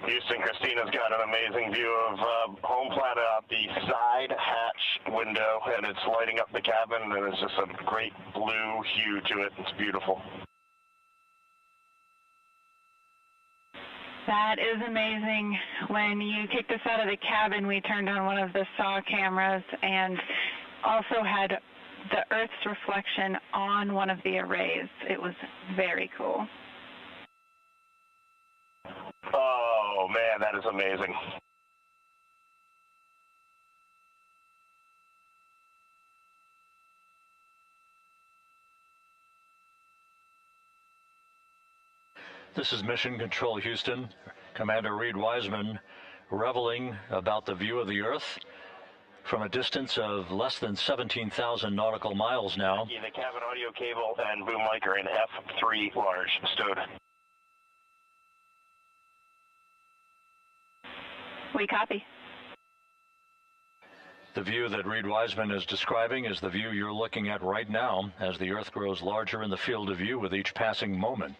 Houston, Christina's got an amazing view of home planet out the side hatch window, and it's lighting up the cabin, and it's just a great blue hue to it. It's beautiful. That is amazing. When you kicked us out of the cabin, we turned on one of the SAW cameras and also had the Earth's reflection on one of the arrays. It was very cool. Oh, man, that is amazing. This is Mission Control Houston. Commander Reed Wiseman reveling about the view of the Earth from a distance of less than 17,000 nautical miles now. The cabin audio cable and boom mic are in F3 large, stowed. We copy. The view that Reed Wiseman is describing is the view you're looking at right now as the Earth grows larger in the field of view with each passing moment.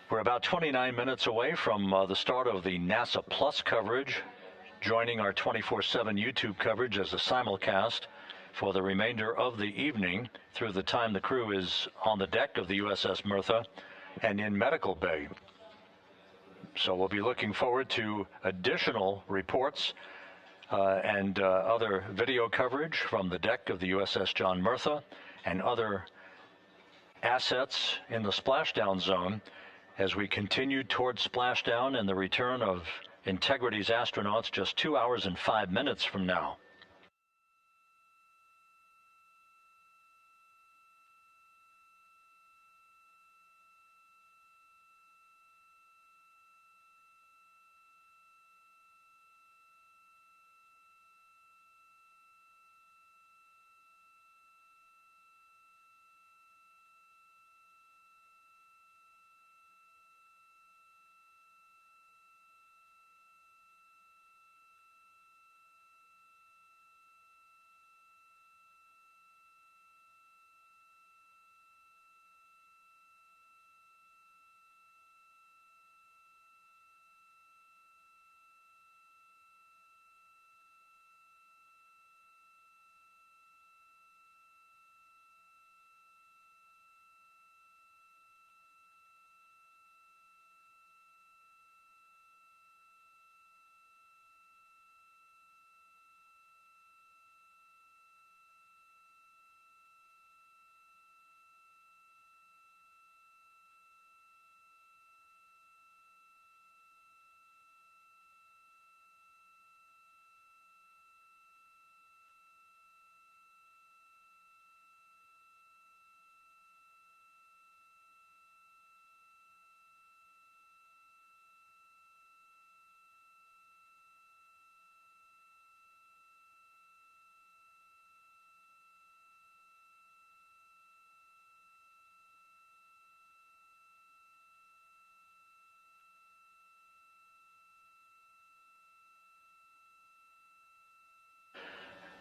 We're about 29 minutes away from the start of the NASA Plus coverage, joining our 24/7 YouTube coverage as a simulcast for the remainder of the evening through the time the crew is on the deck of the USS Mertha and in medical bay. So we'll be looking forward to additional reports and other video coverage from the deck of the USS John Mertha and other assets in the splashdown zone as we continue towards splashdown and the return of Integrity's astronauts just 2 hours and 5 minutes from now.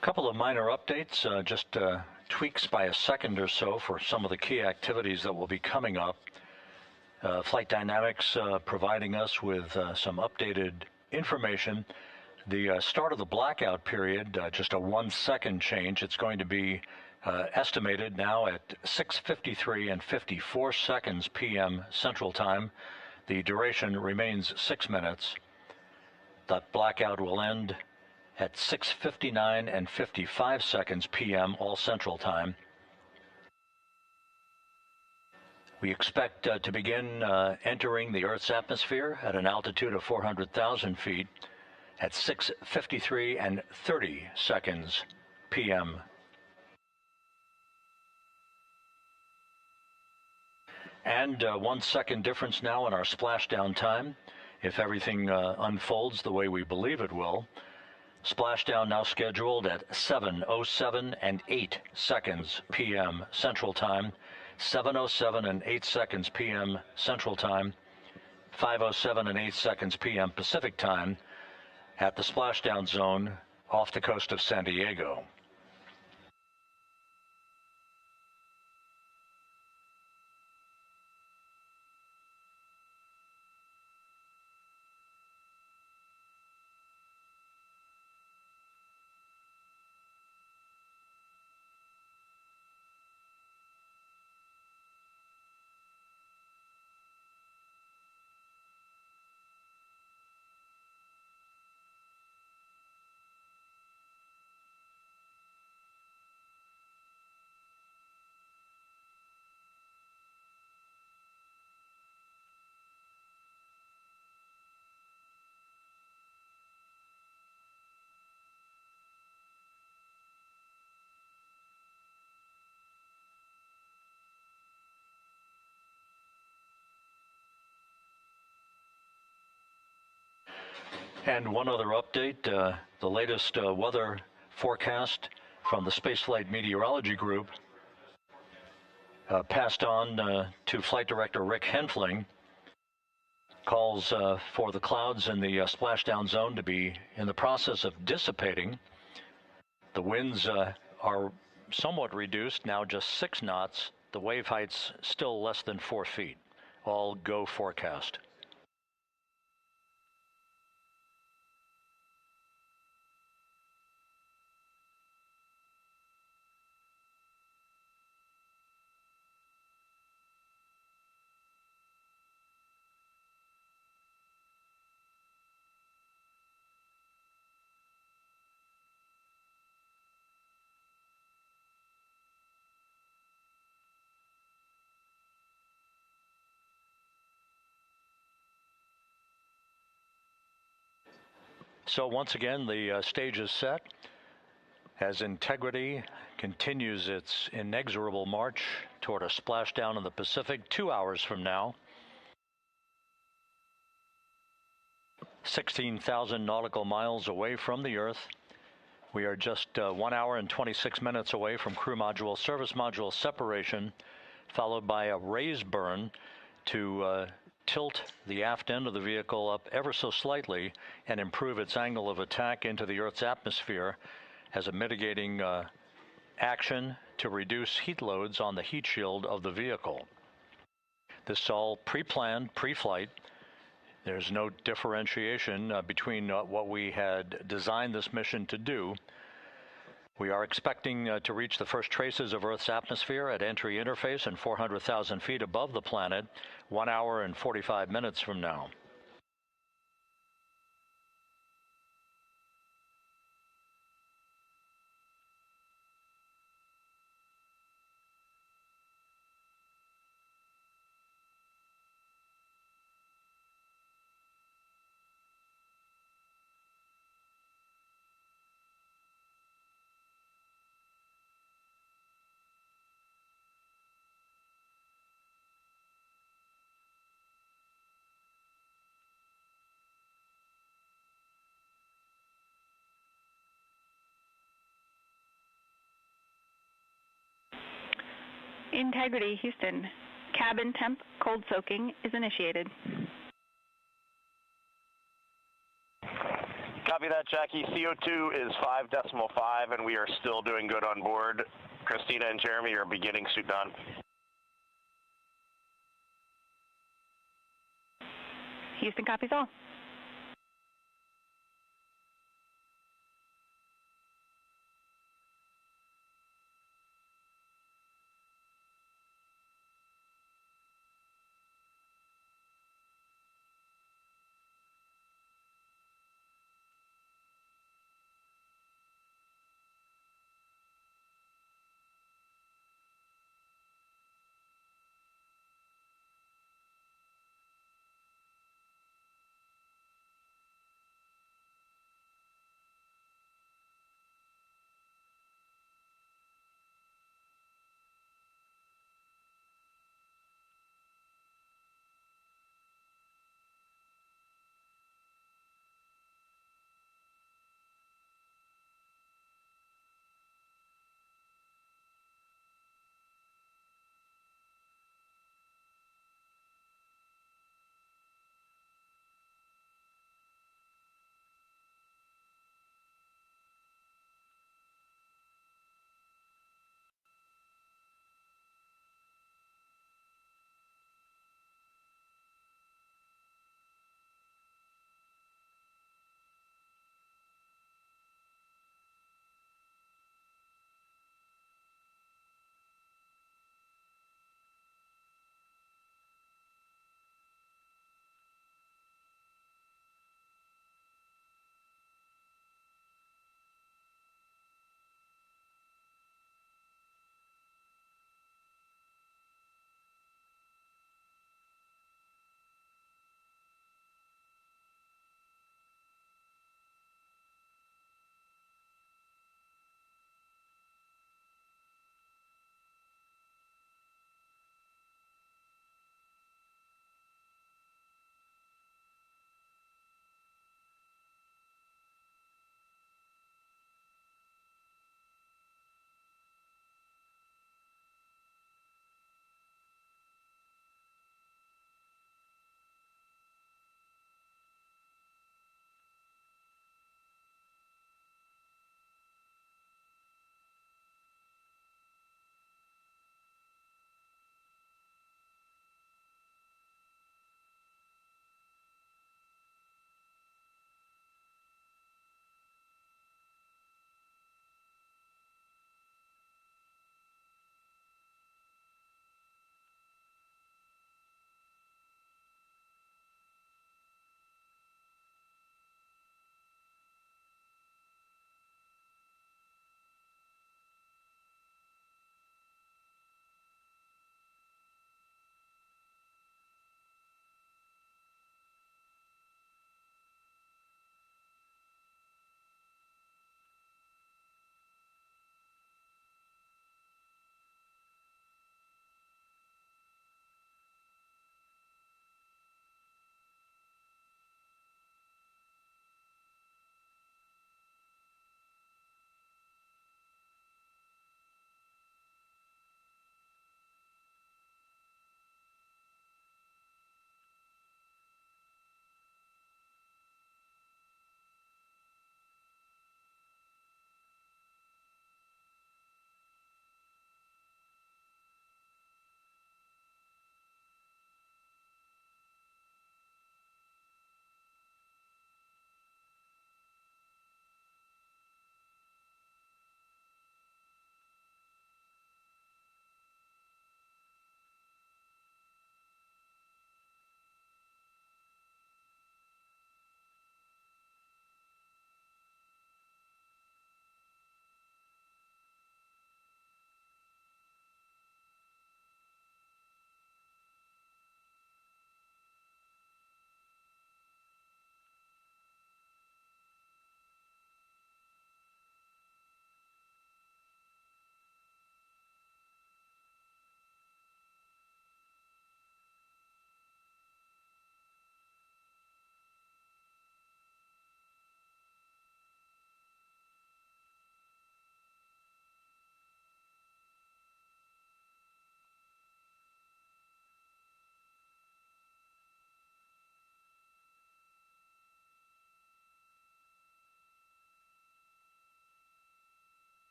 Couple of minor updates, just tweaks by a second or so for some of the key activities that will be coming up. Flight Dynamics providing us with some updated information. The start of the blackout period, just a 1 second change. It's going to be estimated now at 6:53 and 54 seconds p.m. Central Time. The duration remains 6 minutes. That blackout will end at 6:59 and 55 seconds p.m. all Central Time. We expect to begin entering the Earth's atmosphere at an altitude of 400,000 feet at 6:53 and 30 seconds p.m. And 1 second difference now in our splashdown time, if everything unfolds the way we believe it will. Splashdown now scheduled at 7:07 and 8 seconds p.m. Central Time, 7:07 and 8 seconds p.m. Central Time, 5:07 and 8 seconds p.m. Pacific Time at the splashdown zone off the coast of San Diego. And one other update, the latest weather forecast from the Spaceflight Meteorology Group passed on to Flight Director Rick Henfling, calls for the clouds in the splashdown zone to be in the process of dissipating. The winds are somewhat reduced, now just 6 knots. The wave height's still less than 4 feet. All go forecast. So once again, the stage is set as Integrity continues its inexorable march toward a splashdown in the Pacific 2 hours from now. 16,000 nautical miles away from the Earth. We are just 1 hour and 26 minutes away from crew module, service module separation, followed by a raise burn to tilt the aft end of the vehicle up ever so slightly and improve its angle of attack into the Earth's atmosphere as a mitigating action to reduce heat loads on the heat shield of the vehicle. This is all pre-planned, pre-flight. There's no differentiation between what we had designed this mission to do. We are expecting to reach the first traces of Earth's atmosphere at entry interface and 400,000 feet above the planet 1 hour and 45 minutes from now. Integrity, Houston. Cabin temp cold soaking is initiated. Copy that, Jackie. CO2 is 5.5, and we are still doing good on board. Christina and Jeremy are beginning suit down. Houston copies all.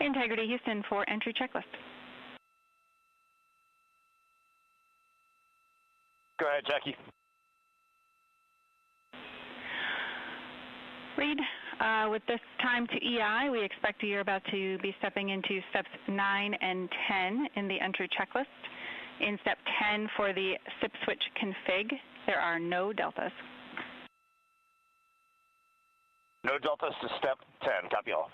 Integrity Houston for entry checklist. Go ahead, Jackie. Reed, with this time to EI, we expect you're about to be stepping into steps 9 and 10 in the entry checklist. In step 10 for the SIP switch config, there are no deltas. No deltas to step 10. Copy all.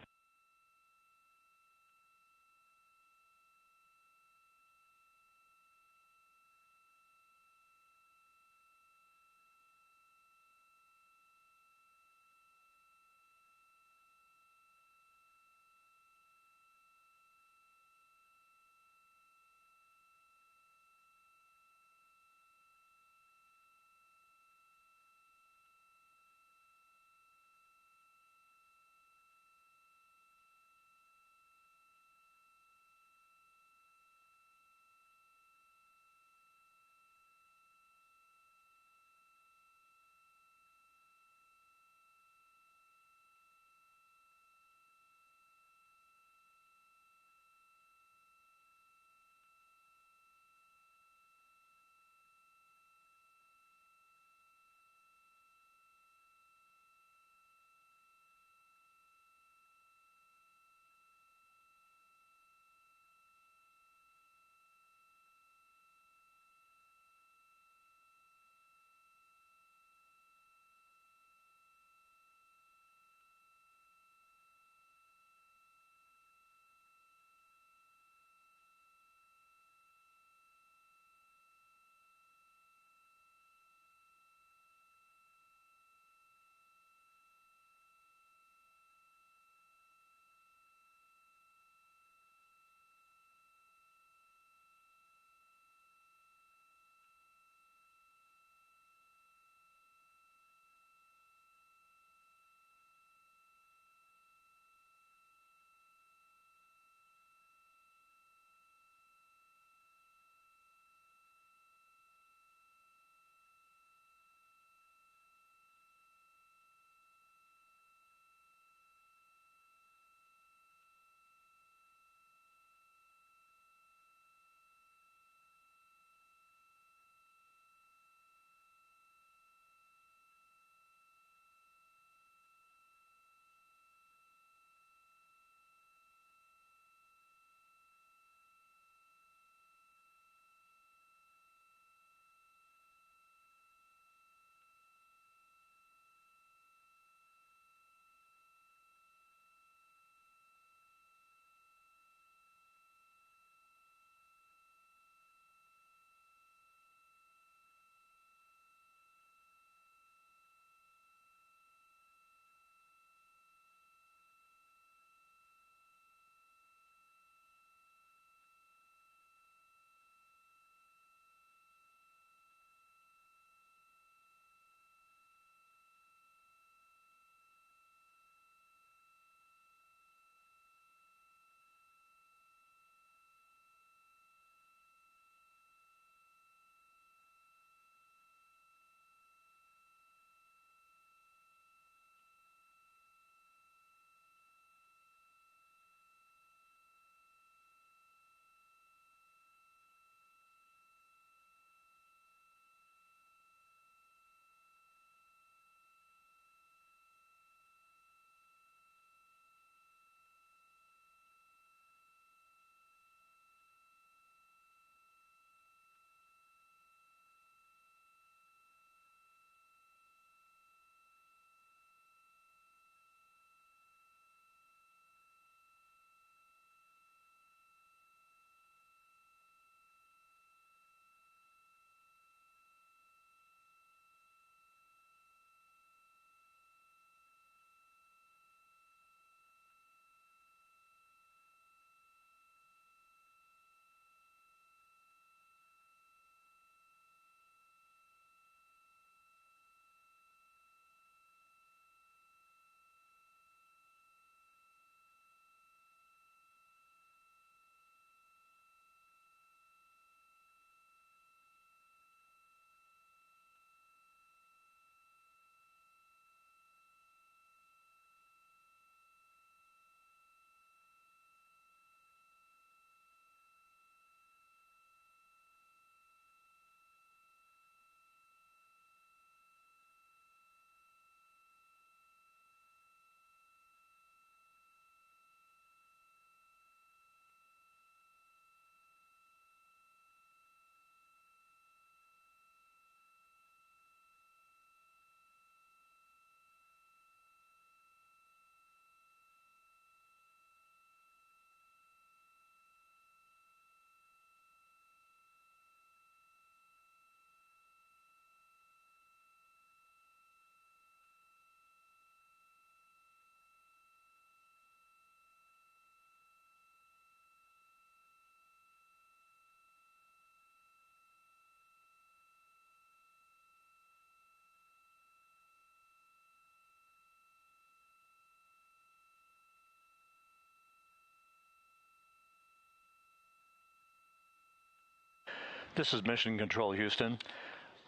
This is Mission Control, Houston.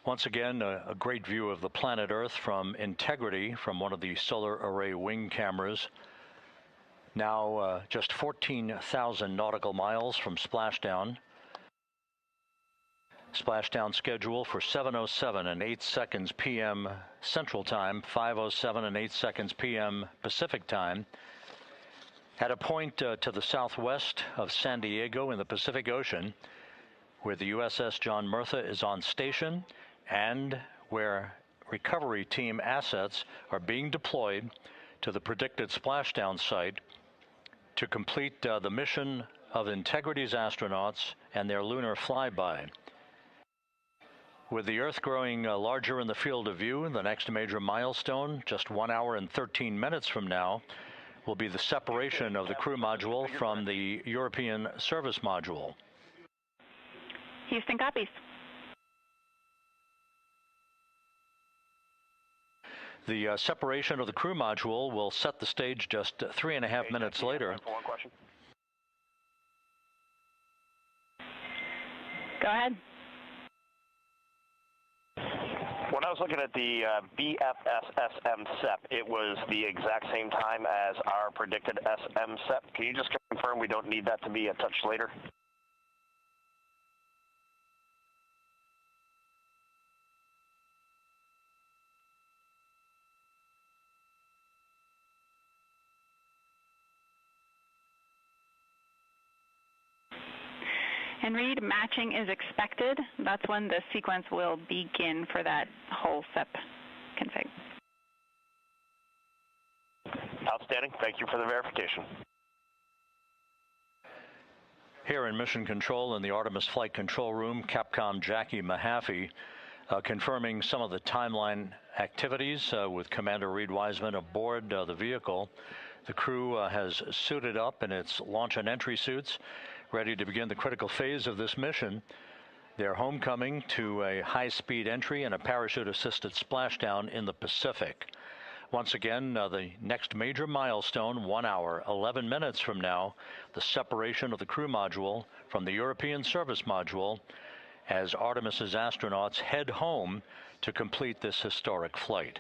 Once again, a great view of the planet Earth from Integrity from one of the solar array wing cameras. Now just 14,000 nautical miles from splashdown. Splashdown schedule for 7:07 and 8 seconds p.m. Central Time, 5:07 and 8 seconds p.m. Pacific Time. At a point to the southwest of San Diego in the Pacific Ocean, where the USS John Murtha is on station and where recovery team assets are being deployed to the predicted splashdown site to complete the mission of Integrity's astronauts and their lunar flyby. With the Earth growing larger in the field of view, the next major milestone, just 1 hour and 13 minutes from now, will be the separation of the crew module from the European service module. Houston copies. The separation of the crew module will set the stage just 3.5 minutes later. One question. Go ahead. When I was looking at the BFS-SM SEP, it was the exact same time as our predicted SM SEP. Can you just confirm we don't need that to be a touch later? And Reed, matching is expected. That's when the sequence will begin for that whole SEP config. Outstanding. Thank you for the verification. Here in Mission Control in the Artemis Flight Control Room, Capcom Jackie Mahaffey confirming some of the timeline activities with Commander Reed Wiseman aboard the vehicle. The crew has suited up in its launch and entry suits, ready to begin the critical phase of this mission. Their homecoming to a high-speed entry and a parachute-assisted splashdown in the Pacific. Once again, the next major milestone, 1 hour, 11 minutes from now, the separation of the crew module from the European service module as Artemis's astronauts head home to complete this historic flight.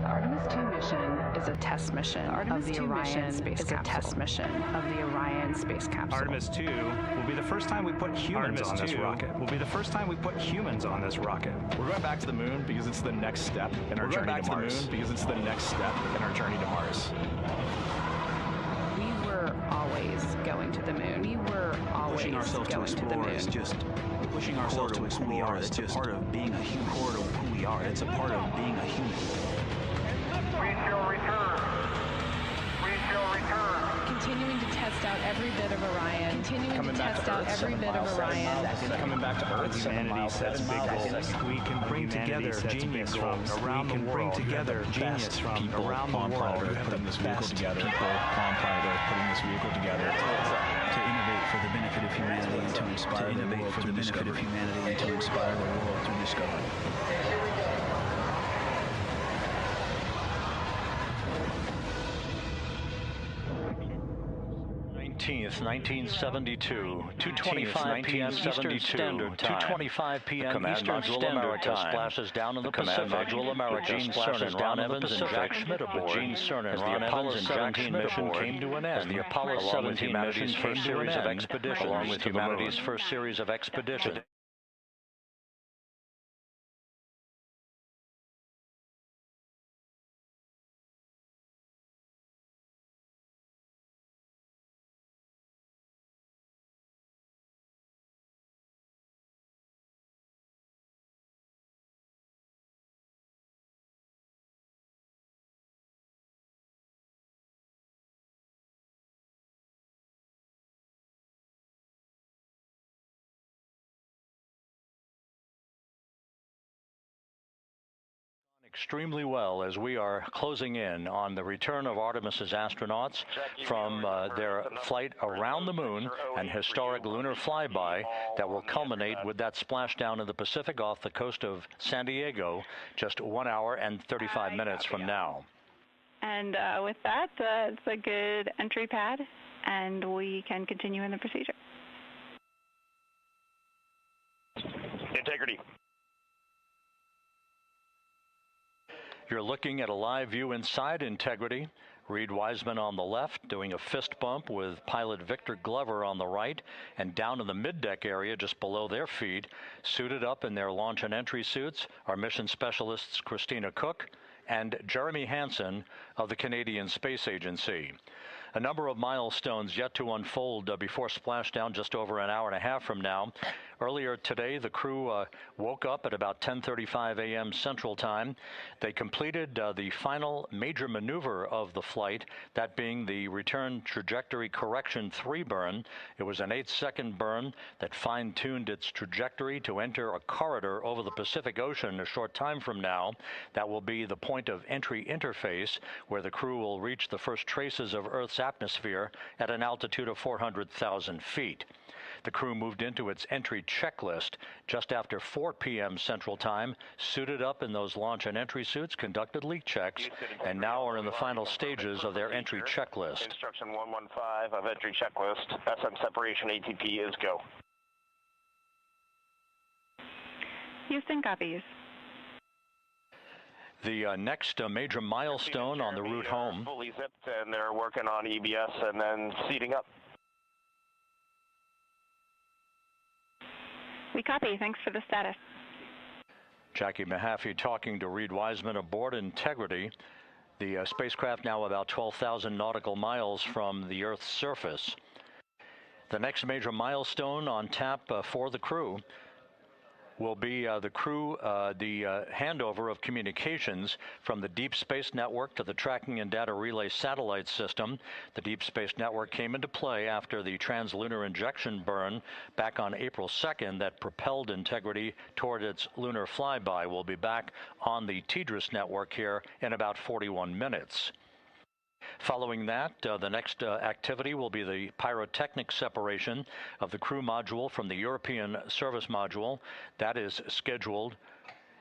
Artemis II mission is a test mission of the Orion space capsule. Test mission of the Orion space capsule. Artemis II will be the first time we put humans on this rocket. Will be the first time we put humans on this rocket. We're going back to the moon because it's the next step in our journey to Mars. We're going back to the moon because it's the next step in our journey to Mars. We were were always going to the moon. We were always pushing ourselves going to explore to the moon. is just pushing ourselves to who we are. It's just part of being a human. Core to who we are. It's a part of being a human. We shall return. We shall return. Continuing to test out every bit of Orion. Continuing to test out every bit of Orion. Coming back to Earth. Humanity sets big goals. We can bring together genius from around the world. Together genius from around the world. Earth, putting this vehicle together. People on planet Earth putting this vehicle together To innovate for the benefit of humanity and to inspire the world through discovery. Through discovery. 1972, 2:25 p.m. Eastern Standard Time. 2:25 p.m. Eastern Standard Time. Splashes down in the Pacific. Module America Gene Cernan, Ron Evans, and Jack Schmidt aboard. Gene Cernan, as the Apollo 17 mission came to an end. As the Apollo 17 mission's first series of expeditions, along with humanity's first series of expeditions. Extremely well as we are closing in on the return of Artemis's astronauts from their flight around the moon and historic lunar flyby that will culminate with that splashdown in the Pacific off the coast of San Diego just 1 hour and 35 minutes from now. And with that, it's a good entry pad, and we can continue in the procedure. Integrity. You're looking at a live view inside Integrity. Reed Wiseman on the left doing a fist bump with pilot Victor Glover on the right, and down in the middeck area just below their feet, suited up in their launch and entry suits, are mission specialists Christina Cook and Jeremy Hansen of the Canadian Space Agency. A number of milestones yet to unfold before splashdown just over an hour and a half from now. Earlier today, the crew woke up at about 10:35 a.m. Central Time. They completed the final major maneuver of the flight, that being the return trajectory correction 3 burn. It was an 8-second burn that fine-tuned its trajectory to enter a corridor over the Pacific Ocean a short time from now. That will be the point of entry interface where the crew will reach the first traces of Earth's atmosphere at an altitude of 400,000 feet. The crew moved into its entry checklist just after 4 p.m. Central Time, suited up in those launch and entry suits, conducted leak checks, and now are in the final stages of their entry checklist. Instruction 115 of entry checklist. SM separation ATP is go. Houston copies. The next major milestone on the route home. Fully zipped, and they're working on EBS and then seating up. We copy. Thanks for the status. Jackie Mahaffey talking to Reed Wiseman aboard Integrity. The spacecraft now about 12,000 nautical miles from the Earth's surface. The next major milestone on tap for the crew will be the handover of communications from the Deep Space Network to the Tracking and Data Relay Satellite System. The Deep Space Network came into play after the translunar injection burn back on April 2nd that propelled Integrity toward its lunar flyby. We'll be back on the TDRS network here in about 41 minutes. Following that, the next activity will be the pyrotechnic separation of the crew module from the European service module. That is scheduled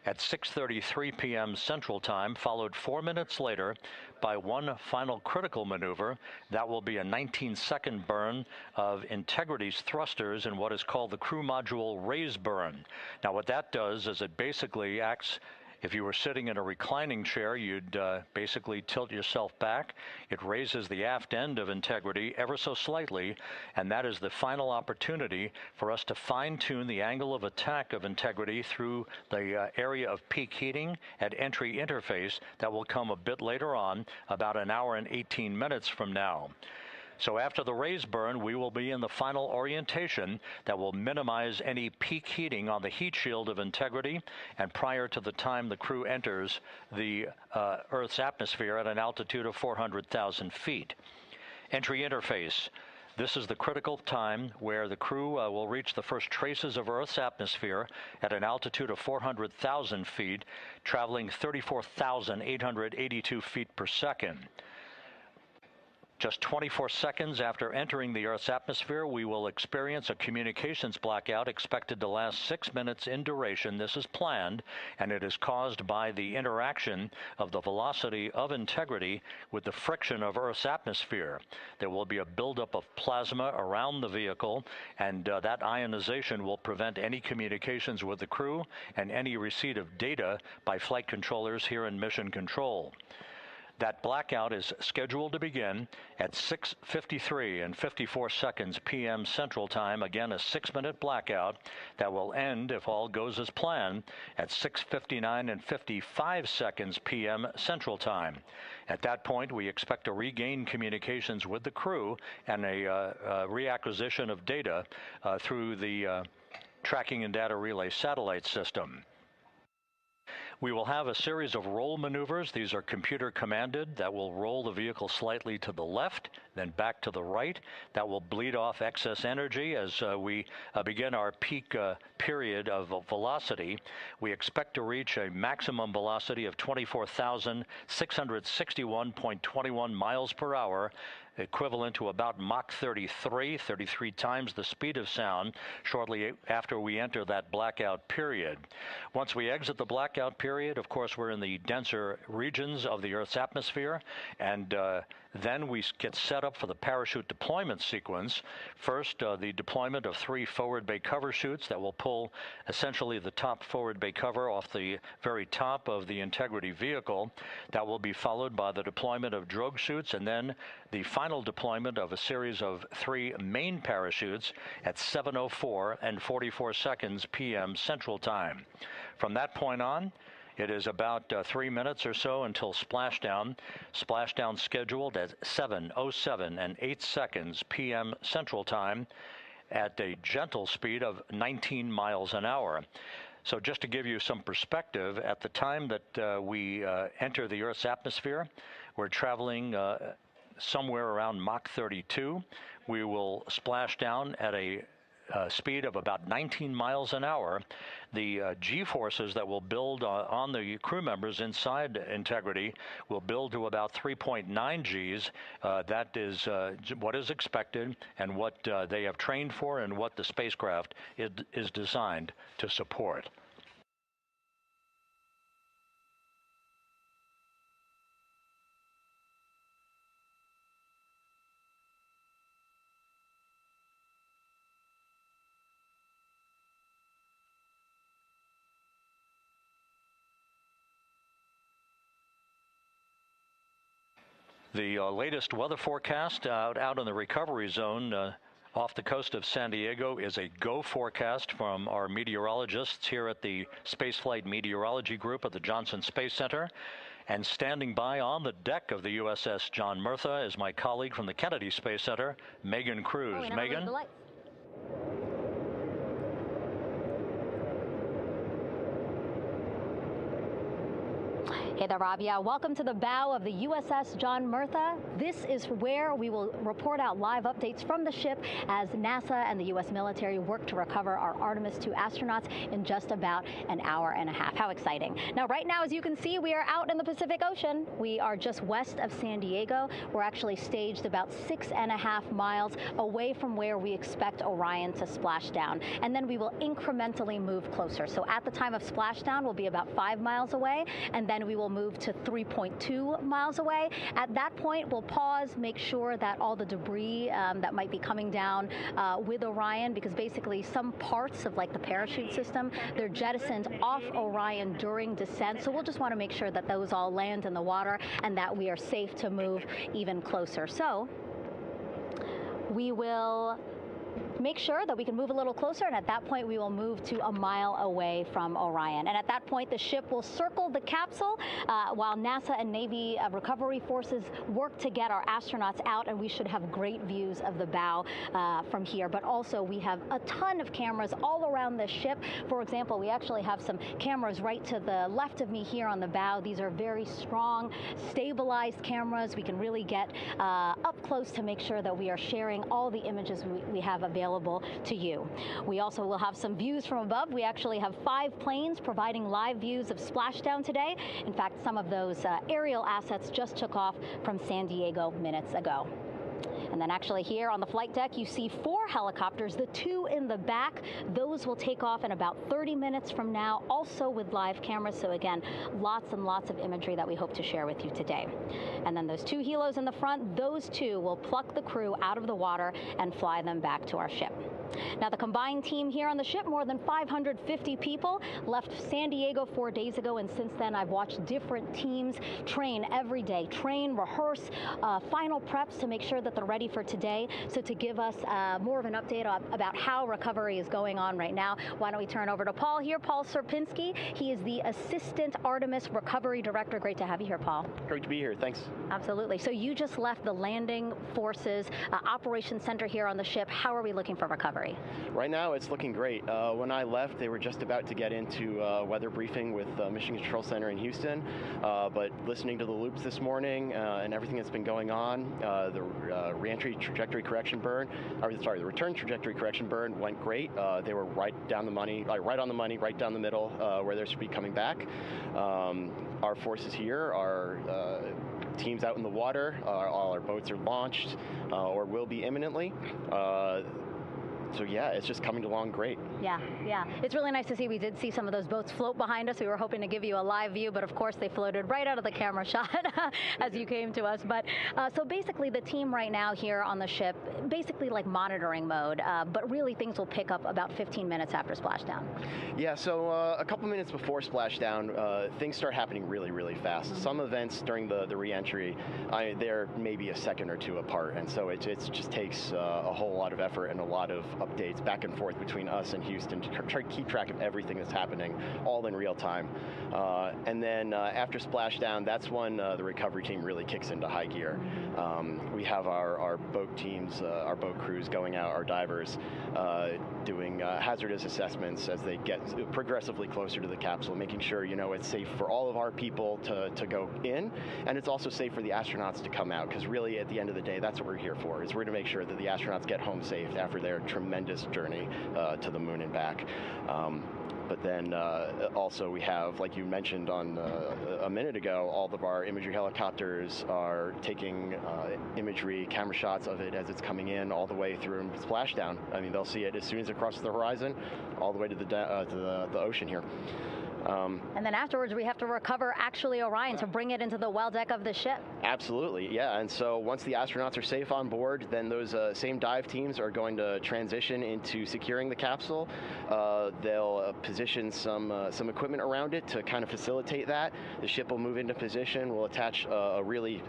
at 6:33 p.m. Central Time, followed 4 minutes later by one final critical maneuver. That will be a 19-second burn of Integrity's thrusters in what is called the crew module raise burn. Now, what that does is it basically acts. If you were sitting in a reclining chair, you'd basically tilt yourself back. It raises the aft end of Integrity ever so slightly, and that is the final opportunity for us to fine-tune the angle of attack of Integrity through the area of peak heating at entry interface. That will come a bit later on, about an hour and 18 minutes from now. So after the raise burn, we will be in the final orientation that will minimize any peak heating on the heat shield of Integrity and prior to the time the crew enters the Earth's atmosphere at an altitude of 400,000 feet. Entry interface. This is the critical time where the crew will reach the first traces of Earth's atmosphere at an altitude of 400,000 feet, traveling 34,882 feet per second. Just 24 seconds after entering the Earth's atmosphere, we will experience a communications blackout expected to last 6 minutes in duration. This is planned, and it is caused by the interaction of the velocity of Integrity with the friction of Earth's atmosphere. There will be a buildup of plasma around the vehicle, and that ionization will prevent any communications with the crew and any receipt of data by flight controllers here in Mission Control. That blackout is scheduled to begin at 6:53 and 54 seconds p.m. Central Time. Again, a 6-minute blackout that will end, if all goes as planned, at 6:59 and 55 seconds p.m. Central Time. At that point, we expect to regain communications with the crew and a reacquisition of data through the Tracking and Data Relay satellite system. We will have a series of roll maneuvers. These are computer commanded that will roll the vehicle slightly to the left, then back to the right. That will bleed off excess energy as we begin our peak period of velocity. We expect to reach a maximum velocity of 24,661.21 miles per hour, equivalent to about Mach 33 times the speed of sound, shortly after we enter that blackout period. Once we exit the blackout period, of course, we're in the denser regions of the Earth's atmosphere, and then we get set up for the parachute deployment sequence. First, the deployment of 3 forward bay cover chutes that will pull essentially the top forward bay cover off the very top of the Integrity vehicle. That will be followed by the deployment of drogue chutes, and then the final deployment of a series of 3 main parachutes at 7:04 and 44 seconds p.m. Central Time. From that point on, it is about 3 minutes or so until splashdown. Splashdown scheduled at 7:07 and 8 seconds p.m. Central Time at a gentle speed of 19 miles an hour. So just to give you some perspective, at the time that we enter the Earth's atmosphere, we're traveling somewhere around Mach 32. We will splash down at a speed of about 19 miles an hour. The G-forces that will build on the crew members inside Integrity will build to about 3.9 Gs. That is what is expected and what they have trained for and what the spacecraft is designed to support. The latest weather forecast out in the recovery zone off the coast of San Diego is a go forecast from our meteorologists here at the Spaceflight Meteorology Group at the Johnson Space Center. And standing by on the deck of the USS John Murtha is my colleague from the Kennedy Space Center, Megan Cruz. Megan? Hey there, Rob. Yeah, welcome to the bow of the USS John Murtha. This is where we will report out live updates from the ship as NASA and the U.S. military work to recover our Artemis II astronauts in just about an hour and a half. How exciting. Now, right now, as you can see, we are out in the Pacific Ocean. We are just west of San Diego. We're actually staged about 6.5 miles away from where we expect Orion to splash down. And then we will incrementally move closer. So at the time of splashdown, we'll be about 5 miles away, and then we will move to 3.2 miles away. At that point, we'll pause, make sure that all the debris that might be coming down with Orion, because basically some parts of like the parachute system, they're jettisoned off Orion during descent. So we'll just want to make sure that those all land in the water and that we are safe to move even closer. So we will make sure that we can move a little closer, and at that point we will move to a mile away from Orion. And at that point the ship will circle the capsule while NASA and Navy recovery forces work to get our astronauts out, and we should have great views of the bow from here. But also we have a ton of cameras all around the ship. For example, we actually have some cameras right to the left of me here on the bow. These are very strong, stabilized cameras. We can really get up close to make sure that we are sharing all the images we have available to you. We also will have some views from above. We actually have 5 planes providing live views of splashdown today. In fact, some of those aerial assets just took off from San Diego minutes ago. And then actually here on the flight deck, you see 4 helicopters, the 2 in the back. Those will take off in about 30 minutes from now, also with live cameras. So again, lots and lots of imagery that we hope to share with you today. And then those 2 helos in the front, those 2 will pluck the crew out of the water and fly them back to our ship. Now, the combined team here on the ship, more than 550 people, left San Diego 4 days ago, and since then I've watched different teams train every day, rehearse, final preps to make sure that they're ready for today. So to give us more of an update about how recovery is going on right now, why don't we turn over to Paul here, Paul Sierpinski. He is the Assistant Artemis Recovery Director. Great to have you here, Paul. Great to be here, thanks. Absolutely. So you just left the landing forces operations center here on the ship. How are we looking for recovery? Right now, it's looking great. When I left, they were just about to get into weather briefing with Mission Control Center in Houston, but listening to the loops this morning and everything that's been going on, the reentry trajectory correction burn, the return trajectory correction burn went great. They were right on the money, right down the middle where they should be coming back. Our forces here are teams out in the water. All our boats are launched or will be imminently. So yeah, it's just coming along great. Yeah. It's really nice to see. We did see some of those boats float behind us. We were hoping to give you a live view, but of course they floated right out of the camera shot as you came to us. But so basically the team right now here on the ship, basically like monitoring mode, but really things will pick up about 15 minutes after splashdown. Yeah, so a couple minutes before splashdown, things start happening really, really fast. Mm-hmm. Some events during the reentry, they're maybe a second or 2 apart, and so it just takes a whole lot of effort and a lot of updates back and forth between us and Houston to try to keep track of everything that's happening, all in real time. And then after splashdown, that's when the recovery team really kicks into high gear. We have our boat teams, our boat crews going out, our divers doing hazardous assessments as they get progressively closer to the capsule, making sure it's safe for all of our people to go in, and it's also safe for the astronauts to come out, because really at the end of the day, that's what we're here for, is we're to make sure that the astronauts get home safe after their tremendous journey to the moon and back. But then also we have, like you mentioned on a minute ago, all of our imagery helicopters are taking imagery, camera shots of it as it's coming in all the way through splashdown. I mean, they'll see it as soon as it crosses the horizon, all the way to the ocean here. And then afterwards, we have to recover actually Orion to bring it into the well deck of the ship. Absolutely, yeah. And so once the astronauts are safe on board, then those same dive teams are going to transition into securing the capsule. They'll position some equipment around it to kind of facilitate that. The ship will move into position. We'll attach a really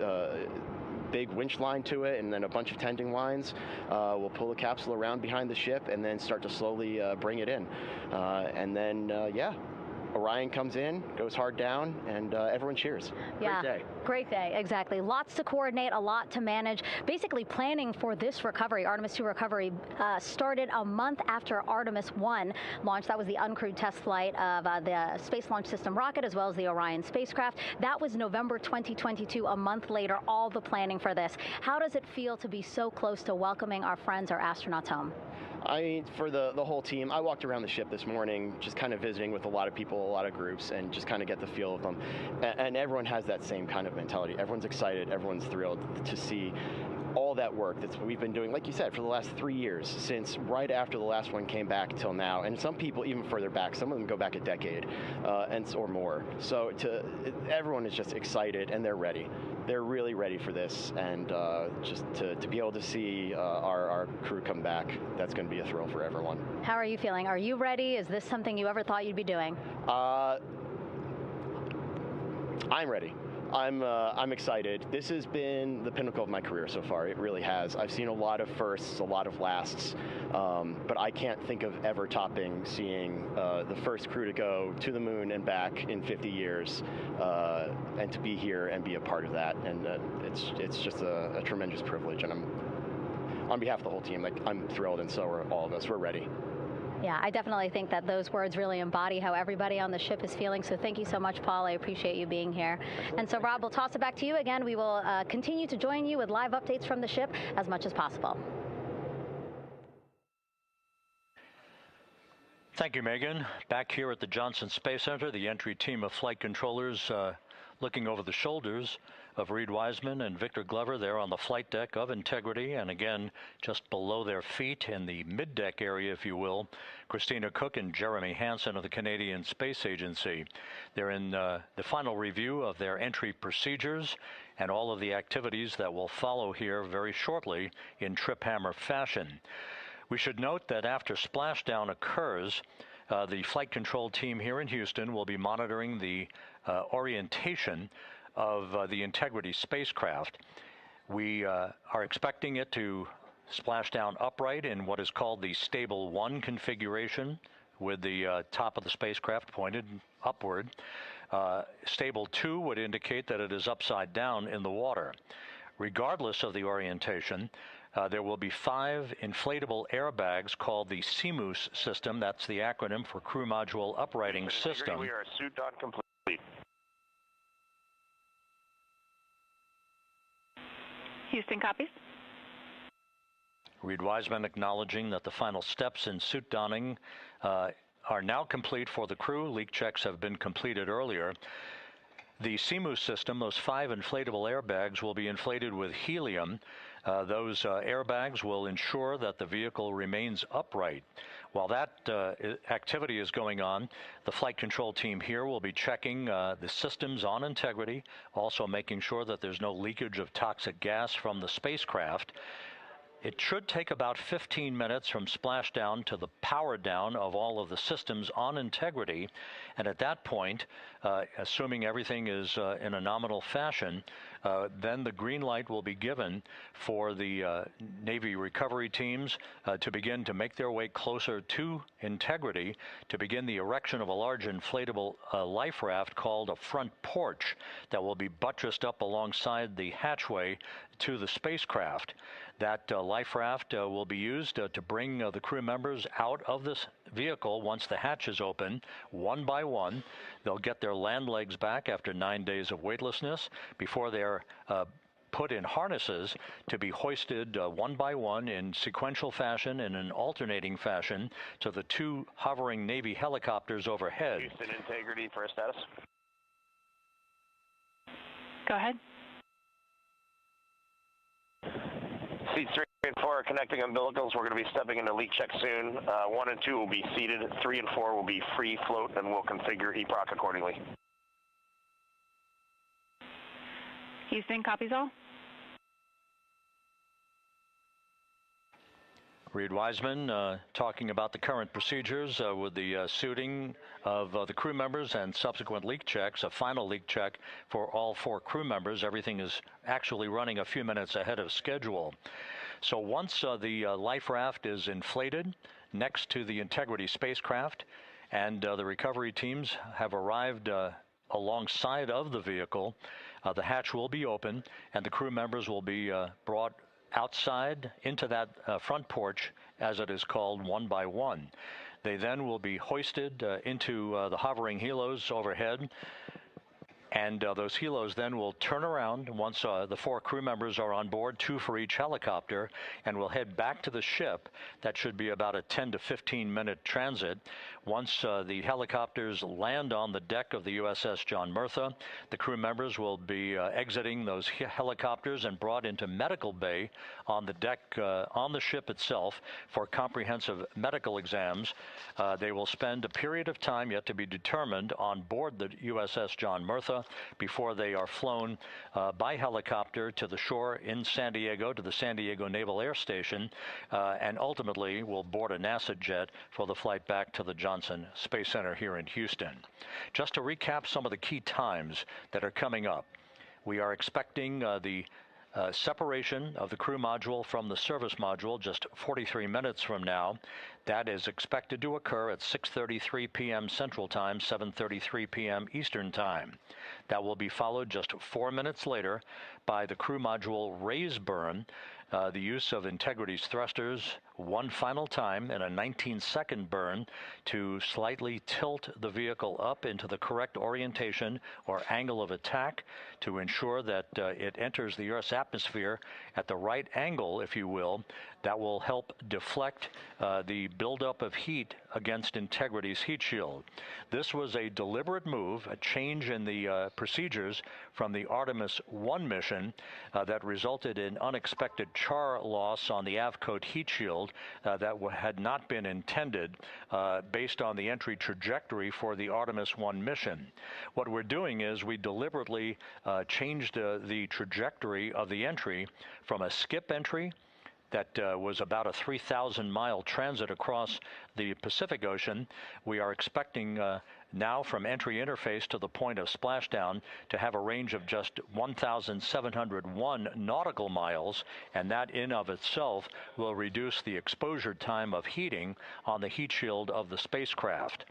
big winch line to it, and then a bunch of tending lines. We'll pull the capsule around behind the ship and then start to slowly bring it in. And then, Orion comes in, goes hard down, and everyone cheers. Yeah, great day. Great day, exactly. Lots to coordinate, a lot to manage. Basically, planning for this recovery, Artemis II recovery, started a month after Artemis I launched. That was the uncrewed test flight of the Space Launch System rocket, as well as the Orion spacecraft. That was November 2022, a month later, all the planning for this. How does it feel to be so close to welcoming our friends, our astronauts home? I mean, for the whole team, I walked around the ship this morning, just kind of visiting with a lot of people, a lot of groups, and just kind of get the feel of them. And everyone has that same kind of mentality. Everyone's excited. Everyone's thrilled to see all that work that we've been doing, like you said, for the last 3 years, since right after the last one came back till now. And some people even further back. Some of them go back a decade or more. So everyone is just excited, and they're ready. They're really ready for this, and just to be able to see our crew come back, that's going to be a thrill for everyone. How are you feeling? Are you ready? Is this something you ever thought you'd be doing? I'm ready. I'm excited. This has been the pinnacle of my career so far. It really has. I've seen a lot of firsts, a lot of lasts, but I can't think of ever topping seeing the first crew to go to the moon and back in 50 years, and to be here and be a part of that. And it's just a tremendous privilege. And on behalf of the whole team, like, I'm thrilled, and so are all of us. We're ready. Yeah, I definitely think that those words really embody how everybody on the ship is feeling. So thank you so much, Paul. I appreciate you being here. And so, Rob, we'll toss it back to you again. We will continue to join you with live updates from the ship as much as possible. Thank you, Megan. Back here at the Johnson Space Center, the entry team of flight controllers looking over the shoulders of Reed Wiseman and Victor Glover there on the flight deck of Integrity, and again, just below their feet in the mid-deck area, if you will, Christina Cook and Jeremy Hansen of the Canadian Space Agency. They're in the final review of their entry procedures and all of the activities that will follow here very shortly in trip hammer fashion. We should note that after splashdown occurs, the flight control team here in Houston will be monitoring the orientation of the Integrity spacecraft. We are expecting it to splash down upright in what is called the Stable 1 configuration, with the top of the spacecraft pointed upward. Stable 2 would indicate that it is upside down in the water. Regardless of the orientation, there will be 5 inflatable airbags called the CMOOS system. That's the acronym for Crew Module Uprighting System. We are suit on complete. Houston copies. Reed Wiseman acknowledging that the final steps in suit donning are now complete for the crew. Leak checks have been completed earlier. The CMOOS system, those 5 inflatable airbags, will be inflated with helium. Those airbags will ensure that the vehicle remains upright. While that activity is going on, the flight control team here will be checking the systems on Integrity, also making sure that there's no leakage of toxic gas from the spacecraft. It should take about 15 minutes from splashdown to the power down of all of the systems on Integrity. And at that point, assuming everything is in a nominal fashion, then the green light will be given for the Navy recovery teams to begin to make their way closer to Integrity to begin the erection of a large inflatable life raft called a front porch that will be buttressed up alongside the hatchway to the spacecraft. That life raft will be used to bring the crew members out of this vehicle once the hatch is open, one by one. They'll get their land legs back after 9 days of weightlessness before they're put in harnesses to be hoisted one by one in sequential fashion, in an alternating fashion, to the 2 hovering Navy helicopters overhead. Houston Integrity for a status. Go ahead. Seats 3 and 4 are connecting umbilicals. We're going to be stepping into leak check soon. 1 and 2 will be seated. 3 and 4 will be free float, and we'll configure EPROC accordingly. Houston copies all. Reed Wiseman talking about the current procedures with the suiting of the crew members and subsequent leak checks, a final leak check for all 4 crew members. Everything is actually running a few minutes ahead of schedule. So once the life raft is inflated next to the Integrity spacecraft and the recovery teams have arrived alongside of the vehicle, the hatch will be open and the crew members will be brought outside into that front porch, as it is called, one by one. They then will be hoisted into the hovering helos overhead, and those helos then will turn around once the 4 crew members are on board, 2 for each helicopter, and will head back to the ship. That should be about a 10 to 15 minute transit. Once the helicopters land on the deck of the USS John Murtha, the crew members will be exiting those helicopters and brought into medical bay on the deck on the ship itself for comprehensive medical exams. They will spend a period of time yet to be determined on board the USS John Murtha before they are flown by helicopter to the shore in San Diego, to the San Diego Naval Air Station, and ultimately will board a NASA jet for the flight back to the Johnson Space Center here in Houston. Just to recap some of the key times that are coming up. We are expecting the separation of the crew module from the service module just 43 minutes from now. That is expected to occur at 6:33 p.m. Central Time, 7:33 p.m. Eastern Time. That will be followed just 4 minutes later by the crew module raise burn, the use of Integrity's thrusters one final time in a 19-second burn to slightly tilt the vehicle up into the correct orientation or angle of attack to ensure that it enters the Earth's atmosphere at the right angle, if you will. That will help deflect the buildup of heat against Integrity's heat shield. This was a deliberate move, a change in the procedures from the Artemis I mission that resulted in unexpected char loss on the Avcoat heat shield that had not been intended based on the entry trajectory for the Artemis I mission. What we're doing is we deliberately changed the trajectory of the entry from a skip entry that was about a 3,000-mile transit across the Pacific Ocean. We are expecting now from entry interface to the point of splashdown to have a range of just 1,701 nautical miles, and that in of itself will reduce the exposure time of heating on the heat shield of the spacecraft.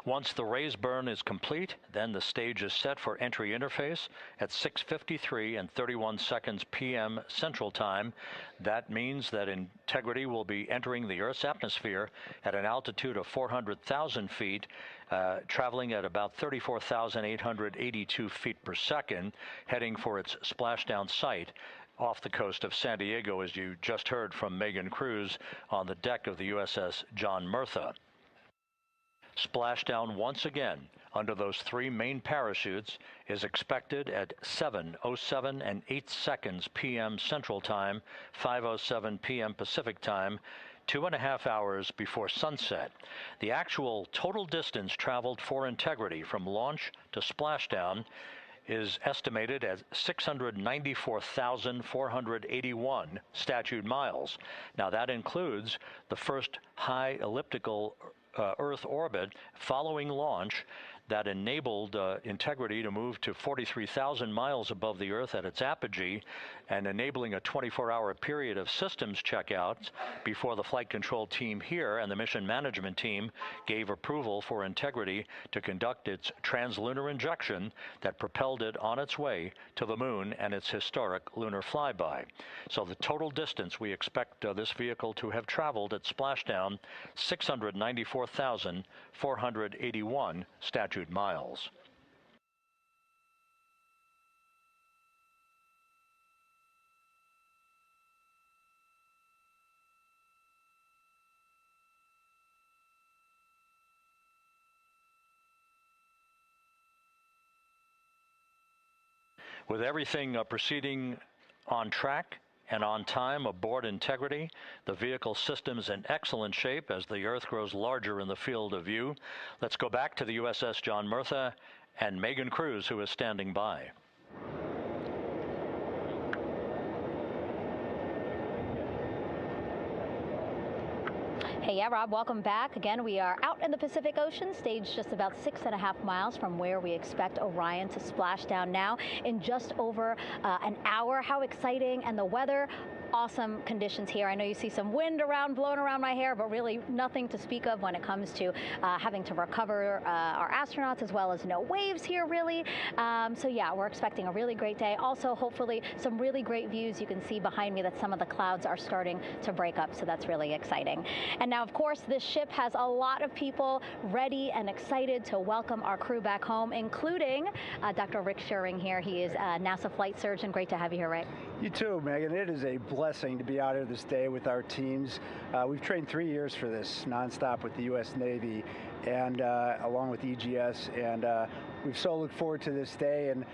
Once the raise burn is complete, then the stage is set for entry interface at 6:53 and 31 seconds p.m. Central Time. That means that Integrity will be entering the Earth's atmosphere at an altitude of 400,000 feet, traveling at about 34,882 feet per second, heading for its splashdown site off the coast of San Diego, as you just heard from Megan Cruz on the deck of the USS John Murtha. Splashdown once again under those three main parachutes is expected at 7:07 and 8 seconds p.m. Central Time, 5:07 p.m. Pacific Time, 2.5 hours before sunset. The actual total distance traveled for Integrity from launch to splashdown is estimated at 694,481 statute miles. Now that includes the first high elliptical Earth orbit following launch that enabled Integrity to move to 43,000 miles above the Earth at its apogee and enabling a 24-hour period of systems checkouts before the flight control team here and the mission management team gave approval for Integrity to conduct its translunar injection that propelled it on its way to the moon and its historic lunar flyby. So the total distance we expect this vehicle to have traveled at splashdown, 694,481 statute miles. With everything proceeding on track and on time aboard Integrity, the vehicle system's in excellent shape as the Earth grows larger in the field of view. Let's go back to the USS John Murtha and Megan Cruz, who is standing by. Hey, yeah, Rob, welcome back. Again, we are out in the Pacific Ocean, staged just about 6.5 miles from where we expect Orion to splash down now in just over an hour. How exciting. And the weather, awesome conditions here. I know you see some wind blowing around my hair, but really nothing to speak of when it comes to having to recover our astronauts, as well as no waves here, really. So yeah, we're expecting a really great day. Also, hopefully, some really great views. You can see behind me that some of the clouds are starting to break up, so that's really exciting. And now, of course, this ship has a lot of people ready and excited to welcome our crew back home, including Dr. Rick Schuring here. He is a NASA flight surgeon. Great to have you here, Rick. You too, Megan. It is a blessing to be out here this day with our teams. We've trained 3 years for this, nonstop with the U.S. Navy, and along with EGS, and we've so looked forward to this day. And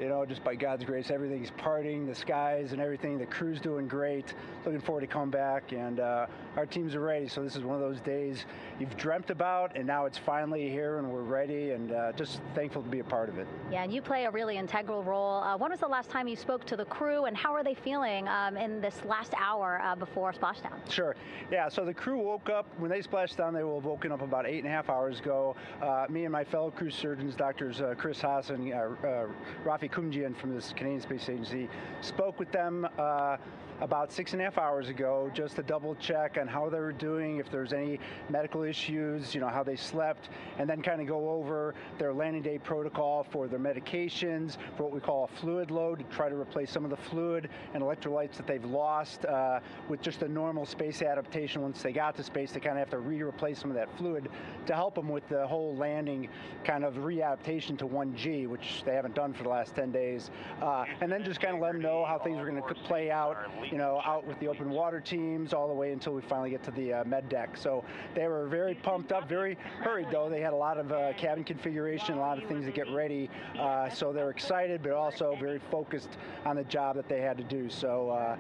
you know, just by God's grace, everything's parting, the skies and everything. The crew's doing great. Looking forward to come back, and our teams are ready. So this is one of those days you've dreamt about, and now it's finally here, and we're ready, and just thankful to be a part of it. Yeah, and you play a really integral role. When was the last time you spoke to the crew, and how are they feeling in this last hour before splashdown? Sure. Yeah, so the crew woke up, when they splashed down, they were woken up about 8.5 hours ago. Me and my fellow crew surgeons, Doctors Chris Haas and Rafi Rafi Kumjian from this Canadian Space Agency spoke with them about 6.5 hours ago, just to double check on how they were doing, if there's any medical issues, how they slept, and then kind of go over their landing day protocol for their medications, for what we call a fluid load, to try to replace some of the fluid and electrolytes that they've lost with just a normal space adaptation. Once they got to space, they kind of have to replace some of that fluid to help them with the whole landing kind of readaptation to 1G, which they haven't done for the last 10 days. And then just kind of let them know how things were going to play out, out with the open water teams all the way until we finally get to the med deck. So they were very pumped up, very hurried though. They had a lot of cabin configuration, a lot of things to get ready. So they're excited, but also very focused on the job that they had to do. So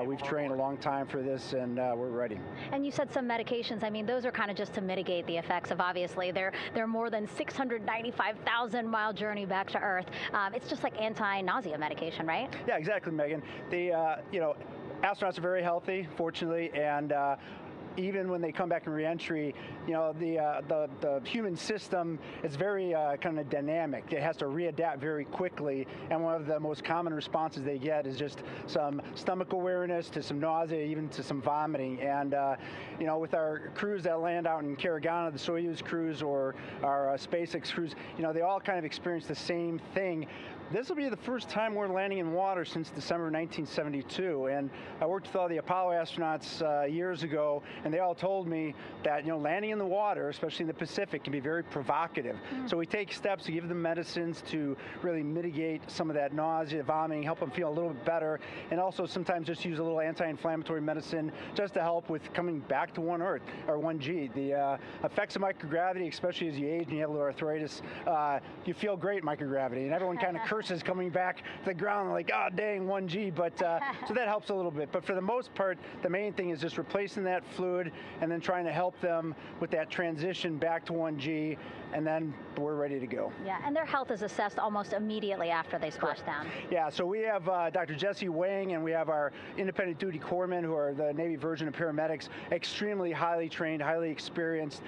we've trained a long time for this, and we're ready. And you said some medications. I mean, those are kind of just to mitigate the effects of, obviously, their more than 695,000-mile journey back to Earth. It's just like anti-nausea medication, right? Yeah, exactly, Megan. The astronauts are very healthy, fortunately, and even when they come back in reentry, the human system is very kind of dynamic. It has to readapt very quickly, and one of the most common responses they get is just some stomach awareness to some nausea, even to some vomiting. And with our crews that land out in Karagana, the Soyuz crews or our SpaceX crews, they all kind of experience the same thing. This will be the first time we're landing in water since December 1972, and I worked with all the Apollo astronauts years ago, and they all told me that landing in the water, especially in the Pacific, can be very provocative. So we take steps to give them medicines to really mitigate some of that nausea, vomiting, help them feel a little bit better, and also sometimes just use a little anti-inflammatory medicine just to help with coming back to 1G. The effects of microgravity, especially as you age and you have a little arthritis, you feel great in microgravity, and everyone kind of curses coming back to the ground like, oh, dang, 1G, but so that helps a little bit. But for the most part, the main thing is just replacing that fluid and then trying to help them with that transition back to 1G, and then we're ready to go. Yeah, and their health is assessed almost immediately after they splash down. Yeah, so we have Dr. Jesse Wang, and we have our independent duty corpsmen, who are the Navy version of paramedics, extremely highly trained, highly experienced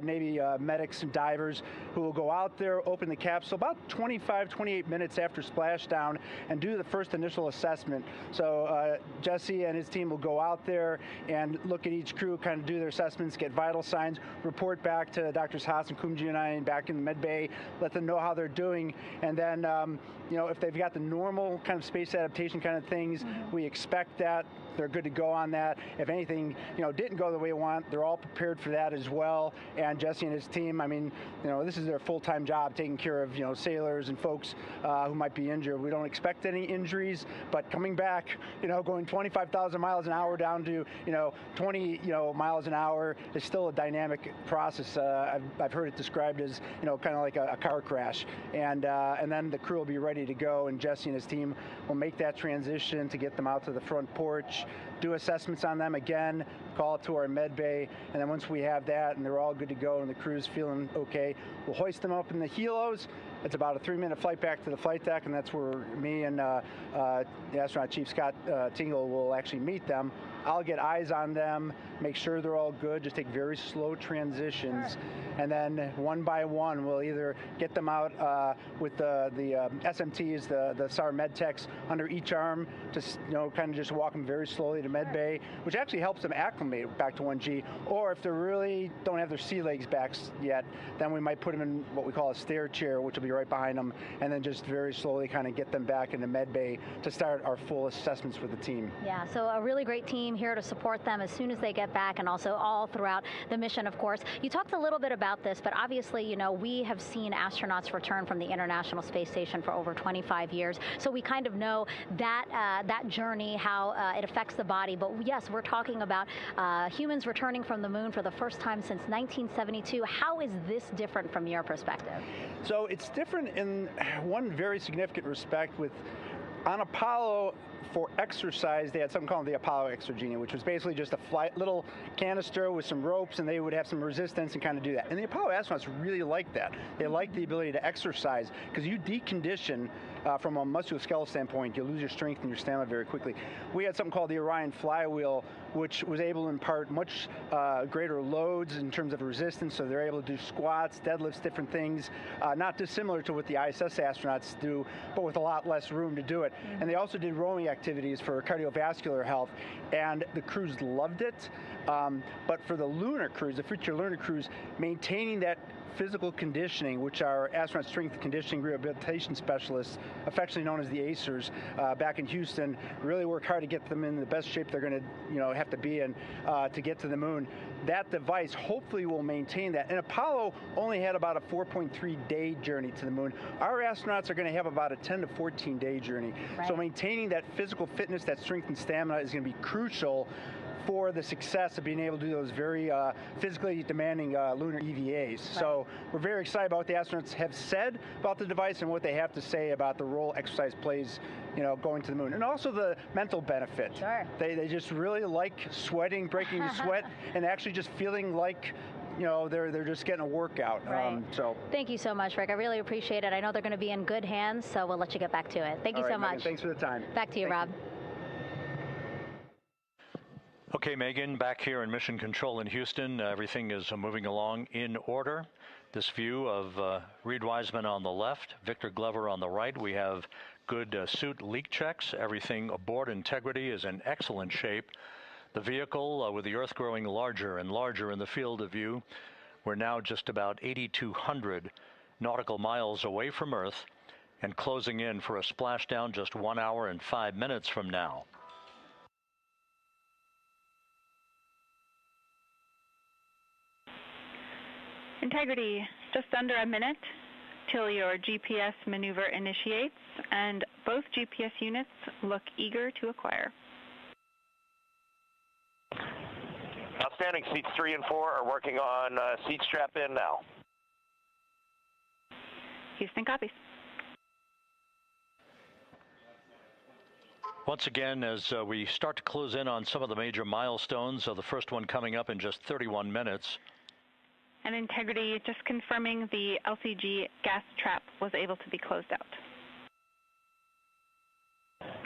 Navy medics and divers who will go out there, open the capsule about 28 minutes after splashdown and do the first initial assessment. So Jesse and his team will go out there and look at each crew, kind of do their assessments, get vital signs, report back to Drs. Haas and Kumji and I back in the med bay, let them know how they're doing, and then if they've got the normal kind of space adaptation kind of things, we expect that. They're good to go on that. If anything, didn't go the way we want, they're all prepared for that as well. And Jesse and his team, I mean, this is their full-time job, taking care of, sailors and folks who might be injured. We don't expect any injuries, but coming back, going 25,000 miles an hour down to, 20, miles an hour is still a dynamic process. I've heard it described as, kind of like a car crash. And then the crew will be ready to go, and Jesse and his team will make that transition to get them out to the front porch, do assessments on them again, call it to our med bay, and then once we have that and they're all good to go and the crew's feeling okay, we'll hoist them up in the helos. It's about a 3-minute flight back to the flight deck, and that's where me and the astronaut chief, Scott Tingle, will actually meet them. I'll get eyes on them, make sure they're all good, just take very slow transitions, and then one by one we'll either get them out with the SMTs, the SAR med techs, under each arm, just kind of just walk them very slowly to med bay, which actually helps them acclimate back to 1G. Or if they really don't have their sea legs back yet, then we might put them in what we call a stair chair, which will be right behind them, and then just very slowly kind of get them back into med bay to start our full assessments with the team. Yeah, so a really great team here to support them as soon as they get back, and also all throughout the mission, of course. You talked a little bit about this, but obviously, we have seen astronauts return from the International Space Station for over 25 years, so we kind of know that that journey, how it affects the body. But yes, we're talking about humans returning from the moon for the first time since 1972. How is this different from your perspective? So it's different in one very significant respect. On Apollo, for exercise, they had something called the Apollo Exergenia, which was basically just a little canister with some ropes, and they would have some resistance and kind of do that. And the Apollo astronauts really liked that. They liked the ability to exercise, because you decondition from a musculoskeletal standpoint, you lose your strength and your stamina very quickly. We had something called the Orion flywheel, which was able to impart much greater loads in terms of resistance, so they're able to do squats, deadlifts, different things, not dissimilar to what the ISS astronauts do, but with a lot less room to do it. And they also did rowing activities for cardiovascular health, and the crews loved it. But for the lunar crews, the future lunar crews, maintaining that physical conditioning, which our astronaut strength conditioning rehabilitation specialists, affectionately known as the ACERs, back in Houston, really work hard to get them in the best shape they're going to, have to be in to get to the moon. That device hopefully will maintain that. And Apollo only had about a 4.3-day journey to the moon. Our astronauts are going to have about a 10 to 14-day journey. Right. So maintaining that physical fitness, that strength and stamina is going to be crucial for the success of being able to do those very physically demanding lunar EVAs. Right. So we're very excited about what the astronauts have said about the device and what they have to say about the role exercise plays, going to the moon. And also the mental benefit. Sure. They just really like sweating, breaking the sweat, and actually just feeling like they're just getting a workout. Right. So thank you so much, Rick. I really appreciate it. I know they're going to be in good hands, so we'll let you get back to it. Thank you so much. Megan, thanks for the time. Back to you, Rob. Okay, Megan, back here in Mission Control in Houston, everything is moving along in order. This view of Reed Wiseman on the left, Victor Glover on the right. We have good suit leak checks. Everything aboard Integrity is in excellent shape. The vehicle, with the Earth growing larger and larger in the field of view, we're now just about 8,200 nautical miles away from Earth and closing in for a splashdown just 1 hour and 5 minutes from now. Integrity, just under a minute till your GPS maneuver initiates, and both GPS units look eager to acquire. Outstanding. Seats 3 and 4 are working on seat strap in now. Houston copies. Once again, as we start to close in on some of the major milestones, the first one coming up in just 31 minutes. And Integrity, just confirming the LCG gas trap was able to be closed out.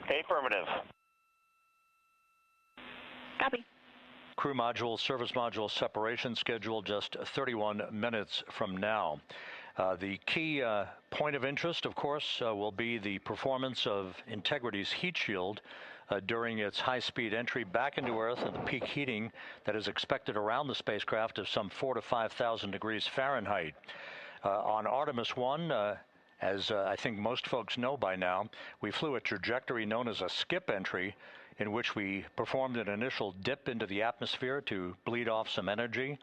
Affirmative. Copy. Crew module, service module separation scheduled just 31 minutes from now. The key point of interest, of course, will be the performance of Integrity's heat shield during its high-speed entry back into Earth and the peak heating that is expected around the spacecraft of some 4,000 to 5,000 degrees Fahrenheit. On Artemis I, as I think most folks know by now, we flew a trajectory known as a skip entry, in which we performed an initial dip into the atmosphere to bleed off some energy.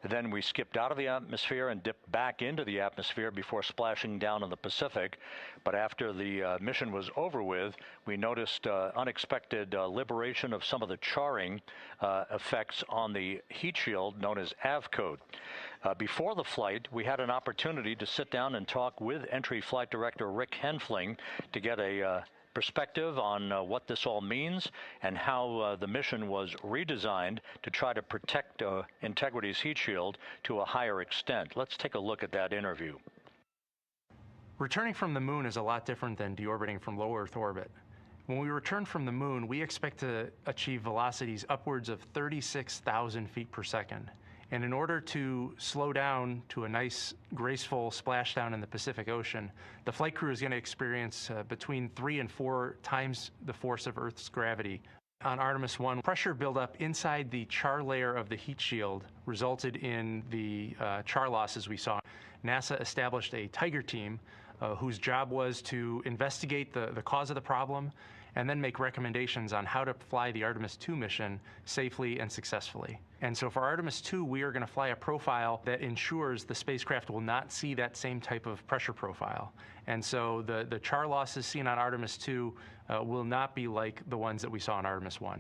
Then we skipped out of the atmosphere and dipped back into the atmosphere before splashing down in the Pacific. But after the mission was over with, we noticed unexpected liberation of some of the charring effects on the heat shield known as AVCOAT. Before the flight, we had an opportunity to sit down and talk with Entry Flight Director Rick Henfling to get a perspective on what this all means and how the mission was redesigned to try to protect Integrity's heat shield to a higher extent. Let's take a look at that interview. Returning from the moon is a lot different than deorbiting from low Earth orbit. When we return from the moon, we expect to achieve velocities upwards of 36,000 feet per second. And in order to slow down to a nice, graceful splashdown in the Pacific Ocean, the flight crew is going to experience between 3 and 4 times the force of Earth's gravity. On Artemis I, pressure buildup inside the char layer of the heat shield resulted in the char losses we saw. NASA established a Tiger team whose job was to investigate the cause of the problem and then make recommendations on how to fly the Artemis II mission safely and successfully. And so for Artemis II, we are going to fly a profile that ensures the spacecraft will not see that same type of pressure profile. And so the char losses seen on Artemis II will not be like the ones that we saw on Artemis I.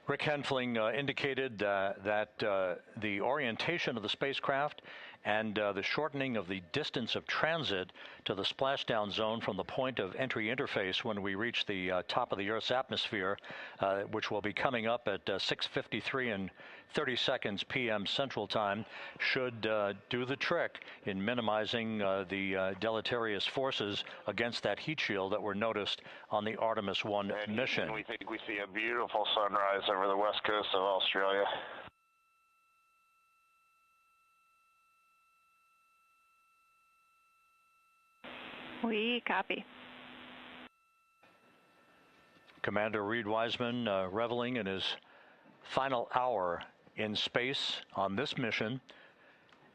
Rick Henfling indicated that the orientation of the spacecraft and the shortening of the distance of transit to the splashdown zone from the point of entry interface when we reach the top of the Earth's atmosphere, which will be coming up at 6:53 and 30 seconds p.m. Central Time, should do the trick in minimizing the deleterious forces against that heat shield that were noticed on the Artemis I mission. We think we see a beautiful sunrise over the west coast of Australia. We copy. Commander Reed Wiseman reveling in his final hour in space on this mission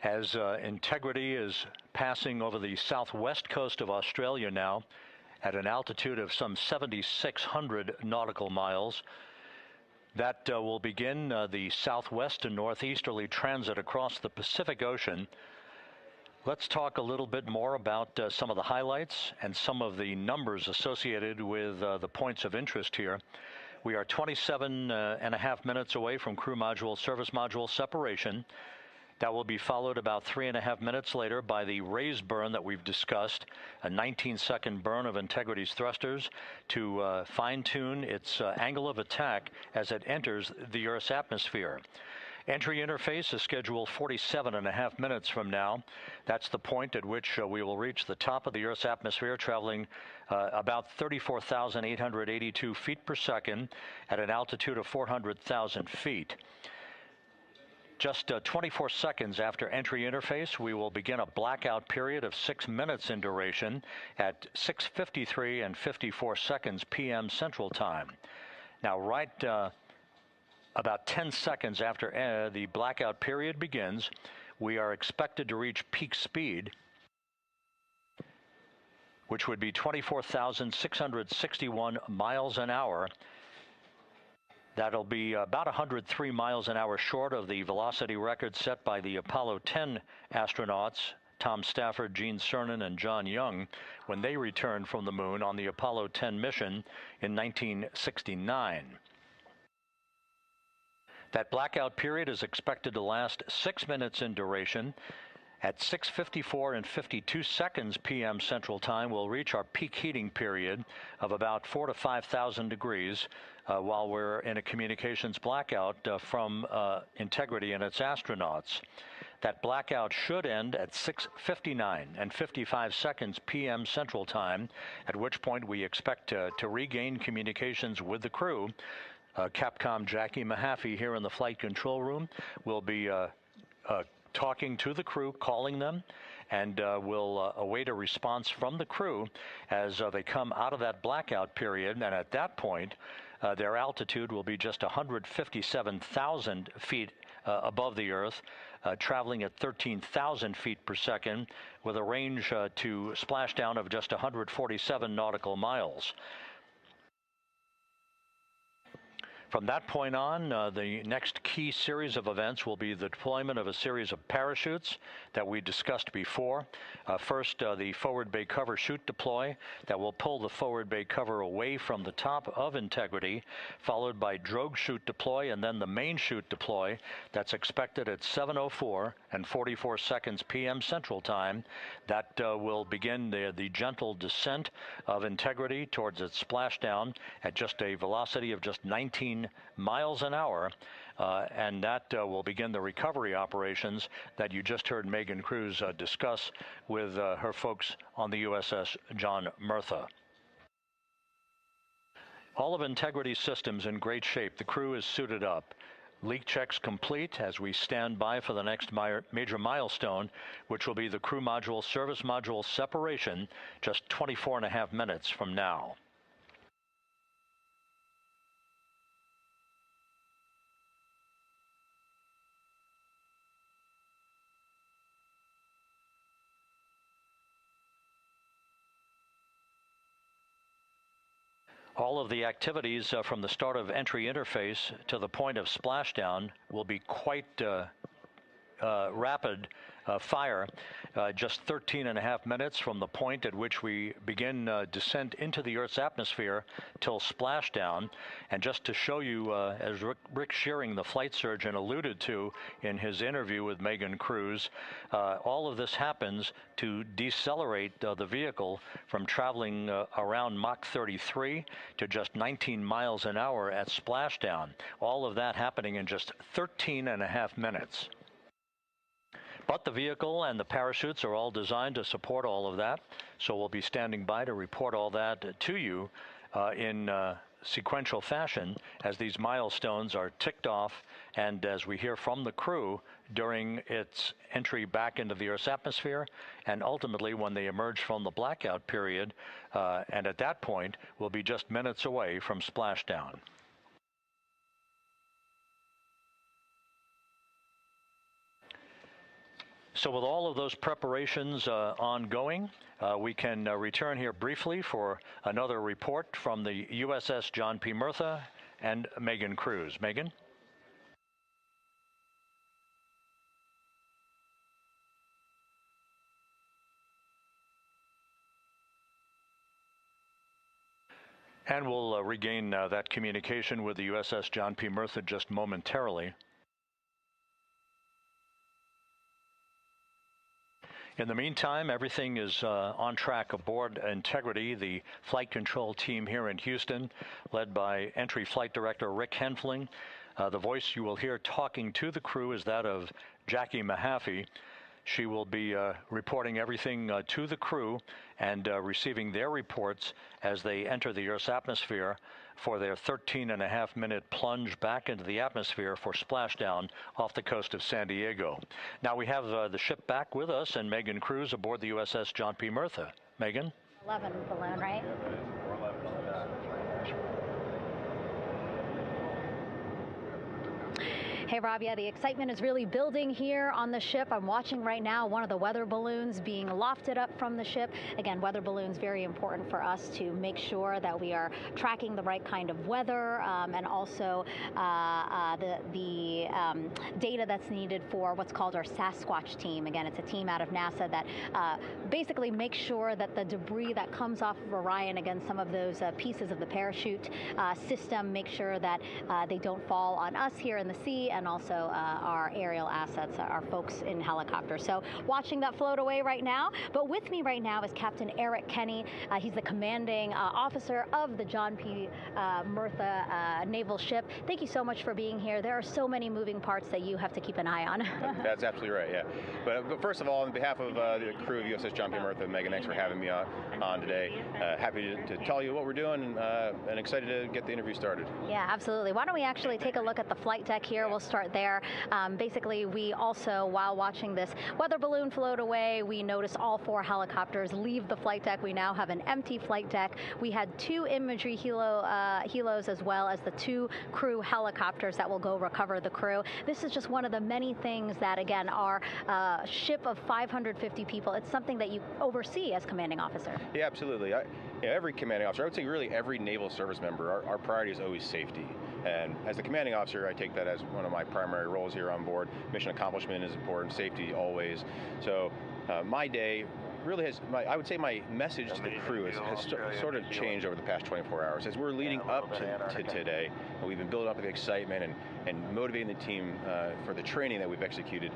as Integrity is passing over the southwest coast of Australia now at an altitude of some 7,600 nautical miles. That will begin the southwest and northeasterly transit across the Pacific Ocean. Let's talk a little bit more about some of the highlights and some of the numbers associated with the points of interest here. We are 27 and a half minutes away from crew module, service module separation. That will be followed about 3.5 minutes later by the raise burn that we've discussed, a 19-second burn of Integrity's thrusters to fine-tune its angle of attack as it enters the Earth's atmosphere. Entry interface is scheduled 47 and a half minutes from now. That's the point at which we will reach the top of the Earth's atmosphere, traveling about 34,882 feet per second at an altitude of 400,000 feet. Just 24 seconds after entry interface, we will begin a blackout period of 6 minutes in duration at 6:53 and 54 seconds p.m. Central Time. Now, right about 10 seconds after the blackout period begins, we are expected to reach peak speed, which would be 24,661 miles an hour. That'll be about 103 miles an hour short of the velocity record set by the Apollo 10 astronauts, Tom Stafford, Gene Cernan, and John Young, when they returned from the moon on the Apollo 10 mission in 1969. That blackout period is expected to last 6 minutes in duration. At 6:54 and 52 seconds p.m. Central Time, we'll reach our peak heating period of about 4,000 to 5,000 degrees while we're in a communications blackout from Integrity and its astronauts. That blackout should end at 6:59 and 55 seconds p.m. Central Time, at which point we expect to regain communications with the crew. Capcom Jackie Mahaffey here in the flight control room will be talking to the crew, calling them, and we'll await a response from the crew as they come out of that blackout period. And at that point, their altitude will be just 157,000 feet above the Earth, traveling at 13,000 feet per second with a range to splashdown of just 147 nautical miles. From that point on, the next key series of events will be the deployment of a series of parachutes that we discussed before. First, the forward bay cover chute deploy that will pull the forward bay cover away from the top of Integrity, followed by drogue chute deploy, and then the main chute deploy that's expected at 7:04 and 44 seconds p.m. Central Time. That will begin the gentle descent of Integrity towards its splashdown at just a velocity of just 19 miles an hour, and that will begin the recovery operations that you just heard Megan Cruz discuss with her folks on the USS John Murtha. All of Integrity's systems in great shape. The crew is suited up. Leak checks complete as we stand by for the next major milestone, which will be the crew module service module separation just 24 and a half minutes from now. All of the activities from the start of entry interface to the point of splashdown will be quite rapid fire, just 13.5 minutes from the point at which we begin descent into the Earth's atmosphere till splashdown. And just to show you, as Rick Shearing, the flight surgeon, alluded to in his interview with Megan Cruz, all of this happens to decelerate the vehicle from traveling around Mach 33 to just 19 miles an hour at splashdown. All of that happening in just 13.5 minutes. But the vehicle and the parachutes are all designed to support all of that, so we'll be standing by to report all that to you in sequential fashion as these milestones are ticked off and as we hear from the crew during its entry back into the Earth's atmosphere and ultimately when they emerge from the blackout period, and at that point we'll be just minutes away from splashdown. So with all of those preparations ongoing, we can return here briefly for another report from the USS John P. Murtha and Megan Cruz. Megan? And we'll regain that communication with the USS John P. Murtha just momentarily. In the meantime, everything is on track aboard Integrity, the flight control team here in Houston, led by Entry Flight Director Rick Henfling. The voice you will hear talking to the crew is that of Jackie Mahaffey. She will be reporting everything to the crew and receiving their reports as they enter the Earth's atmosphere for their 13.5-minute plunge back into the atmosphere for splashdown off the coast of San Diego. Now we have the ship back with us and Megan Cruz aboard the USS John P. Murtha. Megan? 11 balloon, right? Hey, Rob, yeah, the excitement is really building here on the ship. I'm watching right now one of the weather balloons being lofted up from the ship. Again, weather balloons, very important for us to make sure that we are tracking the right kind of weather and also the data that's needed for what's called our Sasquatch team. Again, it's a team out of NASA that basically makes sure that the debris that comes off of Orion, again, some of those pieces of the parachute system, make sure that they don't fall on us here in the sea, and also our aerial assets, our folks in helicopters. So watching that float away right now. But with me right now is Captain Eric Kenny. He's the commanding officer of the John P. Murtha naval ship. Thank you so much for being here. There are so many moving parts that you have to keep an eye on. That's absolutely right, yeah. But first of all, on behalf of the crew of USS John P. Murtha, Megan, thanks for having me on today. Happy to tell you what we're doing and excited to get the interview started. Yeah, absolutely. Why don't we actually take a look at the flight deck here? We'll start there. Basically, we also, while watching this weather balloon float away, we noticed all 4 helicopters leave the flight deck. We now have an empty flight deck. We had 2 imagery helos as well as the 2 crew helicopters that will go recover the crew. This is just one of the many things that, again, our ship of 550 people, it's something that you oversee as commanding officer. Yeah, absolutely. Every commanding officer, I would say really every naval service member, our priority is always safety. And as the commanding officer, I take that as one of my primary roles here on board. Mission accomplishment is important, safety always. So my day really has, I would say my message to the crew has sort of changed over the past 24 hours. As we're leading up to today, we've been building up the excitement and motivating the team for the training that we've executed.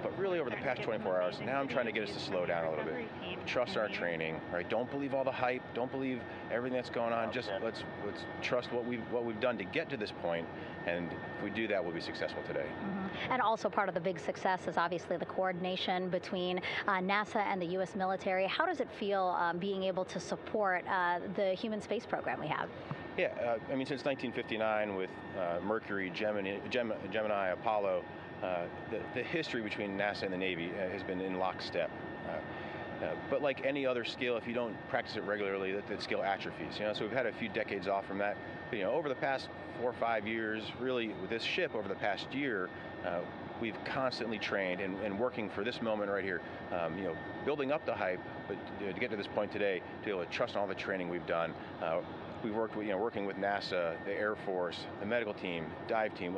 But really over the past 24 hours, now I'm trying to get us to slow down a little bit. Trust our training, right? Don't believe all the hype. Don't believe everything that's going on. Just let's trust what we've done to get to this point, and if we do that, we'll be successful today. Mm-hmm. And also part of the big success is obviously the coordination between NASA and the U.S. military. How does it feel being able to support the human space program we have? Yeah, I mean, since 1959 with Mercury, Gemini, Apollo, the history between NASA and the Navy has been in lockstep. But like any other skill, if you don't practice it regularly, that skill atrophies. So we've had a few decades off from that. But, over the past 4 or 5 years, really with this ship over the past year, we've constantly trained and working for this moment right here. Building up the hype, but to get to this point today, to be able to trust all the training we've done. We've worked with, working with NASA, the Air Force, the medical team, dive team.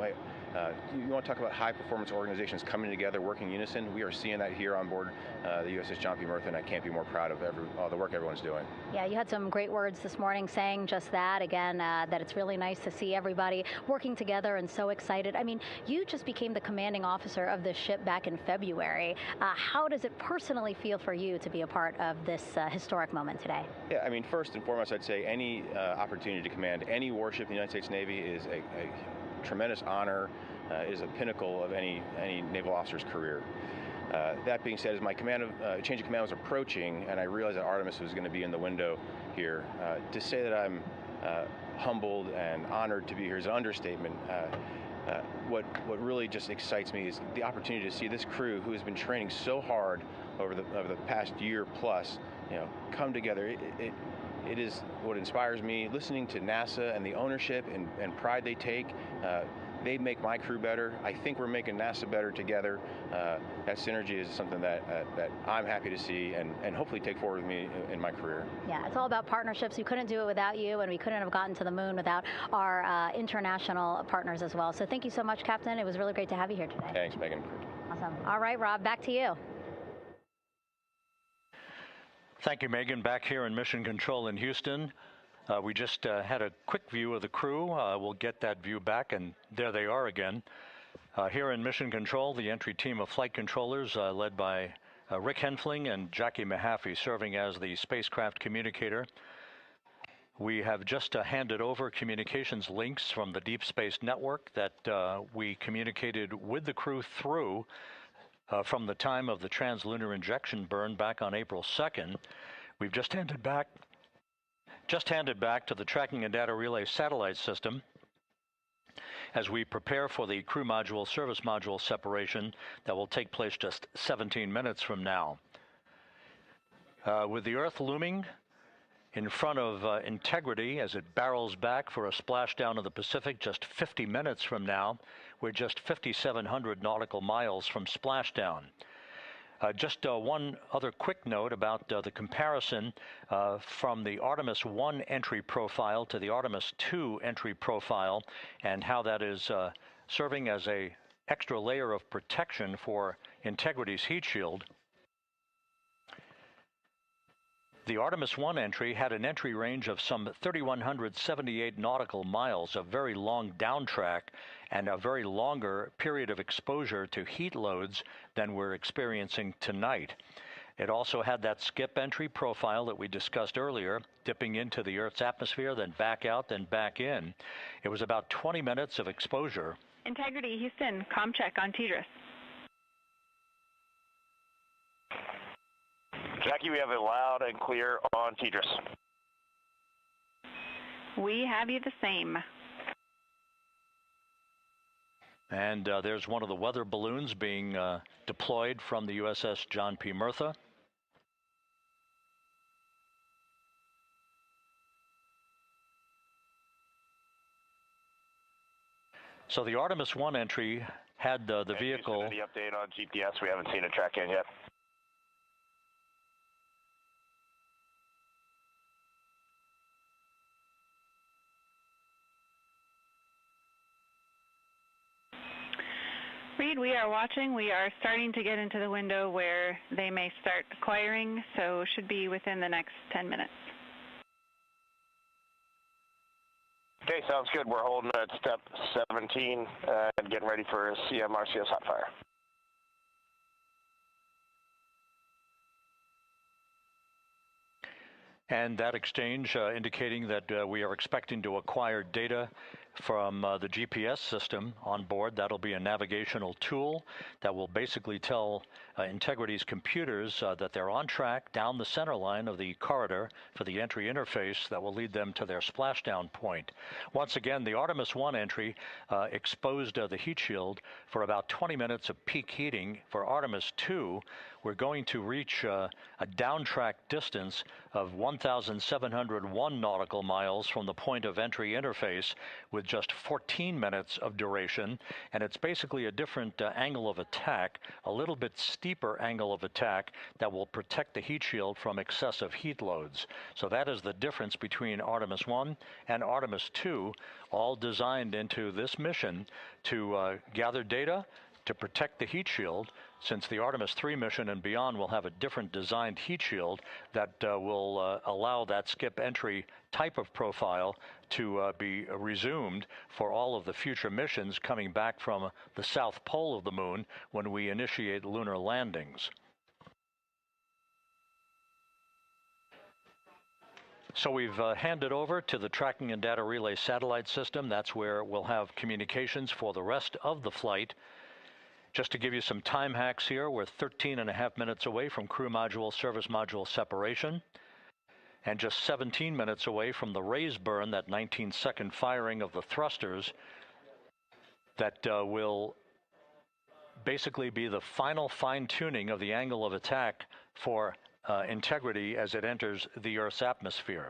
You want to talk about high-performance organizations coming together, working in unison. We are seeing that here on board the USS John P. Murtha, and I can't be more proud of all the work everyone's doing. Yeah, you had some great words this morning saying just that, again, that it's really nice to see everybody working together and so excited. I mean, you just became the commanding officer of this ship back in February. How does it personally feel for you to be a part of this historic moment today? Yeah, I mean, first and foremost, I'd say any opportunity to command any warship in the United States Navy is a tremendous honor, is a pinnacle of any naval officer's career. That being said, as my change of command was approaching, and I realized that Artemis was going to be in the window here, to say that I'm humbled and honored to be here is an understatement. What really just excites me is the opportunity to see this crew, who has been training so hard over the past year plus, come together. It is what inspires me. Listening to NASA and the ownership and pride they take, they make my crew better. I think we're making NASA better together. That synergy is something that I'm happy to see and hopefully take forward with me in my career. Yeah, it's all about partnerships. We couldn't do it without you, and we couldn't have gotten to the moon without our international partners as well. So thank you so much, Captain. It was really great to have you here today. Thanks, Megan. Awesome. All right, Rob, back to you. Thank you, Megan. Back here in Mission Control in Houston. We just had a quick view of the crew. We'll get that view back, and there they are again. Here in Mission Control, the entry team of flight controllers led by Rick Henfling and Jackie Mahaffey serving as the spacecraft communicator. We have just handed over communications links from the Deep Space Network that we communicated with the crew through from the time of the translunar injection burn back on April 2nd. We've just handed back to the Tracking and Data Relay satellite system as we prepare for the crew module service module separation that will take place just 17 minutes from now. With the Earth looming in front of Integrity as it barrels back for a splashdown of the Pacific just 50 minutes from now, we're just 5,700 nautical miles from splashdown. Just one other quick note about the comparison from the Artemis I entry profile to the Artemis II entry profile and how that is serving as an extra layer of protection for Integrity's heat shield. The Artemis I entry had an entry range of some 3,178 nautical miles, a very long downtrack, and a very longer period of exposure to heat loads than we're experiencing tonight. It also had that skip entry profile that we discussed earlier, dipping into the Earth's atmosphere, then back out, then back in. It was about 20 minutes of exposure. Integrity, Houston, comm check on TDRS. Jackie, we have it loud and clear on TDRS. We have you the same. And there's one of the weather balloons being deployed from the USS John P. Murtha. So the Artemis I entry had the vehicle. Any update on GPS? We haven't seen a track in yet. Reed, we are watching. We are starting to get into the window where they may start acquiring, so should be within the next 10 minutes. Okay, sounds good. We're holding at step 17 and getting ready for CMRCS hot fire. And that exchange indicating that we are expecting to acquire data from the GPS system on board. That'll be a navigational tool that will basically tell Integrity's computers that they're on track down the center line of the corridor for the entry interface that will lead them to their splashdown point. Once again, the Artemis I entry exposed the heat shield for about 20 minutes of peak heating. For Artemis II, we're going to reach a downtrack distance of 1,701 nautical miles from the point of entry interface with with just 14 minutes of duration, and it's basically a different angle of attack, a little bit steeper angle of attack that will protect the heat shield from excessive heat loads. So that is the difference between Artemis I and Artemis II, all designed into this mission to gather data, to protect the heat shield, since the Artemis III mission and beyond will have a different designed heat shield that will allow that skip entry type of profile to be resumed for all of the future missions coming back from the south pole of the moon when we initiate lunar landings. So we've handed over to the Tracking and Data Relay Satellite System. That's where we'll have communications for the rest of the flight. Just to give you some time hacks here, we're 13.5 minutes away from crew module, service module separation, and just 17 minutes away from the raise burn, that 19-second firing of the thrusters that will basically be the final fine-tuning of the angle of attack for Integrity as it enters the Earth's atmosphere.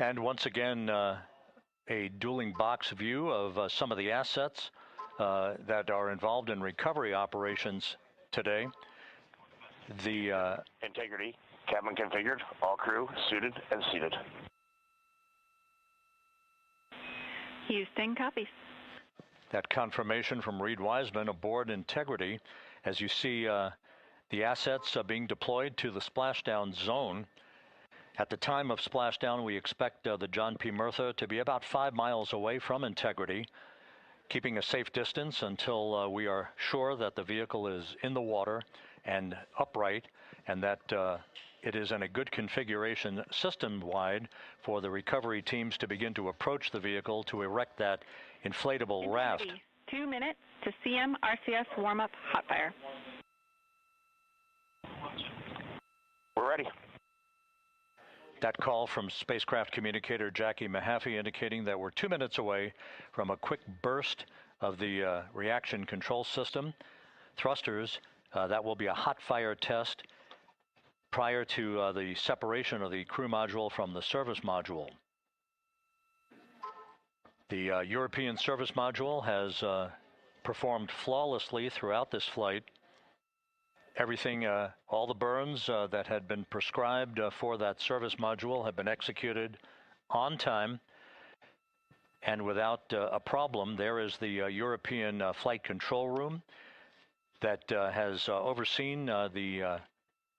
And once again, a dueling box view of some of the assets that are involved in recovery operations today. The Integrity, cabin configured, all crew suited and seated. Houston, copies. That confirmation from Reed Wiseman aboard Integrity, as you see the assets being deployed to the splashdown zone. At the time of splashdown, we expect the John P. Murtha to be about 5 miles away from Integrity, keeping a safe distance until we are sure that the vehicle is in the water and upright, and that it is in a good configuration system-wide for the recovery teams to begin to approach the vehicle to erect that inflatable raft. 2 minutes to CM RCS warm-up hot fire. We're ready. That call from spacecraft communicator Jackie Mahaffey indicating that we're 2 minutes away from a quick burst of the reaction control system. Thrusters, that will be a hot fire test prior to the separation of the crew module from the service module. The European service module has performed flawlessly throughout this flight. Everything, all the burns that had been prescribed for that service module have been executed on time and without a problem. There is the European flight control room that has overseen the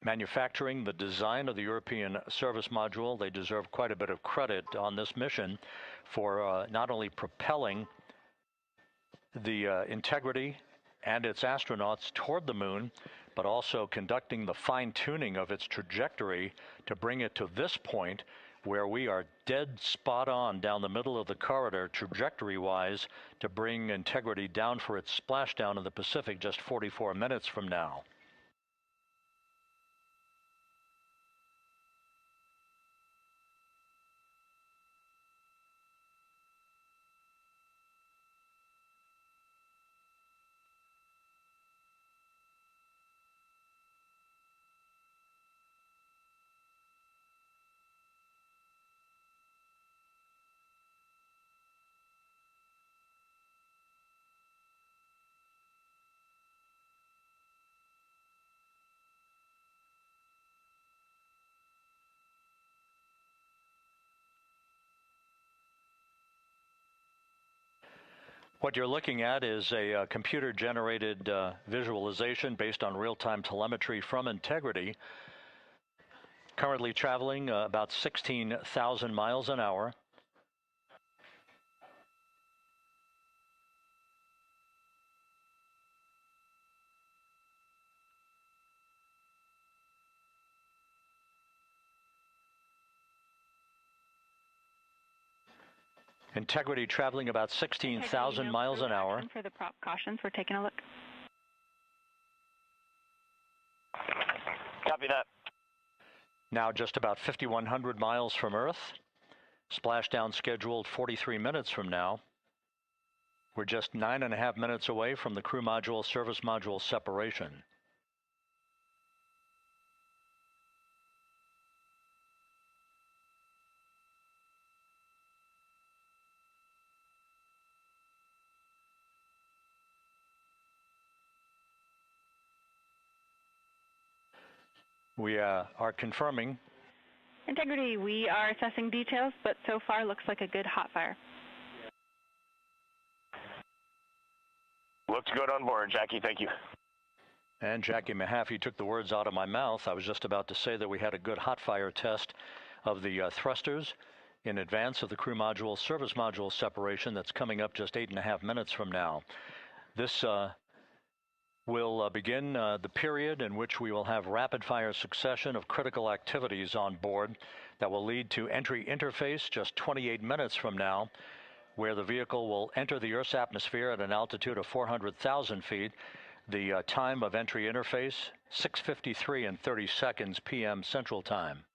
manufacturing, the design of the European service module. They deserve quite a bit of credit on this mission for not only propelling the Integrity and its astronauts toward the moon, but also conducting the fine-tuning of its trajectory to bring it to this point where we are dead spot on down the middle of the corridor trajectory-wise to bring Integrity down for its splashdown in the Pacific just 44 minutes from now. What you're looking at is a computer-generated visualization based on real-time telemetry from Integrity, currently traveling about 16,000 miles an hour. Integrity traveling about 16,000 miles an hour. For the prop cautions, we're taking a look. Copy that. Now just about 5,100 miles from Earth. Splashdown scheduled 43 minutes from now. We're just 9.5 minutes away from the crew module service module separation. We are confirming. Integrity, we are assessing details, but so far looks like a good hot fire. Looks good on board, Jackie. Thank you. And Jackie Mahaffey took the words out of my mouth. I was just about to say that we had a good hot fire test of the thrusters in advance of the crew module service module separation that's coming up just 8.5 minutes from now. This will begin the period in which we will have rapid-fire succession of critical activities on board that will lead to entry interface just 28 minutes from now, where the vehicle will enter the Earth's atmosphere at an altitude of 400,000 feet. The time of entry interface, 6:53 and 30 seconds p.m. Central Time.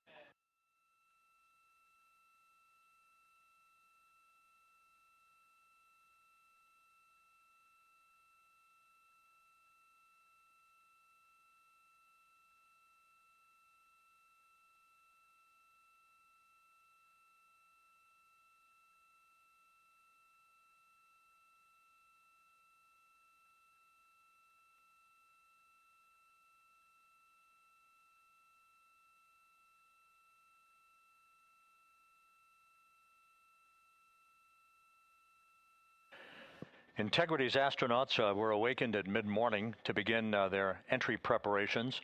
Integrity's astronauts were awakened at mid-morning to begin their entry preparations.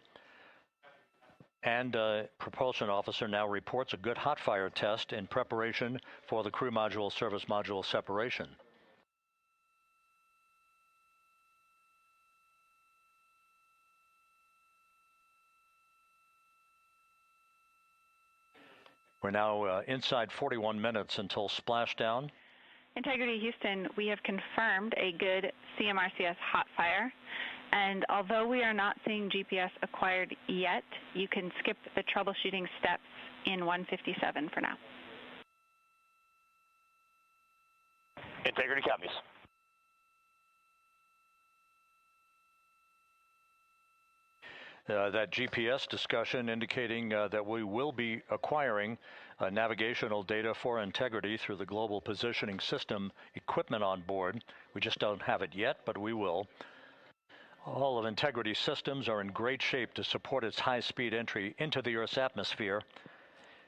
And propulsion officer now reports a good hot fire test in preparation for the crew module service module separation. We're now inside 41 minutes until splashdown. Integrity Houston, we have confirmed a good CMRCS hot fire, and although we are not seeing GPS acquired yet, you can skip the troubleshooting steps in 157 for now. Integrity copies. That GPS discussion indicating that we will be acquiring navigational data for Integrity through the Global Positioning System equipment on board. We just don't have it yet, but we will. All of Integrity's systems are in great shape to support its high-speed entry into the Earth's atmosphere.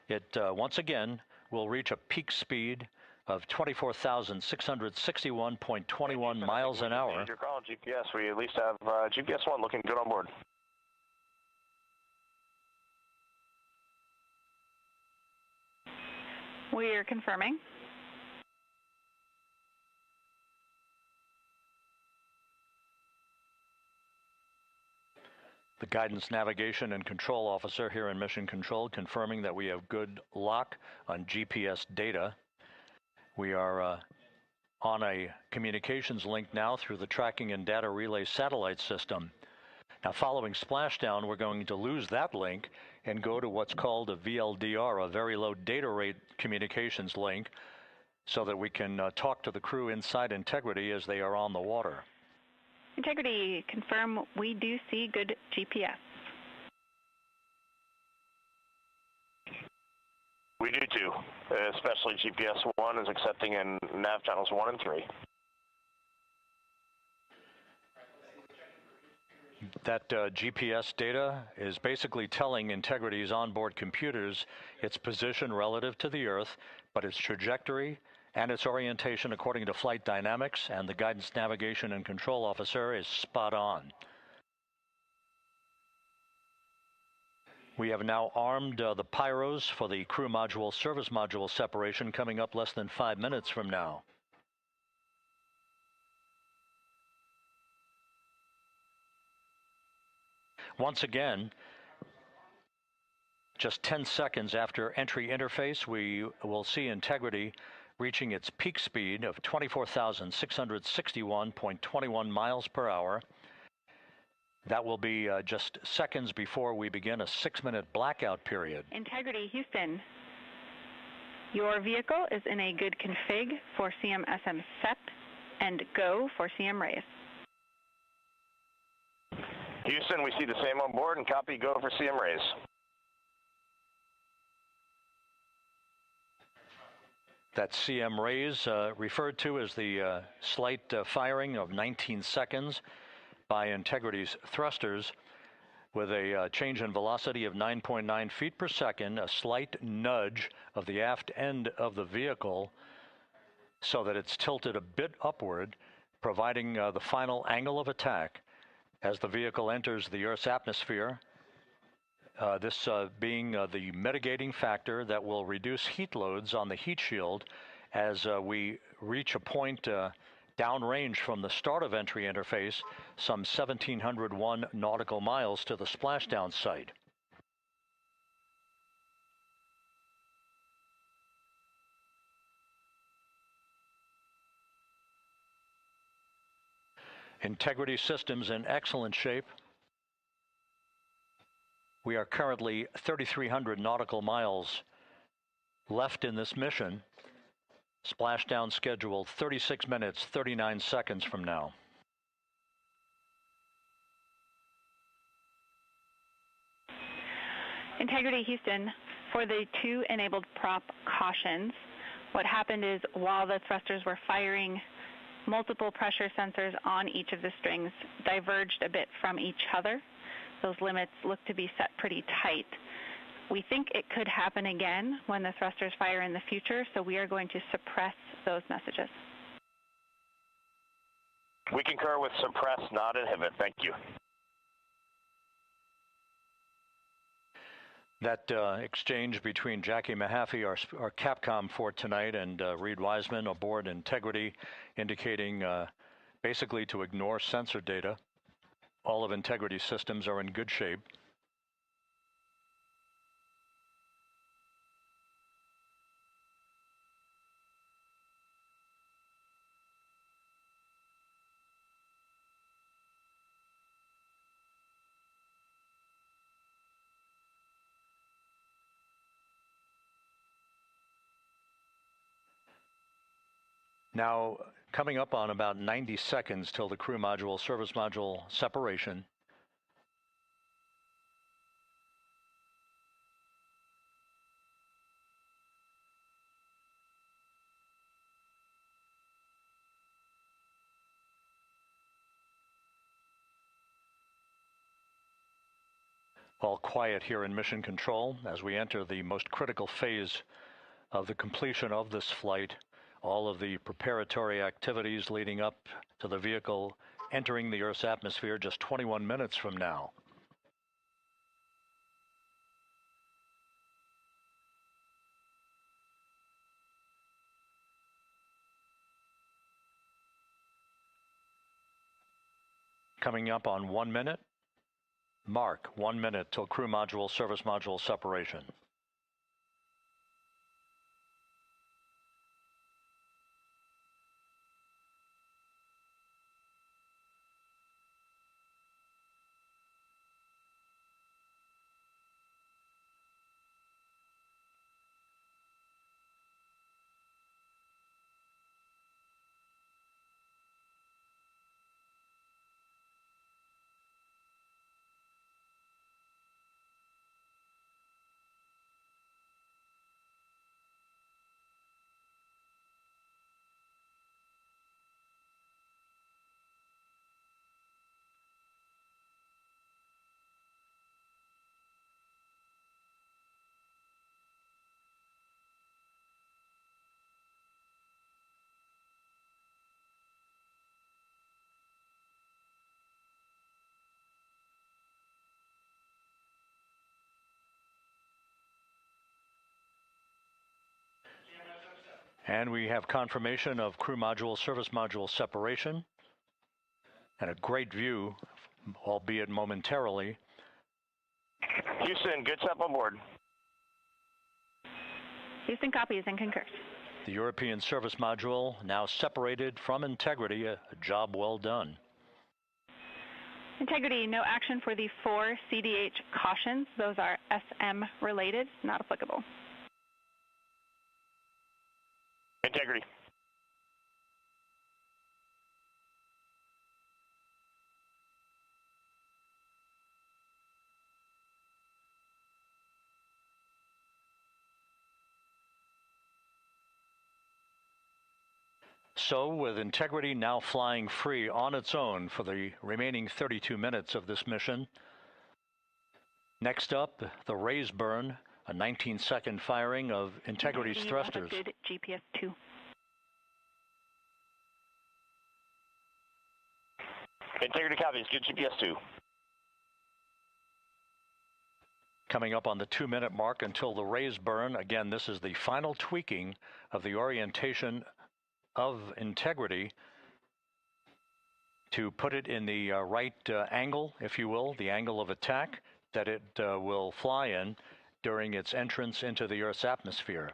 It, once again, will reach a peak speed of 24,661.21 miles an hour. Your call, GPS. We at least have GPS 1 looking good on board. We are confirming. The Guidance, Navigation, and Control Officer here in Mission Control confirming that we have good lock on GPS data. We are on a communications link now through the Tracking and Data Relay Satellite System. Now, following splashdown, we're going to lose that link and go to what's called a VLDR, a very low data rate communications link, so that we can talk to the crew inside Integrity as they are on the water. Integrity, confirm we do see good GPS. We do too, especially GPS 1 is accepting in nav channels 1 and 3. That GPS data is basically telling Integrity's onboard computers its position relative to the Earth, but its trajectory and its orientation according to flight dynamics and the Guidance, Navigation, and Control Officer is spot on. We have now armed the pyros for the crew module service module separation coming up less than 5 minutes from now. Once again, just 10 seconds after entry interface, we will see Integrity reaching its peak speed of 24,661.21 miles per hour. That will be just seconds before we begin a 6-minute blackout period. Integrity, Houston. Your vehicle is in a good config for CM-SM SEP and go for CM raise. Houston, we see the same on board and copy go for CM raise. That CM raise referred to as the slight firing of 19 seconds by Integrity's thrusters with a change in velocity of 9.9 feet per second, a slight nudge of the aft end of the vehicle so that it's tilted a bit upward, providing the final angle of attack as the vehicle enters the Earth's atmosphere. This being the mitigating factor that will reduce heat loads on the heat shield as we reach a point downrange from the start of entry interface, some 1,701 nautical miles to the splashdown site. Integrity systems in excellent shape. We are currently 3,300 nautical miles left in this mission. Splashdown scheduled 36 minutes, 39 seconds from now. Integrity, Houston. For the 2 enabled prop cautions, what happened is while the thrusters were firing, multiple pressure sensors on each of the strings diverged a bit from each other. Those limits look to be set pretty tight. We think it could happen again when the thrusters fire in the future, so we are going to suppress those messages. We concur with suppress, not inhibit. Thank you. That exchange between Jackie Mahaffey, our Capcom for tonight, and Reed Wiseman aboard Integrity, indicating basically to ignore sensor data. All of Integrity systems are in good shape. Now, coming up on about 90 seconds till the crew module, service module separation. All quiet here in Mission Control as we enter the most critical phase of the completion of this flight. All of the preparatory activities leading up to the vehicle entering the Earth's atmosphere just 21 minutes from now. Coming up on 1 minute. Mark 1 minute till crew module, service module separation. And we have confirmation of crew module, service module separation, and a great view, albeit momentarily. Houston, good step on board. Houston copies and concurs. The European service module now separated from Integrity, a job well done. Integrity, no action for the 4 CDH cautions. Those are SM related, not applicable. Integrity. So, with Integrity now flying free on its own for the remaining 32 minutes of this mission, next up, the raise burn, a 19-second firing of Integrity's thrusters. Good GPS 2. Integrity copies, good GPS 2. Coming up on the 2-minute mark until the raise burn. Again, this is the final tweaking of the orientation of Integrity to put it in the right angle, if you will, the angle of attack that it will fly in during its entrance into the Earth's atmosphere.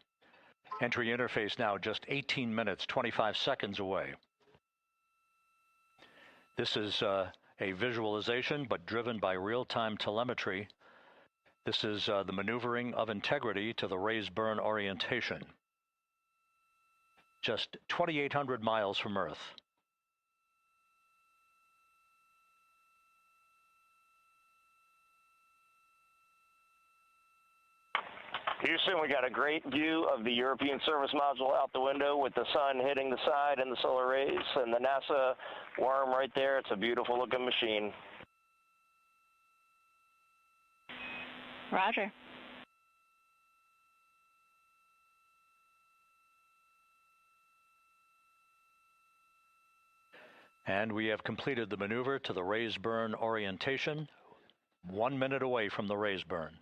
Entry interface now just 18 minutes, 25 seconds away. This is a visualization, but driven by real-time telemetry. This is the maneuvering of Integrity to the raise burn orientation. Just 2,800 miles from Earth. Houston, we got a great view of the European service module out the window with the sun hitting the side and the solar rays and the NASA worm right there. It's a beautiful looking machine. Roger. And we have completed the maneuver to the raise burn orientation, 1 minute away from the raise burn.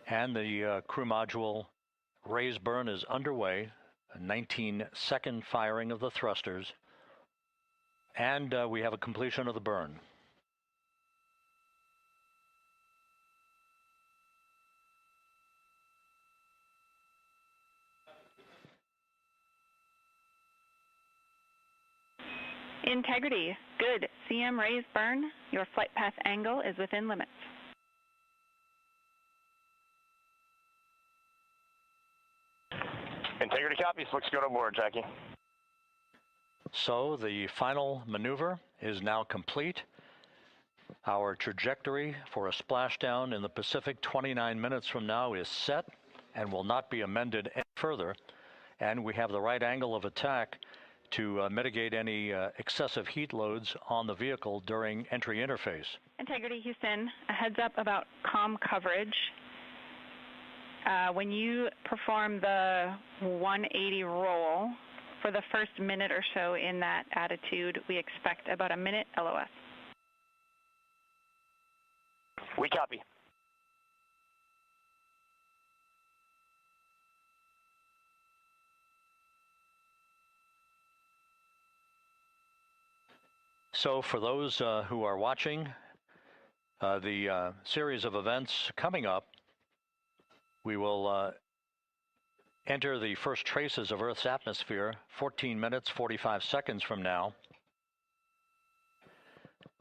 And the crew module raise burn is underway, a 19-second firing of the thrusters, and we have a completion of the burn. Integrity, good. CM raise burn. Your flight path angle is within limits. Integrity copies. Looks good on board, Jackie. So the final maneuver is now complete. Our trajectory for a splashdown in the Pacific 29 minutes from now is set and will not be amended any further. And we have the right angle of attack to mitigate any excessive heat loads on the vehicle during entry interface. Integrity, Houston, a heads up about comm coverage. When you perform the 180 roll, for the first minute or so in that attitude, we expect about a minute LOS. We copy. So for those who are watching the series of events coming up, we will enter the first traces of Earth's atmosphere 14 minutes, 45 seconds from now.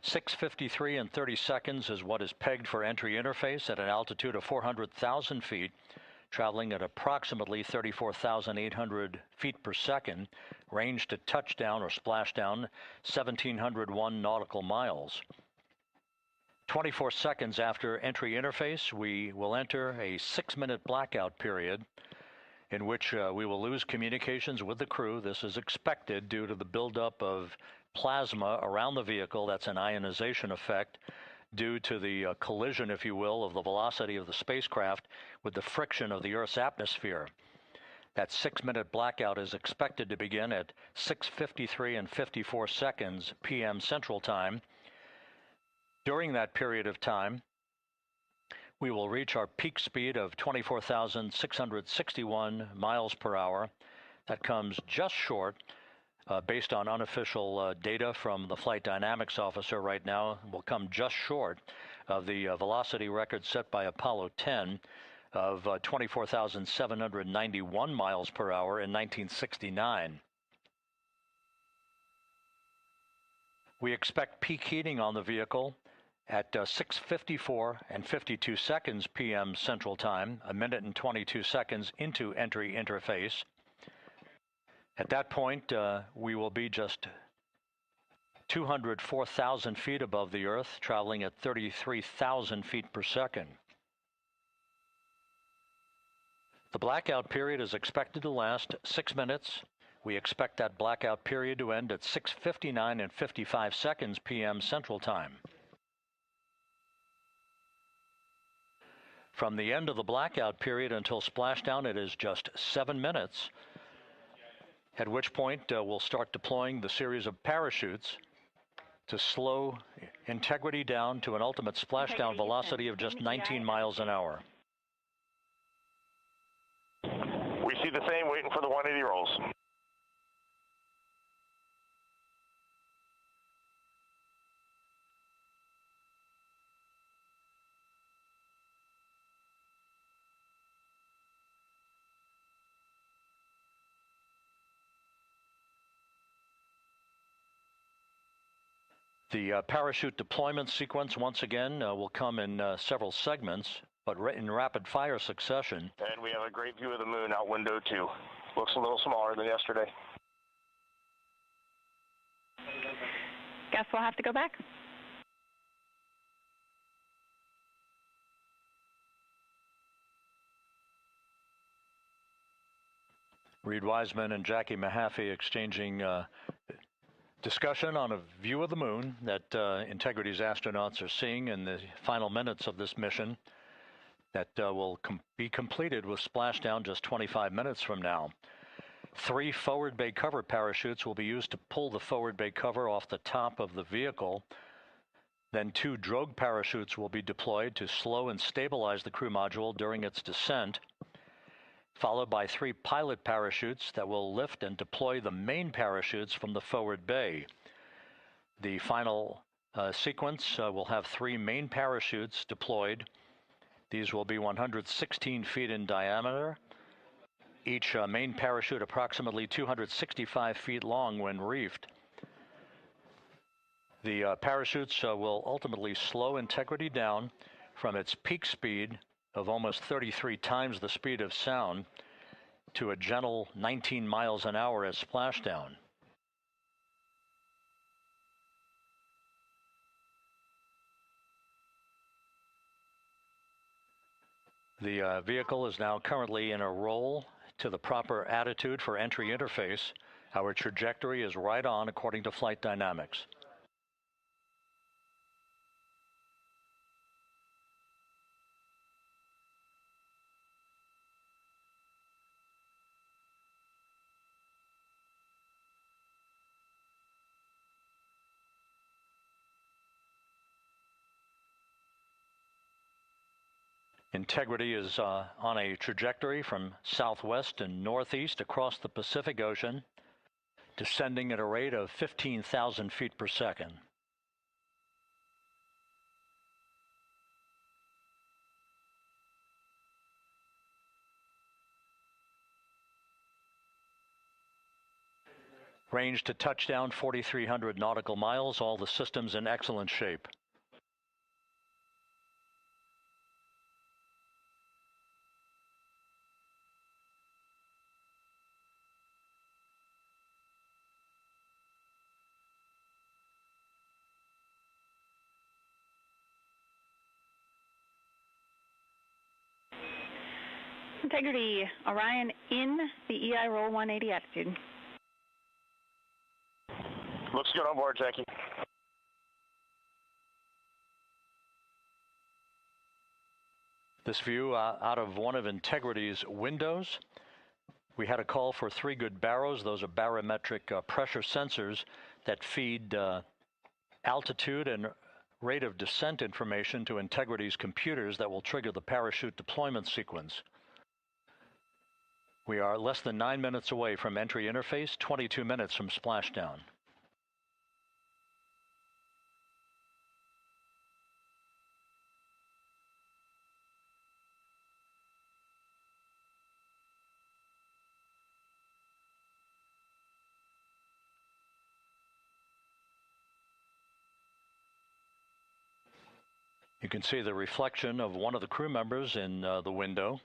6:53 and 30 seconds is what is pegged for entry interface at an altitude of 400,000 feet, traveling at approximately 34,800 feet per second, range to touchdown or splashdown 1,701 nautical miles. 24 seconds after entry interface, we will enter a 6-minute blackout period in which we will lose communications with the crew. This is expected due to the buildup of plasma around the vehicle. That's an ionization effect due to the collision, if you will, of the velocity of the spacecraft with the friction of the Earth's atmosphere. That 6-minute blackout is expected to begin at 6:53 and 54 seconds p.m. Central Time. During that period of time, we will reach our peak speed of 24,661 miles per hour. That comes just short, based on unofficial data from the flight dynamics officer right now, will come just short of the velocity record set by Apollo 10 of 24,791 miles per hour in 1969. We expect peak heating on the vehicle at 6:54 and 52 seconds p.m. Central Time, a minute and 22 seconds into entry interface. At that point, we will be just 204,000 feet above the Earth, traveling at 33,000 feet per second. The blackout period is expected to last 6 minutes. We expect that blackout period to end at 6:59 and 55 seconds p.m. Central Time. From the end of the blackout period until splashdown, it is just 7 minutes, at which point we'll start deploying the series of parachutes to slow integrity down to an ultimate splashdown velocity of just 19 miles an hour. We see the same, waiting for the 180 rolls. The parachute deployment sequence, once again, will come in several segments, but in rapid fire succession. And we have a great view of the moon out window too. Looks a little smaller than yesterday. Guess we'll have to go back. Reed Wiseman and Jackie Mahaffey exchanging discussion on a view of the moon that Integrity's astronauts are seeing in the final minutes of this mission that will be completed with splashdown just 25 minutes from now. 3 forward bay cover parachutes will be used to pull the forward bay cover off the top of the vehicle. Then 2 drogue parachutes will be deployed to slow and stabilize the crew module during its descent, followed by 3 pilot parachutes that will lift and deploy the main parachutes from the forward bay. The final sequence will have 3 main parachutes deployed. These will be 116 feet in diameter, each main parachute approximately 265 feet long when reefed. The parachutes will ultimately slow Integrity down from its peak speed of almost 33 times the speed of sound to a gentle 19 miles an hour at splashdown. The vehicle is now currently in a roll to the proper attitude for entry interface. Our trajectory is right on according to flight dynamics. Integrity is on a trajectory from southwest and northeast across the Pacific Ocean, descending at a rate of 15,000 feet per second. Range to touchdown 4,300 nautical miles, all the systems in excellent shape. Integrity, Orion in the EI roll 180 attitude. Looks good on board, Jackie. This view out of one of Integrity's windows. We had a call for 3 good baros. Those are barometric pressure sensors that feed altitude and rate of descent information to Integrity's computers that will trigger the parachute deployment sequence. We are less than 9 minutes away from entry interface, 22 minutes from splashdown. You can see the reflection of one of the crew members in the window.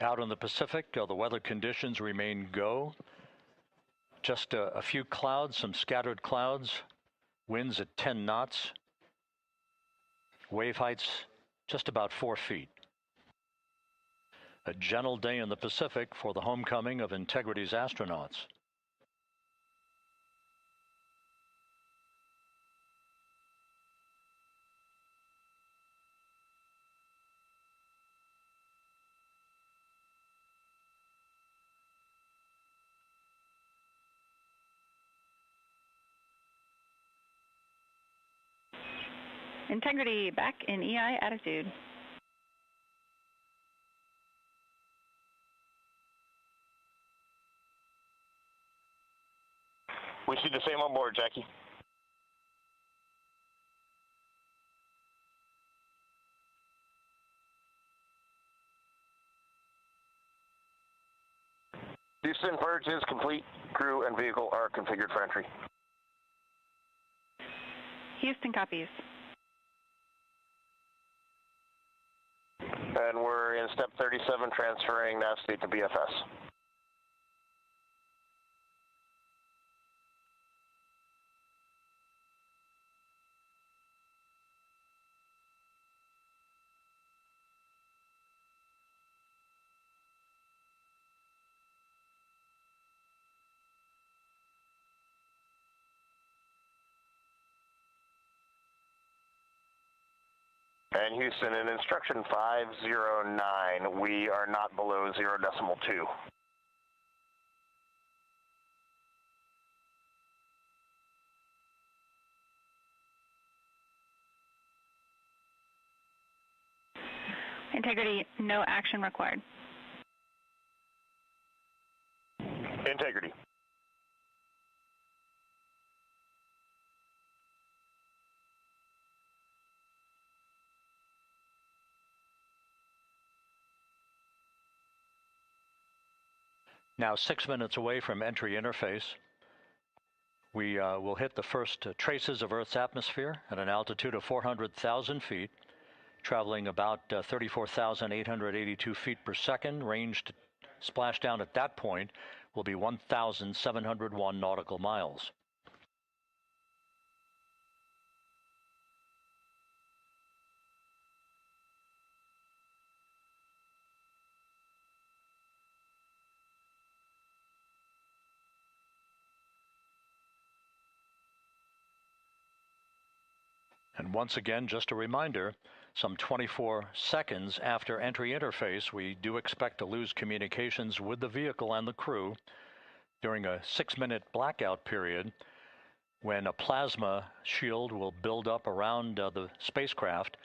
Out in the Pacific, the weather conditions remain go. Just a few clouds, some scattered clouds, winds at 10 knots, wave heights just about 4 feet. A gentle day in the Pacific for the homecoming of Integrity's astronauts. Integrity back in EI attitude. We see the same on board, Jackie. Houston, purge is complete. Crew and vehicle are configured for entry. Houston copies. And we're in step 37, transferring nav state to BFS. And Houston, in instruction 509, we are not below 0.2. Integrity, no action required. Integrity. Now 6 minutes away from entry interface. We will hit the first traces of Earth's atmosphere at an altitude of 400,000 feet, traveling about 34,882 feet per second. Range to splashdown at that point will be 1,701 nautical miles. And once again, just a reminder, some 24 seconds after entry interface, we do expect to lose communications with the vehicle and the crew during a 6-minute blackout period when a plasma shield will build up around the spacecraft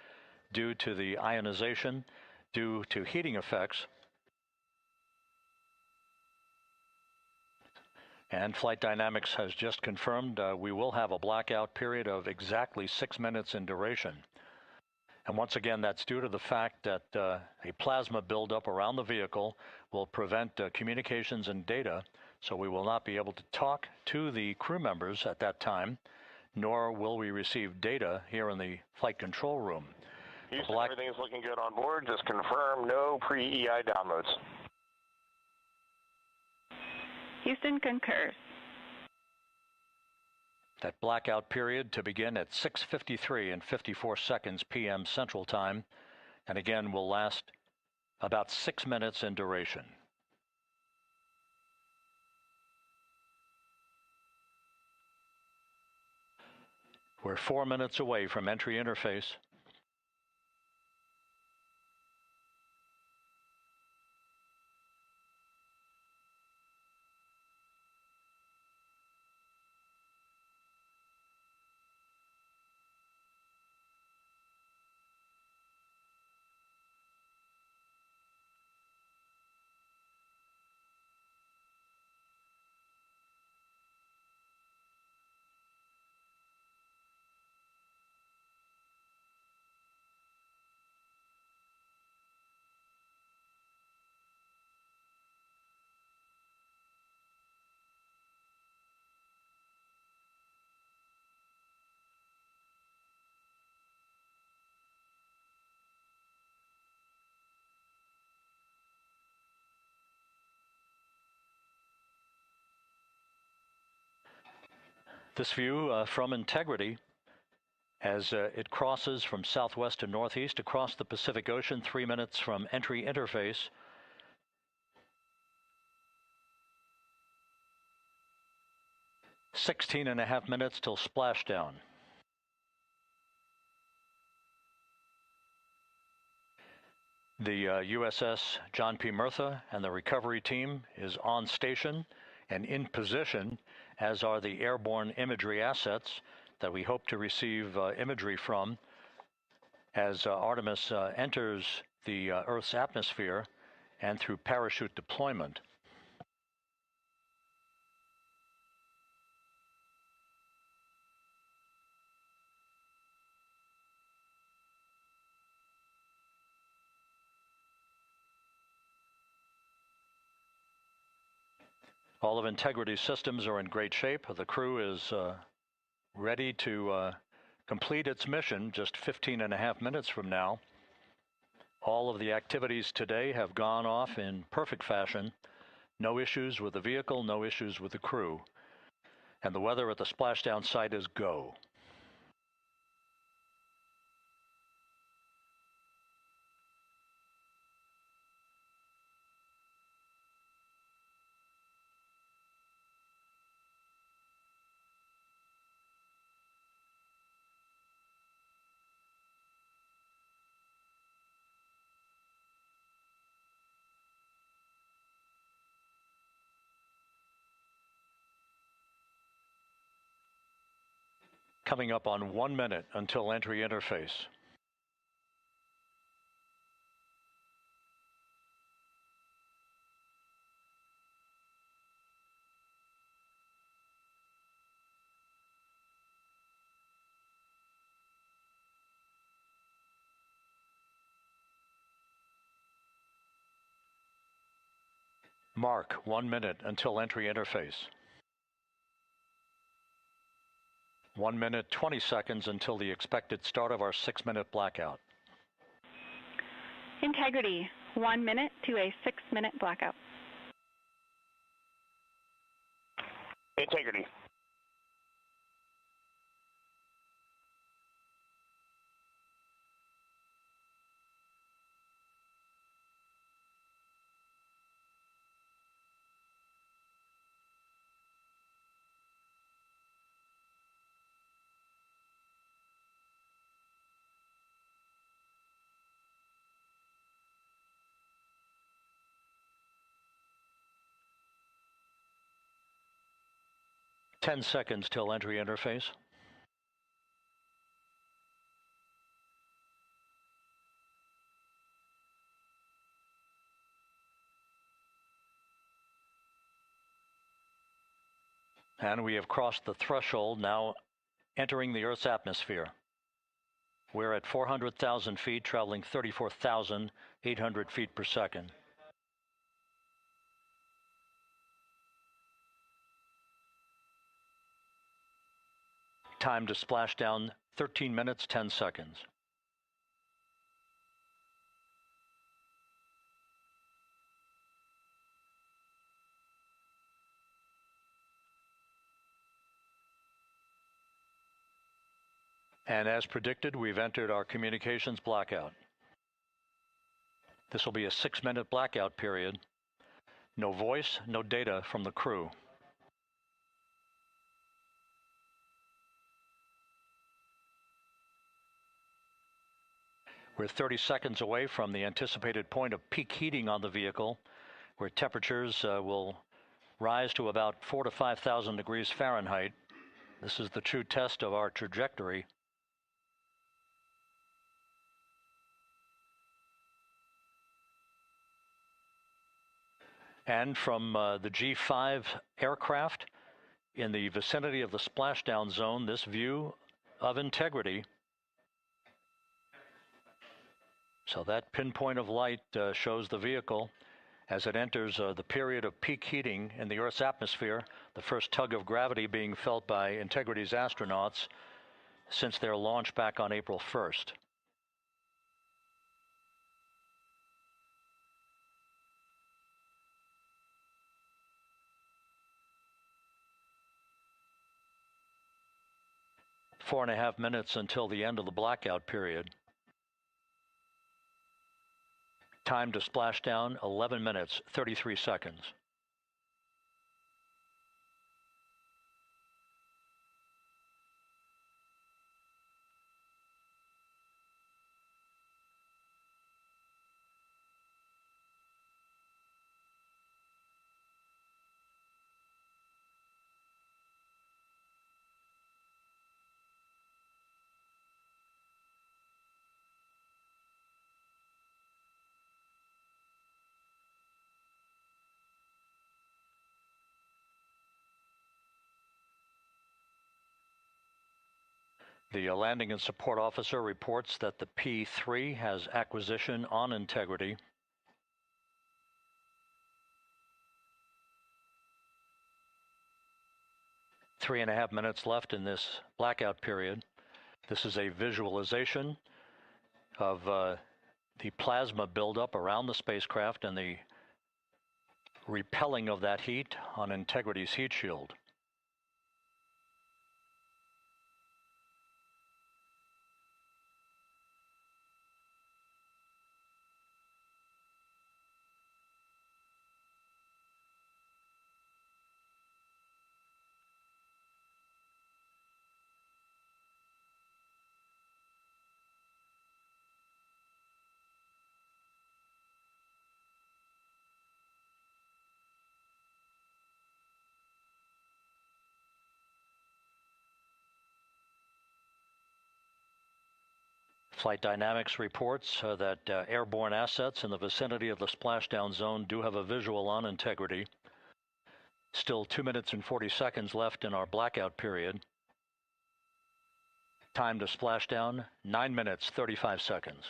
due to the ionization, due to heating effects. And Flight Dynamics has just confirmed we will have a blackout period of exactly 6 minutes in duration. And once again, that's due to the fact that a plasma buildup around the vehicle will prevent communications and data, so we will not be able to talk to the crew members at that time, nor will we receive data here in the flight control room. Houston, everything's looking good on board. Just confirm no pre-EI downloads. Houston concurs. That blackout period to begin at 6:53 and 54 seconds p.m. Central Time, and again will last about 6 minutes in duration. We're 4 minutes away from entry interface. This view from Integrity as it crosses from southwest to northeast across the Pacific Ocean, 3 minutes from entry interface. "16.5 minutes till splashdown." The USS John P. Murtha and the recovery team is on station and in position, as are the airborne imagery assets that we hope to receive imagery from as Artemis enters the Earth's atmosphere and through parachute deployment. All of Integrity's systems are in great shape. The crew is ready to complete its mission just 15.5 minutes from now. All of the activities today have gone off in perfect fashion. No issues with the vehicle, no issues with the crew. And the weather at the splashdown site is go. Coming up on 1 minute until entry interface. Mark 1 minute until entry interface. 1 minute, 20 seconds until the expected start of our 6-minute blackout. Integrity, 1 minute to a 6-minute blackout. Integrity. Ten seconds till entry interface. And we have crossed the threshold, now entering the Earth's atmosphere. We're at 400,000 feet, traveling 34,800 feet per second. Time to splash down, 13 minutes, 10 seconds. And as predicted, we've entered our communications blackout. This will be a 6-minute blackout period. No voice, no data from the crew. We're 30 seconds away from the anticipated point of peak heating on the vehicle, where temperatures will rise to about 4,000 to 5,000 degrees Fahrenheit. This is the true test of our trajectory. And from the G5 aircraft in the vicinity of the splashdown zone, this view of integrity. So that pinpoint of light shows the vehicle as it enters the period of peak heating in the Earth's atmosphere, the first tug of gravity being felt by Integrity's astronauts since their launch back on April 1st. Four and a half minutes until the end of the blackout period. Time to splashdown, 11 minutes, 33 seconds. The landing and support officer reports that the P3 has acquisition on Integrity. Three and a half minutes left in this blackout period. This is a visualization of the plasma buildup around the spacecraft and the repelling of that heat on Integrity's heat shield. Flight Dynamics reports that airborne assets in the vicinity of the splashdown zone do have a visual on Integrity. Still 2 minutes and 40 seconds left in our blackout period. Time to splashdown, 9 minutes, 35 seconds.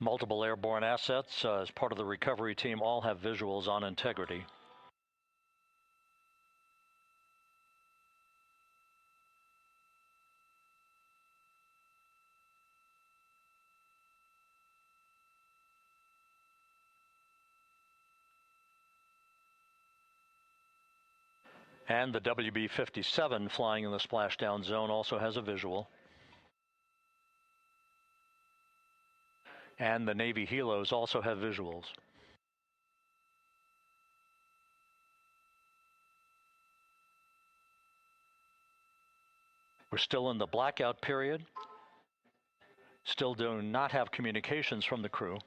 Multiple airborne assets as part of the recovery team all have visuals on Integrity. And the WB-57 flying in the splashdown zone also has a visual. And the Navy helos also have visuals. We're still in the blackout period. Still do not have communications from the crew.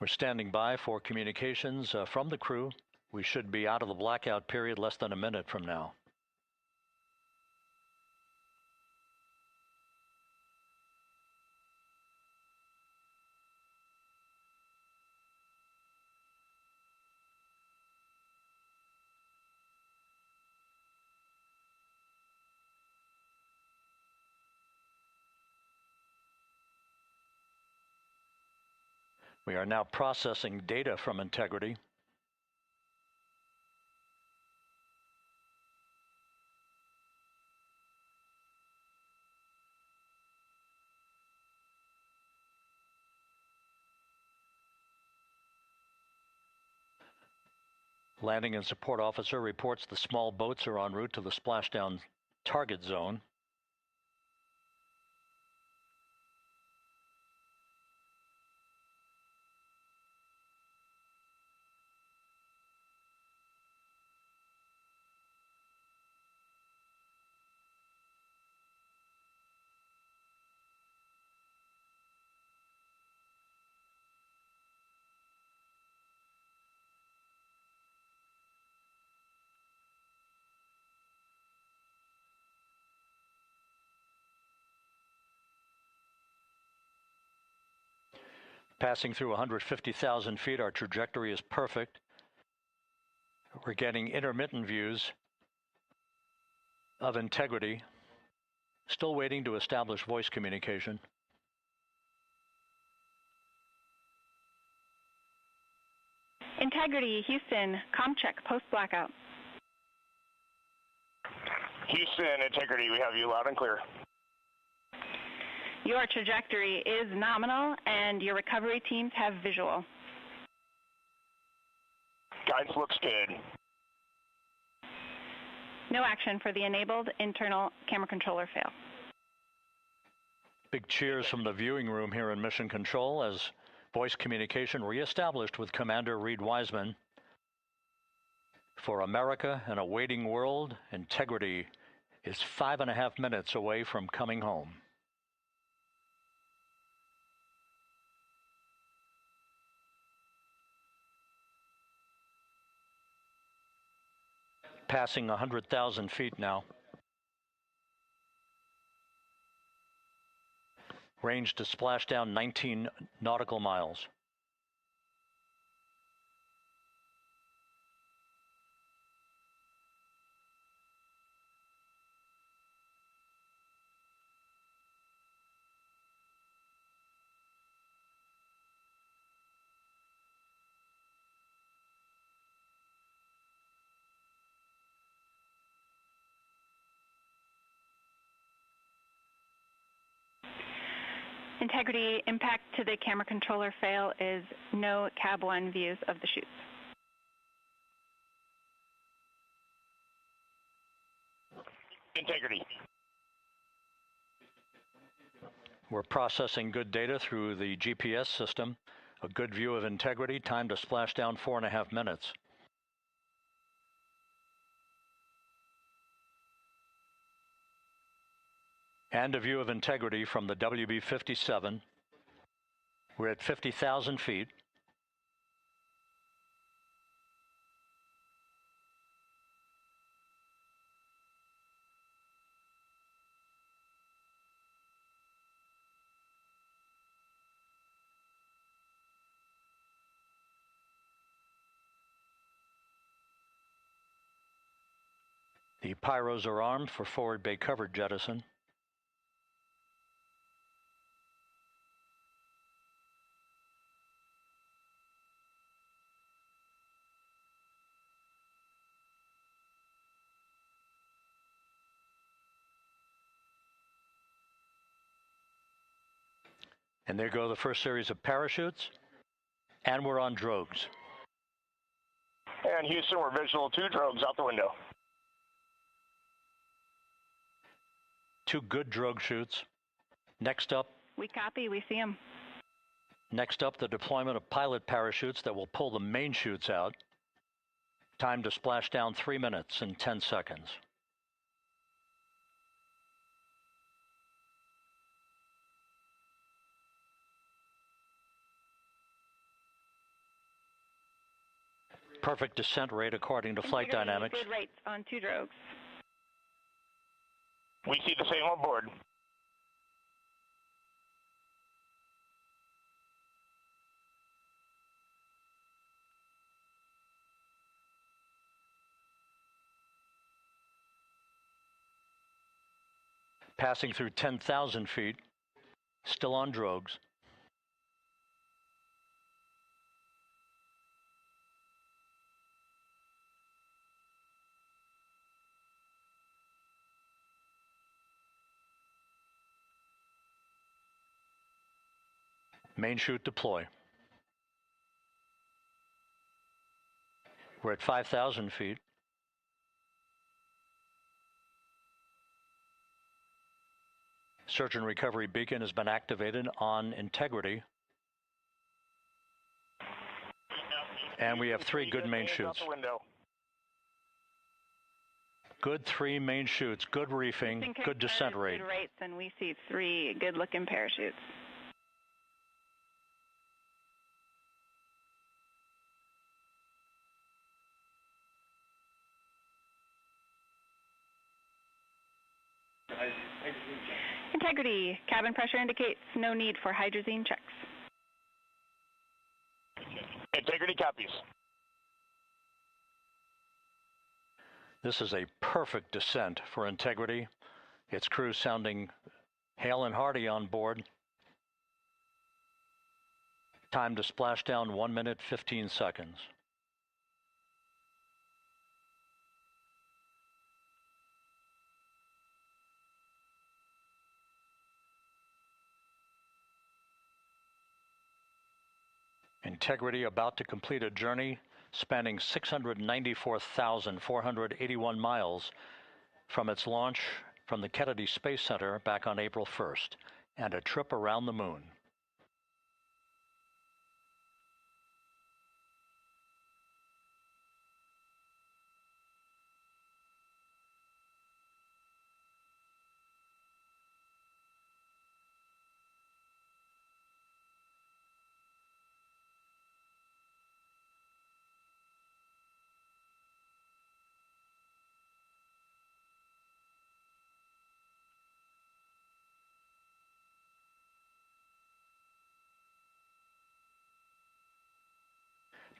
We're standing by for communications from the crew. We should be out of the blackout period less than a minute from now. We are now processing data from Integrity. Landing and support officer reports the small boats are en route to the splashdown target zone. Passing through 150,000 feet, our trajectory is perfect. We're getting intermittent views of Integrity. Still waiting to establish voice communication. Integrity, Houston, comm check, post-blackout. Houston, Integrity, we have you loud and clear. Your trajectory is nominal, and your recovery teams have visual. Guidance looks good. No action for the enabled internal camera controller fail. Big cheers from the viewing room here in Mission Control as voice communication reestablished with Commander Reed Wiseman. For America and a waiting world, Integrity is 5.5 minutes away from coming home. Passing 100,000 feet now. Range to splashdown 19 nautical miles. Integrity, impact to the camera controller fail is no Cab 1 views of the chutes. Integrity. We're processing good data through the GPS system. A good view of Integrity, time to splash down 4.5 minutes. And a view of Integrity from the WB-57. We're at 50,000 feet. The pyros are armed for forward bay cover jettison. And there go the first series of parachutes, and we're on drogues. And Houston, we're visual 2 drogues out the window. 2 good drogue chutes. Next up. We copy, we see them. Next up, the deployment of pilot parachutes that will pull the main chutes out. Time to splash down 3 minutes and 10 seconds. perfect descent rate according to flight dynamics. Good rates on 2 drogues. We see the same on board. Passing through 10,000 feet, still on drogues. Main chute deploy. We're at 5,000 feet. Search and recovery beacon has been activated on integrity. And we have 3 good main chutes. Good 3 main chutes, good reefing, good descent rate. Good rates, and we see 3 good-looking parachutes. Integrity. Cabin pressure indicates no need for hydrazine checks. Integrity copies. This is a perfect descent for Integrity. Its crew sounding hale and hearty on board. Time to splashdown 1 minute 15 seconds. Integrity about to complete a journey spanning 694,481 miles from its launch from the Kennedy Space Center back on April 1st, and a trip around the moon.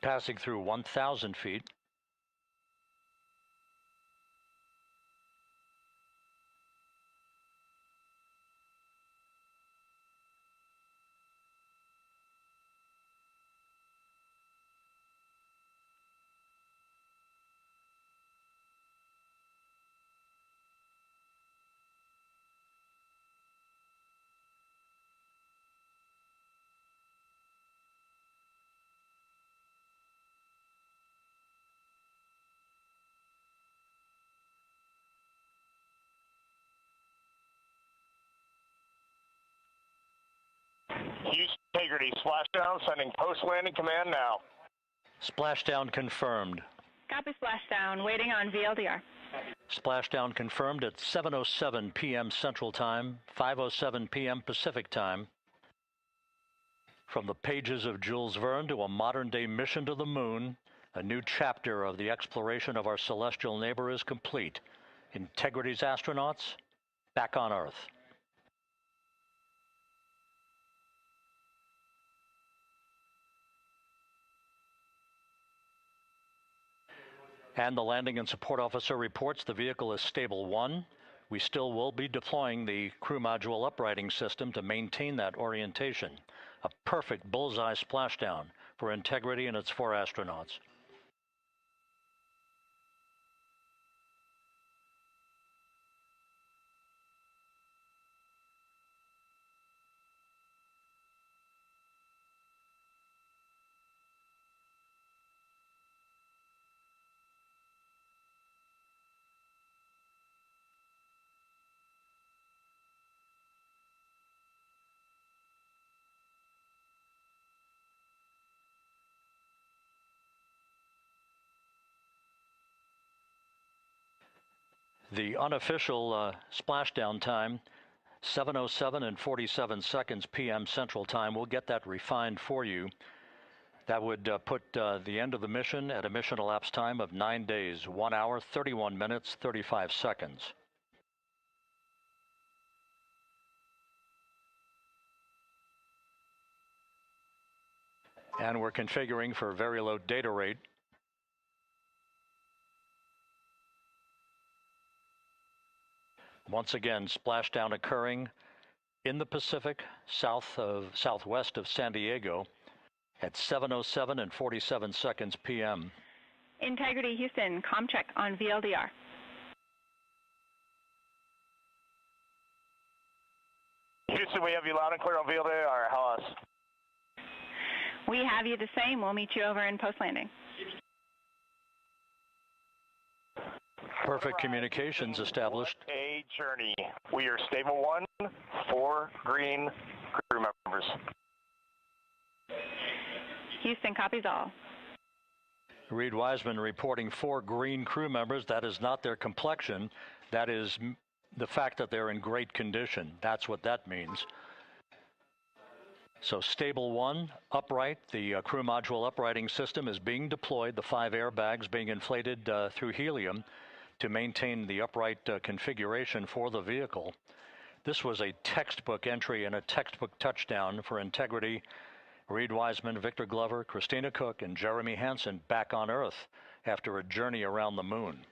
Passing through 1,000 feet. Houston Integrity, splashdown, sending post-landing command now. Splashdown confirmed. Copy splashdown, waiting on VLDR. Splashdown confirmed at 7:07 p.m. Central Time, 5:07 p.m. Pacific Time. From the pages of Jules Verne to a modern-day mission to the moon, a new chapter of the exploration of our celestial neighbor is complete. Integrity's astronauts back on Earth. And the landing and support officer reports the vehicle is stable 1. We still will be deploying the crew module uprighting system to maintain that orientation. A perfect bullseye splashdown for Integrity and its 4 astronauts. The unofficial splashdown time, 7:07 and 47 seconds p.m. Central Time. We'll get that refined for you. That would put the end of the mission at a mission elapsed time of 9 days, 1 hour, 31 minutes, 35 seconds. And we're configuring for very low data rate. Once again, splashdown occurring in the Pacific, southwest of San Diego at 7:07 and 47 seconds p.m. Integrity Houston, comm check on VLDR. Houston, we have you loud and clear on VLDR. How us? We have you the same. We'll meet you over in post-landing. Perfect communications established. A journey. We are stable 1, 4 green crew members. Houston copies all. Reed Wiseman reporting 4 green crew members. That is not their complexion. That is the fact that they're in great condition. That's what that means. So stable 1, upright. The crew module uprighting system is being deployed. The 5 airbags being inflated through helium to maintain the upright configuration for the vehicle. This was a textbook entry and a textbook touchdown for Integrity. Reed Wiseman, Victor Glover, Christina Cook, and Jeremy Hansen back on Earth after a journey around the moon.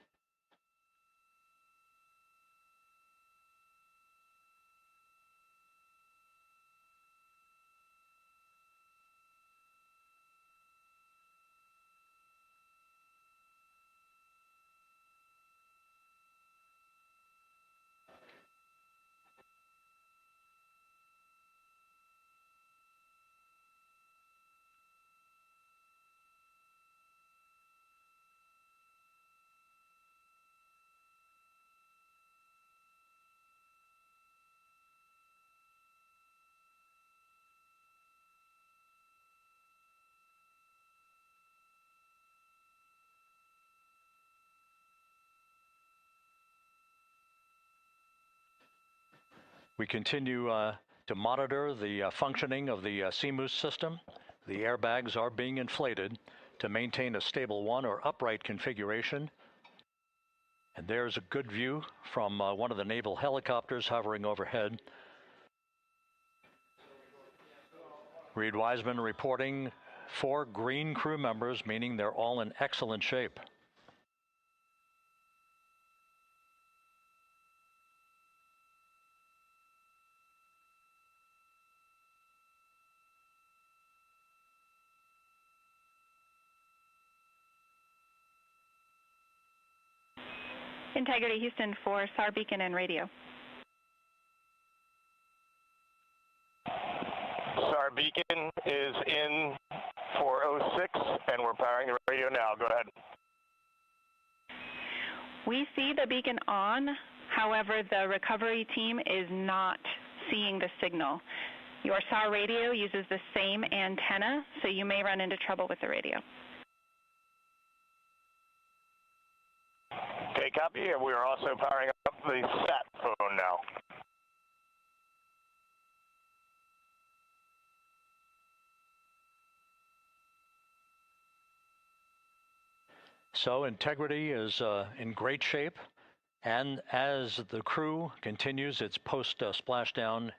We continue to monitor the functioning of the CMOOS system. The airbags are being inflated to maintain a stable 1 or upright configuration. And there's a good view from one of the naval helicopters hovering overhead. Reed Wiseman reporting 4 green crew members, meaning they're all in excellent shape. Integrity Houston for SAR beacon and radio. SAR beacon is in 406, and we're powering the radio now. Go ahead. We see the beacon on. However, the recovery team is not seeing the signal. Your SAR radio uses the same antenna, so you may run into trouble with the radio. Okay, copy. And we are also powering up the sat phone now. So Integrity is in great shape, and as the crew continues its post-splashdown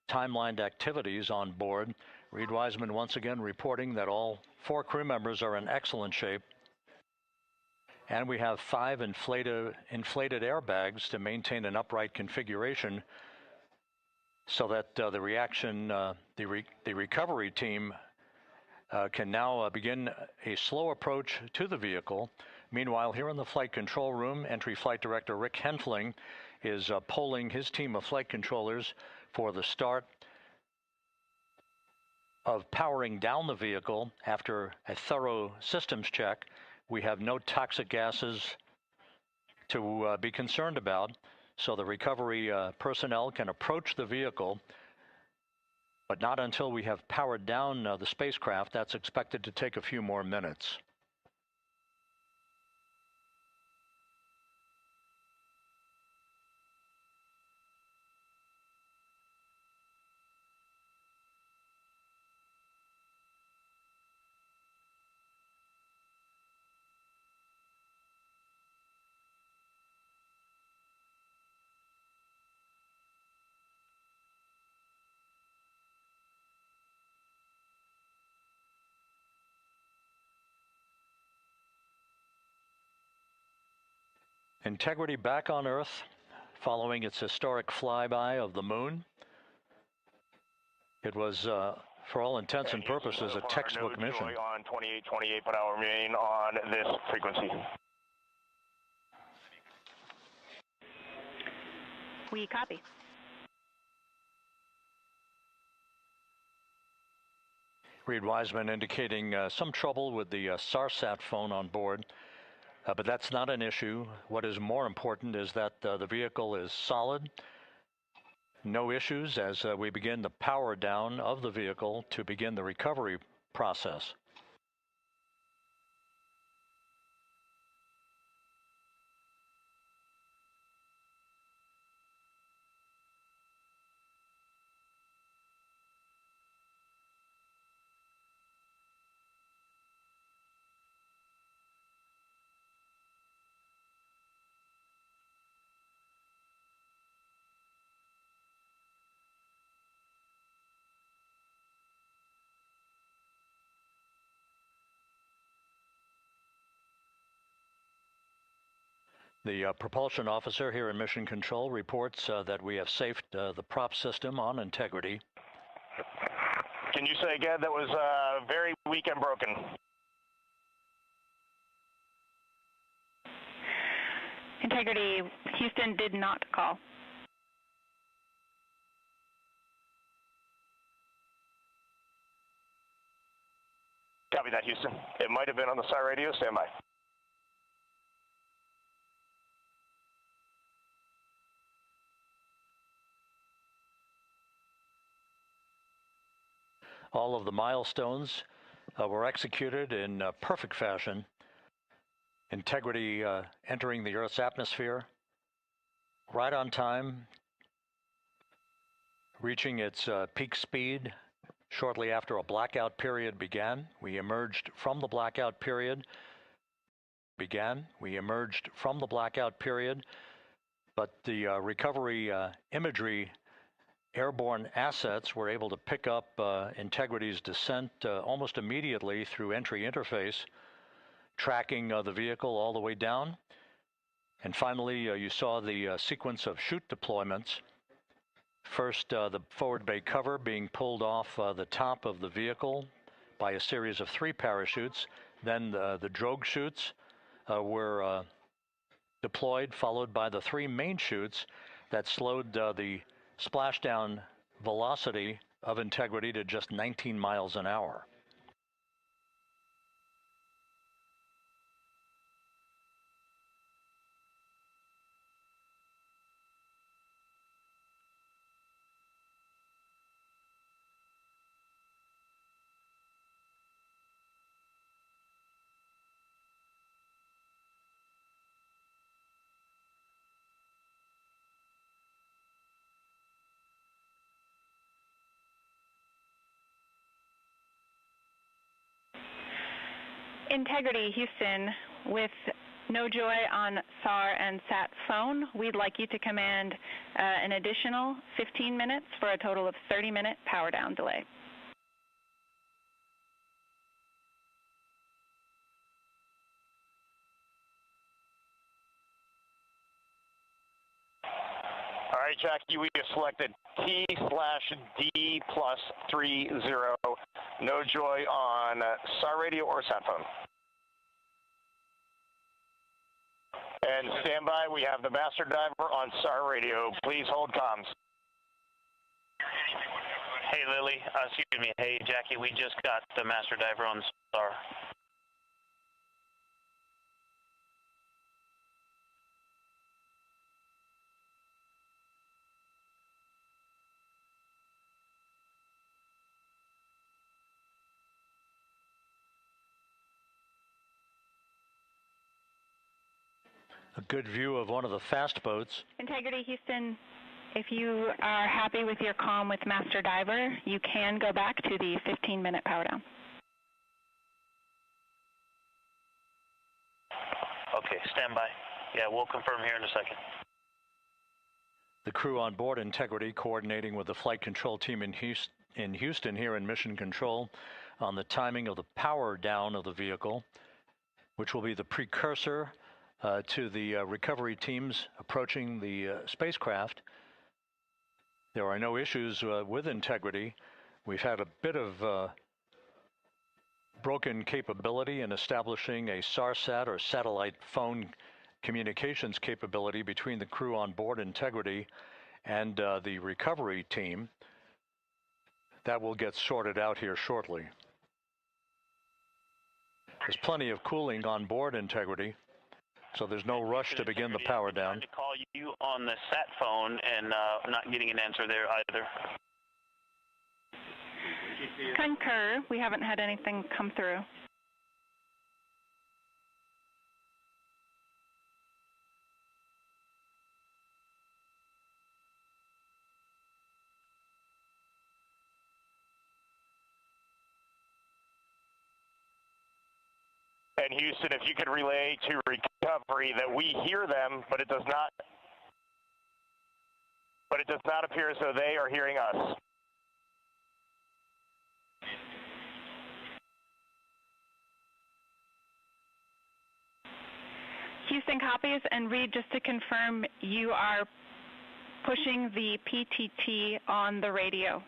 timelined activities on board, Reed Wiseman once again reporting that all 4 crew members are in excellent shape. And we have 5 inflated airbags to maintain an upright configuration so that the recovery team can now begin a slow approach to the vehicle. Meanwhile, here in the flight control room, Entry Flight Director Rick Henfling is polling his team of flight controllers for the start of powering down the vehicle after a thorough systems check. We have no toxic gases to be concerned about, so the recovery personnel can approach the vehicle, but not until we have powered down the spacecraft. That's expected to take a few more minutes. Integrity back on Earth following its historic flyby of the moon. It was, for all intents and purposes, a textbook mission. On 2828, but I'll remain on this frequency. We copy. Reed Wiseman indicating some trouble with the SARSAT phone on board, but that's not an issue. What is more important is that the vehicle is solid. No issues as we begin the power down of the vehicle to begin the recovery process. The propulsion officer here in Mission Control reports that we have safed the prop system on Integrity. Can you say again? That was very weak and broken. Integrity, Houston did not call. Copy that, Houston. It might have been on the SAR radio. Stand by. All of the milestones were executed in perfect fashion. Integrity entering the Earth's atmosphere right on time, reaching its peak speed shortly after a blackout period began. We emerged from the blackout period. But the recovery imagery airborne assets were able to pick up Integrity's descent almost immediately through entry interface, tracking the vehicle all the way down. And finally, you saw the sequence of chute deployments. First, the forward bay cover being pulled off the top of the vehicle by a series of 3 parachutes. Then the drogue chutes were deployed, followed by the 3 main chutes that slowed the splashdown velocity of Integrity to just 19 miles an hour. Integrity, Houston, with no joy on SAR and SAT phone, we'd like you to command an additional 15 minutes for a total of 30-minute power down delay. All right, Jackie, we have selected T/D+30. No joy on SAR radio or sat phone. And stand by, we have the master diver on SAR radio. Please hold comms. Hey, Lily, excuse me. Hey, Jackie, we just got the master diver on SAR. A good view of one of the fast boats. Integrity, Houston, if you are happy with your comm with Master Diver, you can go back to the 15-minute power down. Okay, stand by. Yeah, we'll confirm here in a second. The crew on board Integrity coordinating with the flight control team in Houston here in Mission Control on the timing of the power down of the vehicle, which will be the precursor to the recovery teams approaching the spacecraft. There are no issues with integrity. We've had a bit of broken capability in establishing a SARSAT or satellite phone communications capability between the crew on board Integrity and the recovery team. That will get sorted out here shortly. There's plenty of cooling on board Integrity, so there's no rush to begin the power down. I'm trying to call you on the sat phone and not getting an answer there either. Concur. We haven't had anything come through. And Houston, if you could relay to recovery that we hear them, but it does not appear as though they are hearing us. Houston copies, and Reed, just to confirm, you are pushing the PTT on the radio.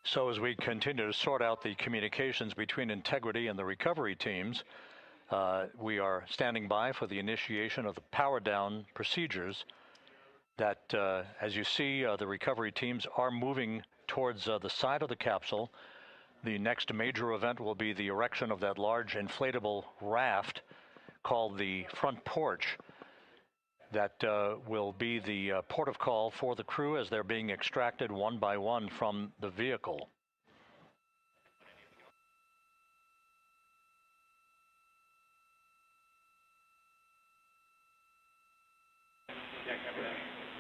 So as we continue to sort out the communications between Integrity and the recovery teams, we are standing by for the initiation of the power down procedures that, as you see, the recovery teams are moving towards the side of the capsule. The next major event will be the erection of that large inflatable raft called the front porch. That will be the port of call for the crew as they're being extracted one by one from the vehicle.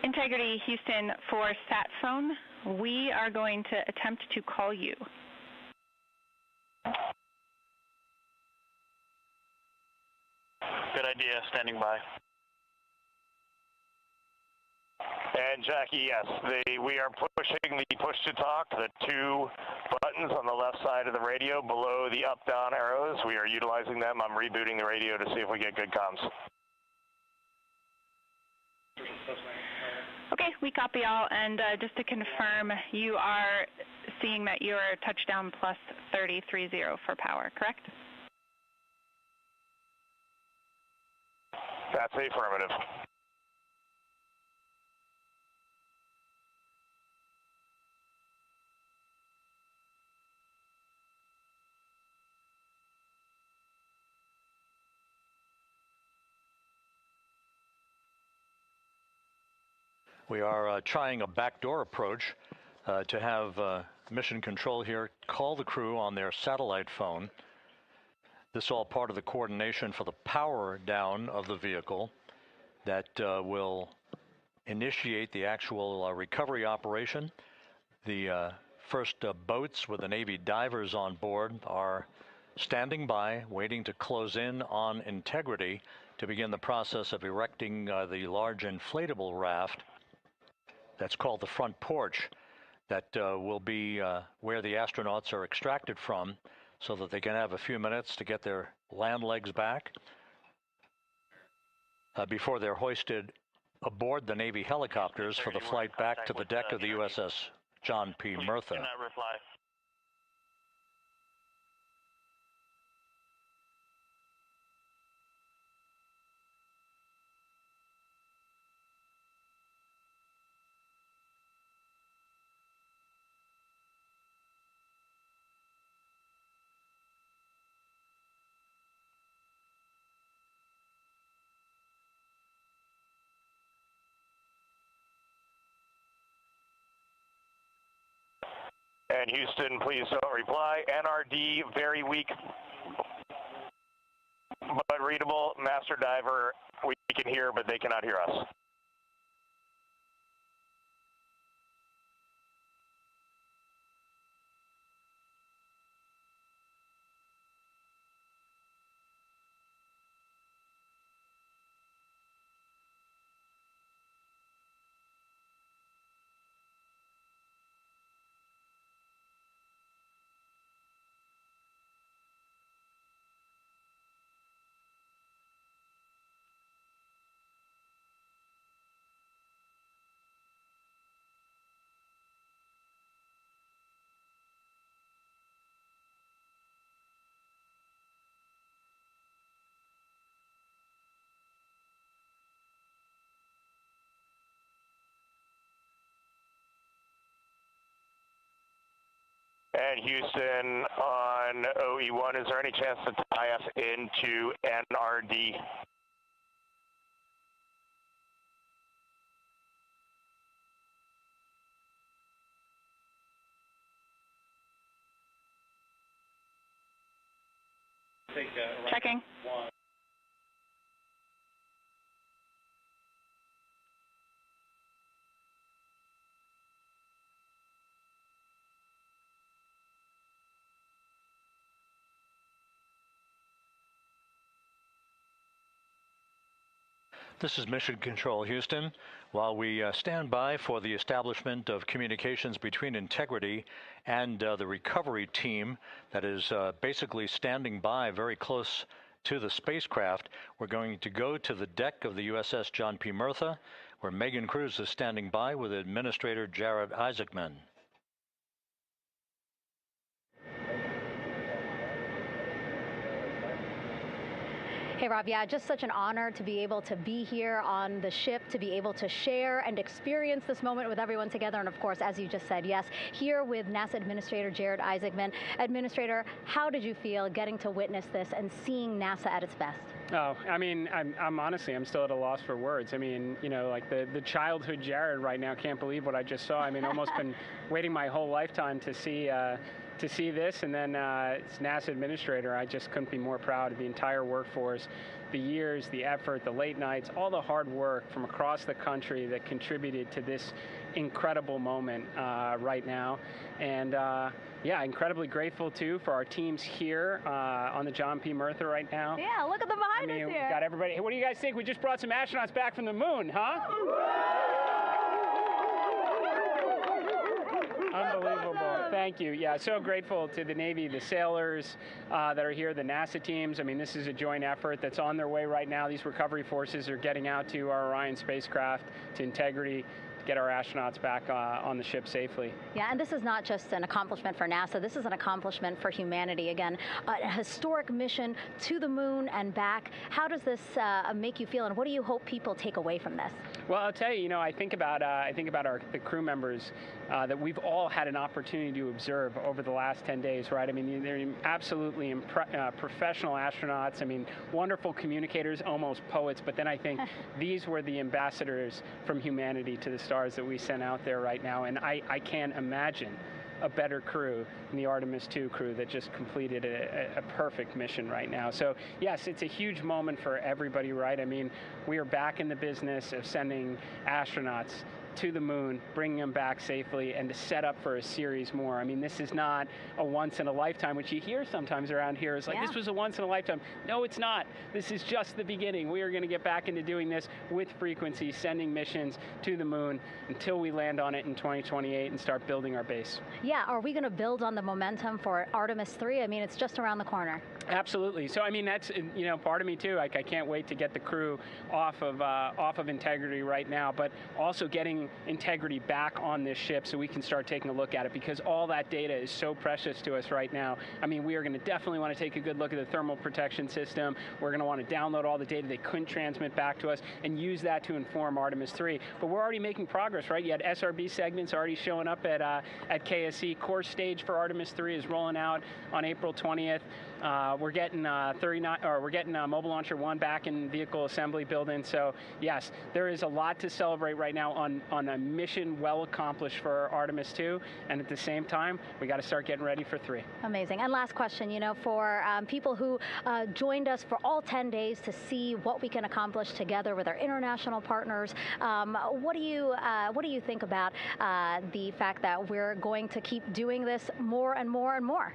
Integrity, Houston, for sat phone, we are going to attempt to call you. Good idea, standing by. And Jackie, yes, we are pushing the push to talk, the two buttons on the left side of the radio below the up-down arrows. We are utilizing them. I'm rebooting the radio to see if we get good comms. Okay, we copy all, and just to confirm, you are seeing that you are touchdown plus 3030 for power, correct? That's affirmative. We are trying a backdoor approach to have mission control here call the crew on their satellite phone. This is all part of the coordination for the power down of the vehicle that will initiate the actual recovery operation. The first boats with the Navy divers on board are standing by, waiting to close in on Integrity to begin the process of erecting the large inflatable raft that's called the front porch, that will be where the astronauts are extracted from so that they can have a few minutes to get their land legs back before they're hoisted aboard the Navy helicopters for the flight back to the deck of the USS John P. Murtha. Do not reply. And Houston, please don't reply. NRD, very weak, but readable. Master Diver, we can hear, but they cannot hear us. And Houston on OE1, is there any chance to tie us into NRD? Checking. This is Mission Control, Houston. While we stand by for the establishment of communications between Integrity and the recovery team that is basically standing by very close to the spacecraft, we're going to go to the deck of the USS John P. Murtha, where Megan Cruz is standing by with Administrator Jared Isaacman. Hey, Rob, yeah, just such an honor to be able to be here on the ship, to be able to share and experience this moment with everyone together. And of course, as you just said, yes, here with NASA Administrator Jared Isaacman. Administrator, how did you feel getting to witness this and seeing NASA at its best? Oh, I mean, I'm honestly, I'm still at a loss for words. I mean, you know, like the childhood Jared right now can't believe what I just saw. I mean, almost been waiting my whole lifetime to see this, and then it's NASA Administrator. I just couldn't be more proud of the entire workforce, the years, the effort, the late nights, all the hard work from across the country that contributed to this incredible moment right now. And yeah, incredibly grateful too for our teams here on the John P. Murtha right now. Yeah, look at them behind us here. Got everybody. Hey, what do you guys think? We just brought some astronauts back from the moon, huh? Unbelievable. Thank you. Yeah, so grateful to the Navy, the sailors that are here, the NASA teams. I mean, this is a joint effort that's on their way right now. These recovery forces are getting out to our Orion spacecraft, to Integrity, to get our astronauts back on the ship safely. Yeah, and this is not just an accomplishment for NASA. This is an accomplishment for humanity. Again, a historic mission to the moon and back. How does this make you feel, and what do you hope people take away from this? Well, I'll tell you, I think about the crew members that we've all had an opportunity to observe over the last 10 days, right? I mean, they're absolutely professional astronauts. I mean, wonderful communicators, almost poets. But then I think these were the ambassadors from humanity to the stars that we sent out there right now. And I can't imagine a better crew than the Artemis II crew that just completed a perfect mission right now. So yes, it's a huge moment for everybody, right? I mean, we are back in the business of sending astronauts to the moon, bringing them back safely, and to set up for a series more. I mean, this is not a once in a lifetime, which you hear sometimes around here. It's like, this was a once in a lifetime. No, it's not. This is just the beginning. We are going to get back into doing this with frequency, sending missions to the moon until we land on it in 2028 and start building our base. Yeah, are we going to build on the momentum for Artemis III? I mean, it's just around the corner. Absolutely. So, I mean, that's, part of me too. Like, I can't wait to get the crew off of Integrity right now, but also getting Integrity back on this ship so we can start taking a look at it, because all that data is so precious to us right now. I mean, we are going to definitely want to take a good look at the thermal protection system. We're going to want to download all the data they couldn't transmit back to us and use that to inform Artemis III. But we're already making progress, right? You had SRB segments already showing up at KSC. Core stage for Artemis III is rolling out on April 20th. We're getting Mobile Launcher 1 back in vehicle assembly building. So yes, there is a lot to celebrate right now on a mission well accomplished for Artemis II, and at the same time, we got to start getting ready for 3. Amazing. And last question, for people who joined us for all 10 days to see what we can accomplish together with our international partners, what do you think about the fact that we're going to keep doing this more and more and more?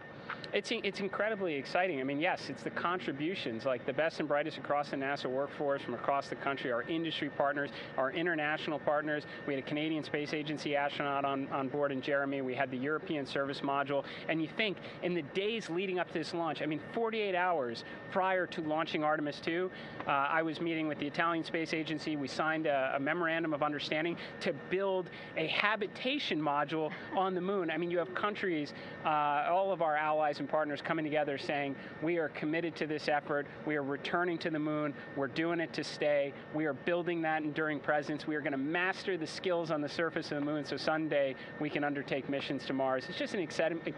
It's incredibly exciting. I mean, yes, it's the contributions, like the best and brightest across the NASA workforce from across the country, our industry partners, our international partners. We had a Canadian Space Agency astronaut on board in Jeremy. We had the European Service Module. And you think, in the days leading up to this launch, I mean, 48 hours prior to launching Artemis II, I was meeting with the Italian Space Agency. We signed a memorandum of understanding to build a habitation module on the moon. I mean, you have countries, all of our allies allies and partners coming together saying, we are committed to this effort. We are returning to the moon. We're doing it to stay. We are building that enduring presence. We are going to master the skills on the surface of the moon so someday we can undertake missions to Mars. It's just an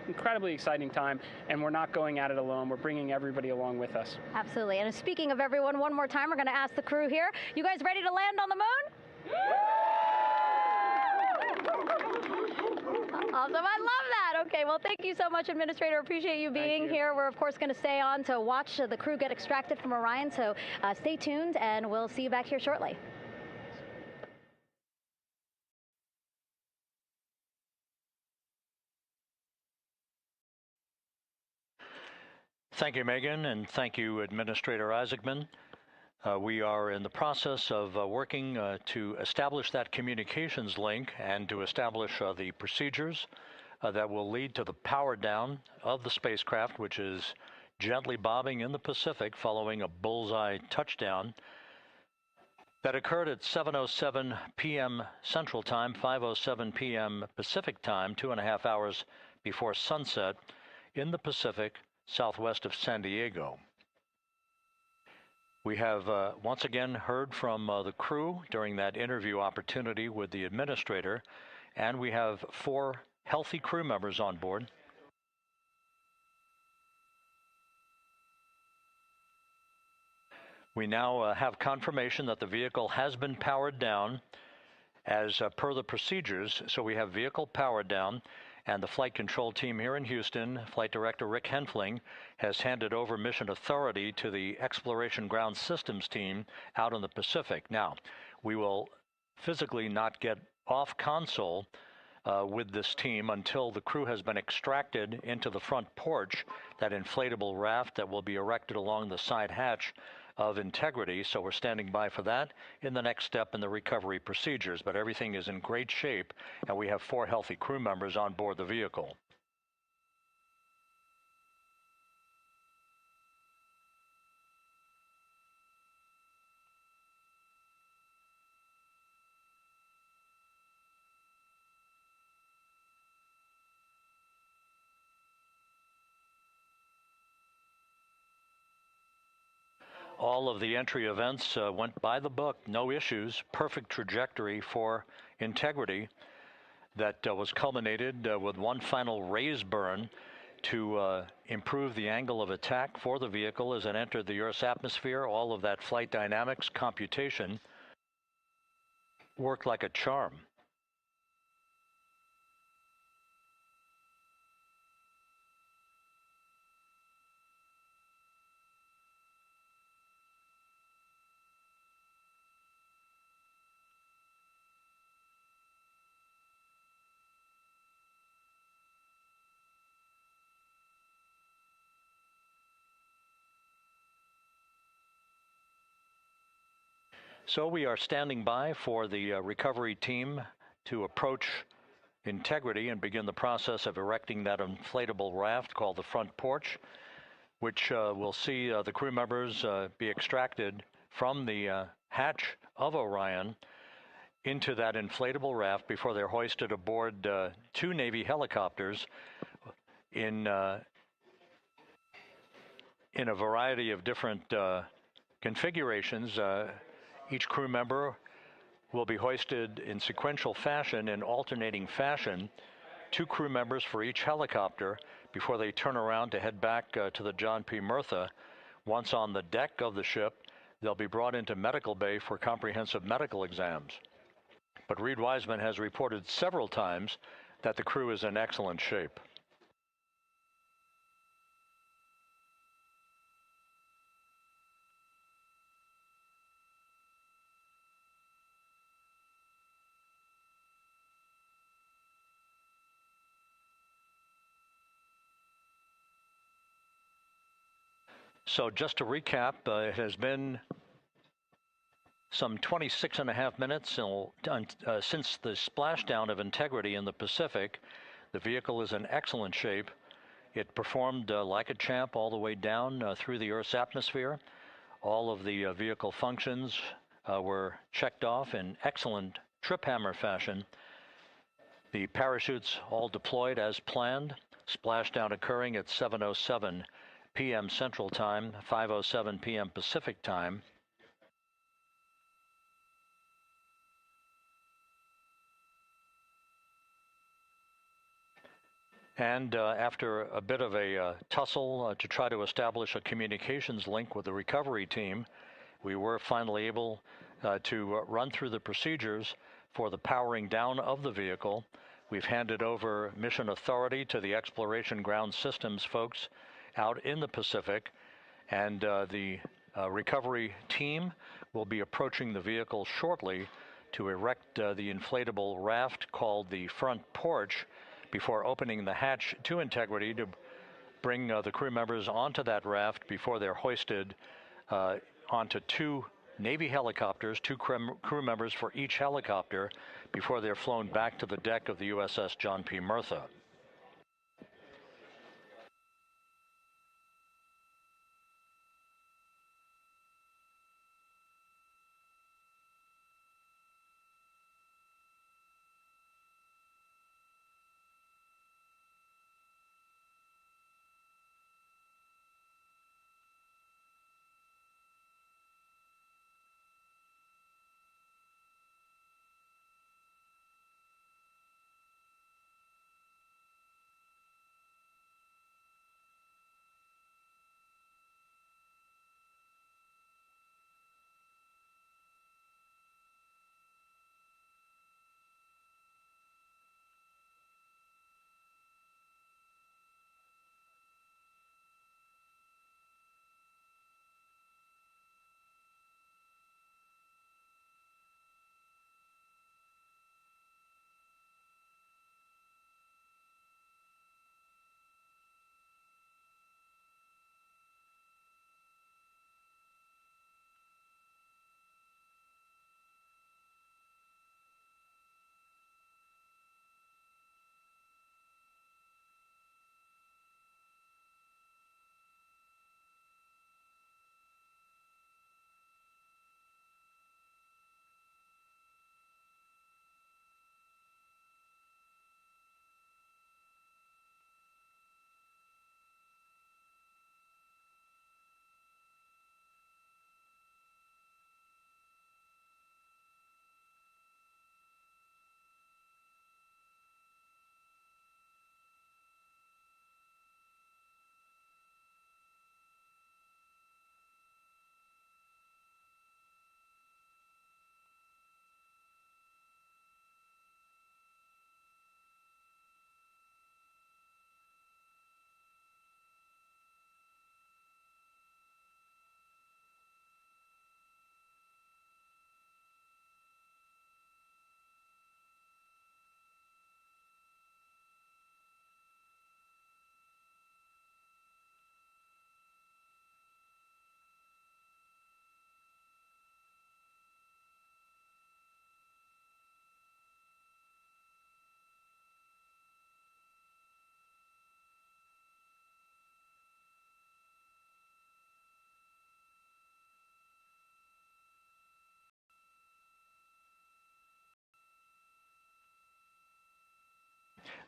incredibly exciting time, and we're not going at it alone. We're bringing everybody along with us. Absolutely. And speaking of everyone, one more time, we're going to ask the crew here, you guys ready to land on the moon? Awesome. I love that. Okay, well, thank you so much, Administrator. Appreciate you being here. We're, of course, going to stay on to watch the crew get extracted from Orion, so stay tuned, and we'll see you back here shortly. Thank you, Megan, and thank you, Administrator Isaacman. We are in the process of working to establish that communications link and to establish the procedures that will lead to the power down of the spacecraft, which is gently bobbing in the Pacific following a bullseye touchdown that occurred at 7:07 p.m. Central Time, 5:07 p.m. Pacific Time, 2.5 hours before sunset in the Pacific, southwest of San Diego. We have once again heard from the crew during that interview opportunity with the administrator, and we have 4 healthy crew members on board. We now have confirmation that the vehicle has been powered down as per the procedures. So we have vehicle powered down, and the flight control team here in Houston, Flight Director Rick Henfling, has handed over mission authority to the Exploration Ground Systems team out in the Pacific. Now, we will physically not get off console with this team until the crew has been extracted into the front porch, that inflatable raft that will be erected along the side hatch of Integrity. So we're standing by for that in the next step in the recovery procedures. But everything is in great shape, and we have 4 healthy crew members on board the vehicle. All of the entry events went by the book, no issues, perfect trajectory for Integrity that was culminated with one final raise burn to improve the angle of attack for the vehicle as it entered the Earth's atmosphere. All of that flight dynamics computation worked like a charm. So we are standing by for the recovery team to approach Integrity and begin the process of erecting that inflatable raft called the front porch, which will see the crew members be extracted from the hatch of Orion into that inflatable raft before they're hoisted aboard 2 Navy helicopters in a variety of different configurations. Each crew member will be hoisted in sequential fashion, in alternating fashion, 2 crew members for each helicopter before they turn around to head back to the John P. Murtha. Once on the deck of the ship, they'll be brought into medical bay for comprehensive medical exams. But Reed Wiseman has reported several times that the crew is in excellent shape. So just to recap, it has been some 26.5 minutes since the splashdown of Integrity in the Pacific. The vehicle is in excellent shape. It performed like a champ all the way down through the Earth's atmosphere. All of the vehicle functions were checked off in excellent trip hammer fashion. The parachutes all deployed as planned. Splashdown occurring at 7:07 p.m. Central Time, 5:07 p.m. Pacific Time. And after a bit of a tussle to try to establish a communications link with the recovery team, we were finally able to run through the procedures for the powering down of the vehicle. We've handed over mission authority to the Exploration Ground Systems folks out in the Pacific, and the recovery team will be approaching the vehicle shortly to erect the inflatable raft called the front porch before opening the hatch to Integrity to bring the crew members onto that raft before they're hoisted onto two Navy helicopters, two crew members for each helicopter, before they're flown back to the deck of the USS John P. Murtha.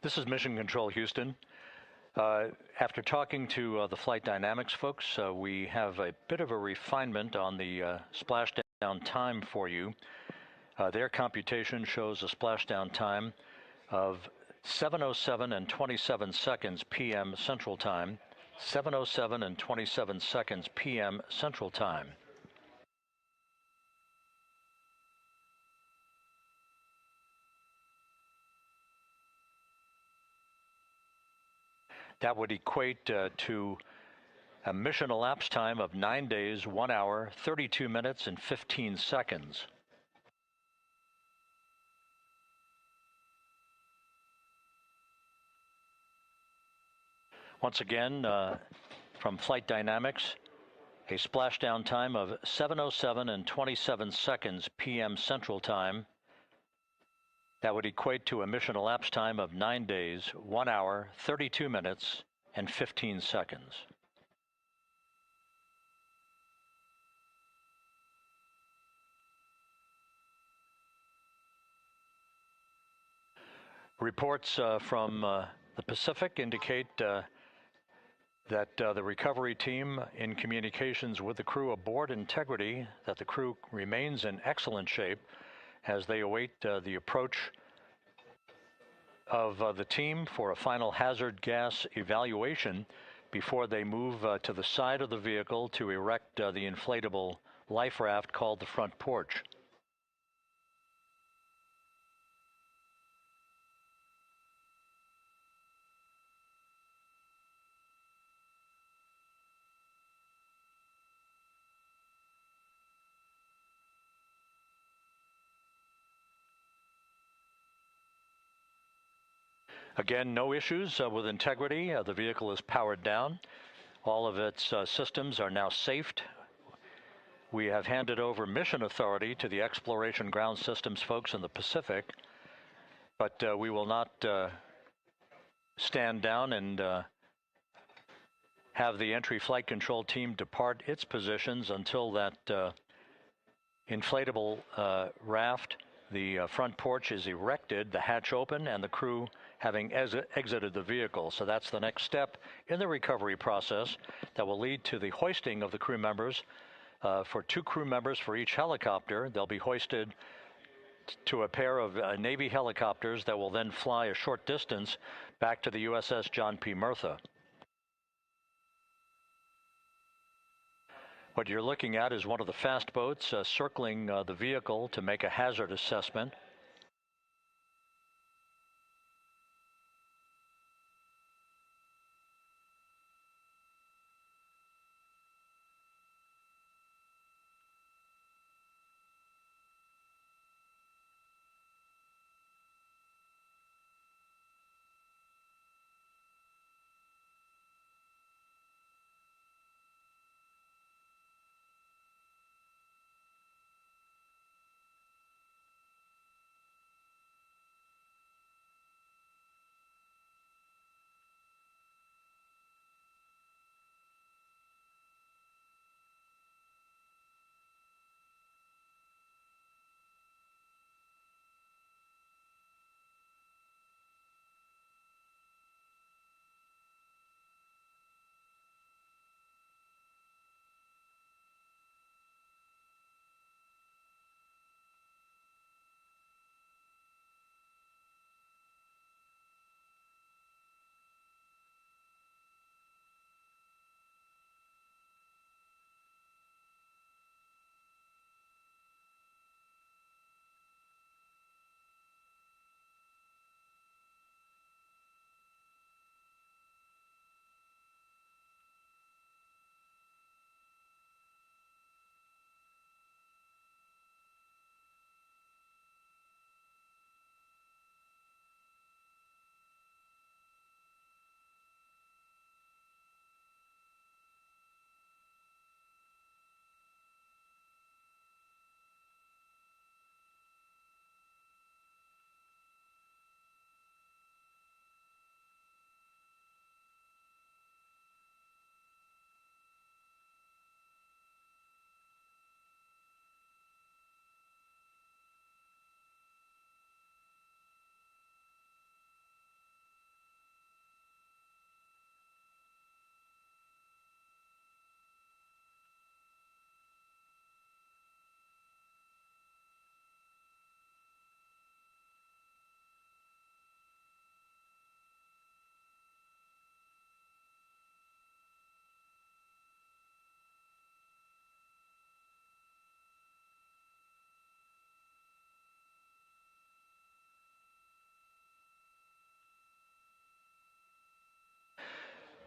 This is Mission Control Houston. After talking to the flight dynamics folks, we have a bit of a refinement on the splashdown time for you. Their computation shows a splashdown time of 7:07 and 27 seconds p.m. Central Time, 7:07 and 27 seconds p.m. Central Time. That would equate to a mission elapsed time of 9 days, 1 hour, 32 minutes, and 15 seconds. Once again, from Flight Dynamics, a splashdown time of 7:07 and 27 seconds p.m. Central Time. That would equate to a mission elapsed time of 9 days, 1 hour, 32 minutes, and 15 seconds. Reports from the Pacific indicate that the recovery team, in communications with the crew aboard Integrity, that the crew remains in excellent shape as they await the approach of the team for a final hazard gas evaluation before they move to the side of the vehicle to erect the inflatable life raft called the front porch. Again, no issues with Integrity. The vehicle is powered down. All of its systems are now safed. We have handed over mission authority to the Exploration Ground Systems folks in the Pacific, but we will not stand down and have the entry flight control team depart its positions until that inflatable raft, the front porch, is erected, the hatch open, and the crew having exited the vehicle. So that's the next step in the recovery process that will lead to the hoisting of the crew members. For 2 crew members for each helicopter, they'll be hoisted to a pair of Navy helicopters that will then fly a short distance back to the USS John P. Murtha. What you're looking at is one of the fast boats circling the vehicle to make a hazard assessment.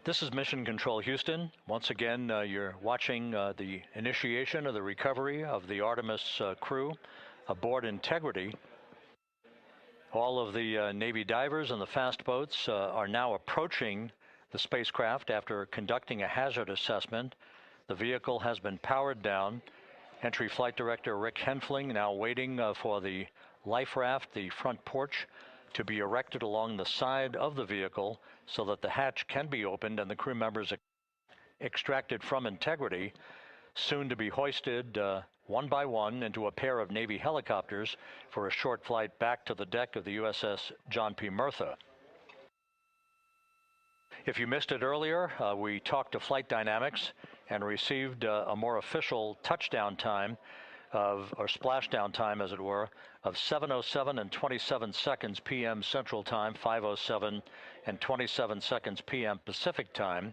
This is Mission Control Houston. Once again, you're watching the initiation of the recovery of the Artemis crew aboard Integrity. All of the Navy divers and the fast boats are now approaching the spacecraft after conducting a hazard assessment. The vehicle has been powered down. Entry Flight Director Rick Henfling now waiting for the life raft, the front porch, to be erected along the side of the vehicle so that the hatch can be opened and the crew members extracted from Integrity, soon to be hoisted one by one into a pair of Navy helicopters for a short flight back to the deck of the USS John P. Murtha. If you missed it earlier, we talked to Flight Dynamics and received a more official touchdown time or splashdown time, as it were, of 7:07 and 27 seconds p.m. Central Time, 5:07 and 27 seconds p.m. Pacific Time.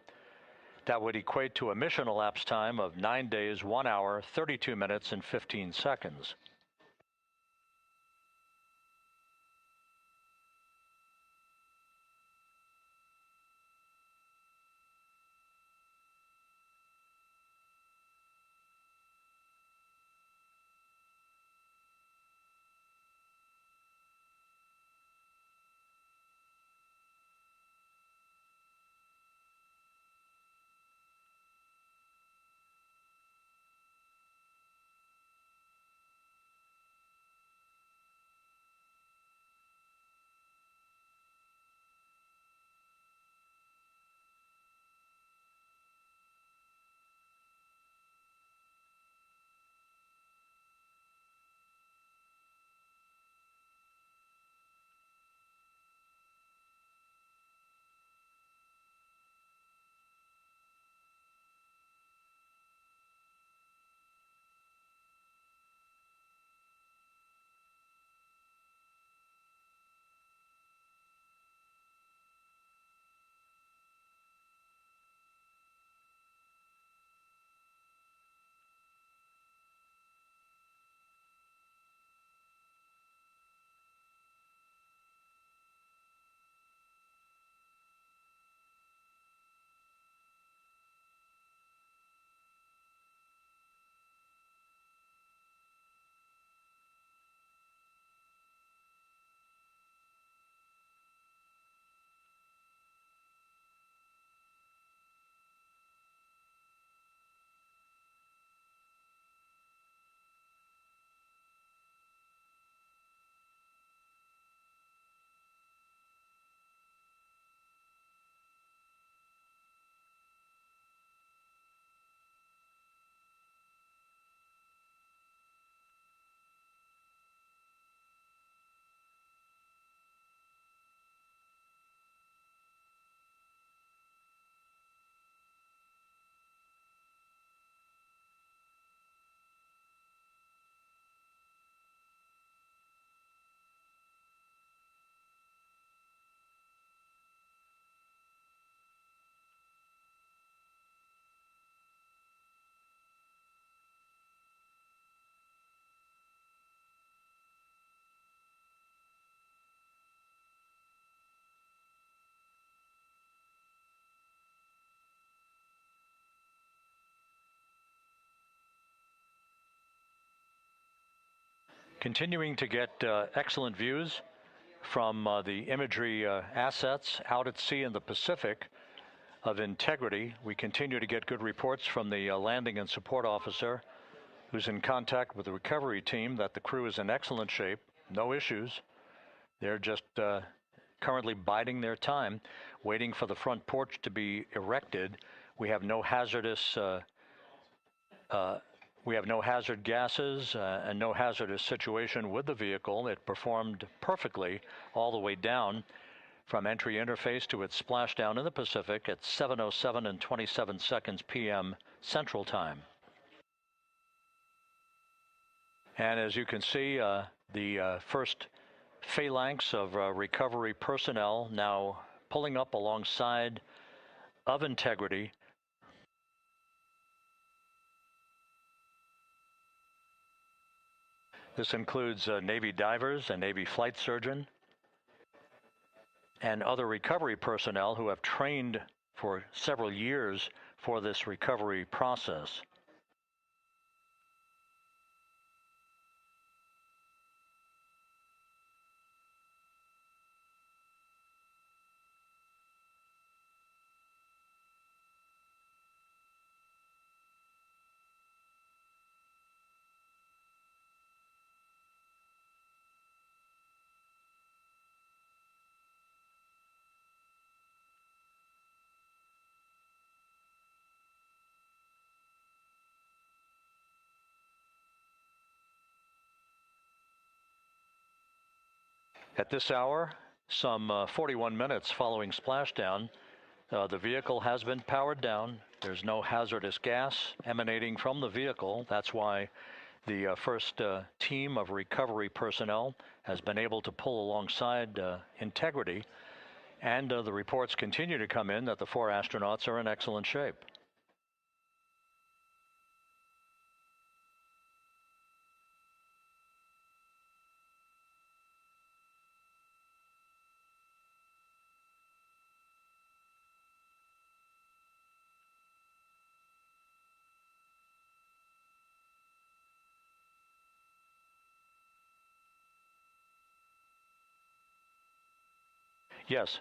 That would equate to a mission elapsed time of 9 days, 1 hour, 32 minutes, and 15 seconds. Continuing to get excellent views from the imagery assets out at sea in the Pacific of Integrity. We continue to get good reports from the landing and support officer, who's in contact with the recovery team, that the crew is in excellent shape, no issues. They're just currently biding their time, waiting for the front porch to be erected. We have no hazardous hazard gases and no hazardous situation with the vehicle. It performed perfectly all the way down from entry interface to its splashdown in the Pacific at 7:07 and 27 seconds p.m. Central Time. And as you can see, the first phalanx of recovery personnel now pulling up alongside of Integrity. This includes Navy divers, a Navy flight surgeon, and other recovery personnel who have trained for several years for this recovery process. At this hour, some 41 minutes following splashdown, The vehicle has been powered down. There's no hazardous gas emanating from the vehicle. That's why the first team of recovery personnel has been able to pull alongside Integrity. And the reports continue to come in that the 4 astronauts are in excellent shape. Yes.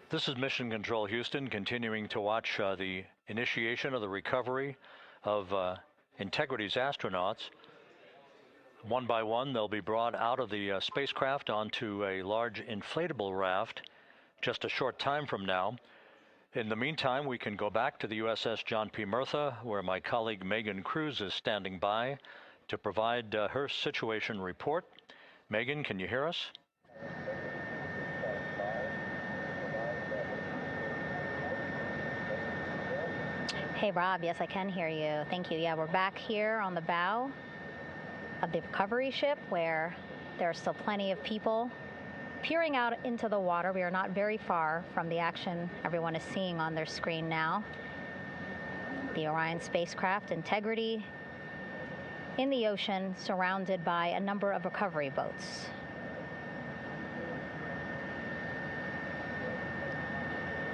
This is Mission Control Houston, continuing to watch the initiation of the recovery of Integrity's astronauts. One by one, they'll be brought out of the spacecraft onto a large inflatable raft just a short time from now. In the meantime, we can go back to the USS John P. Murtha, where my colleague Megan Cruz is standing by to provide her situation report. Megan, can you hear us? Hey, Rob. Yes, I can hear you. Thank you. Yeah, we're back here on the bow of the recovery ship where there are still plenty of people peering out into the water. We are not very far from the action everyone is seeing on their screen now. The Orion spacecraft, Integrity, in the ocean, surrounded by a number of recovery boats.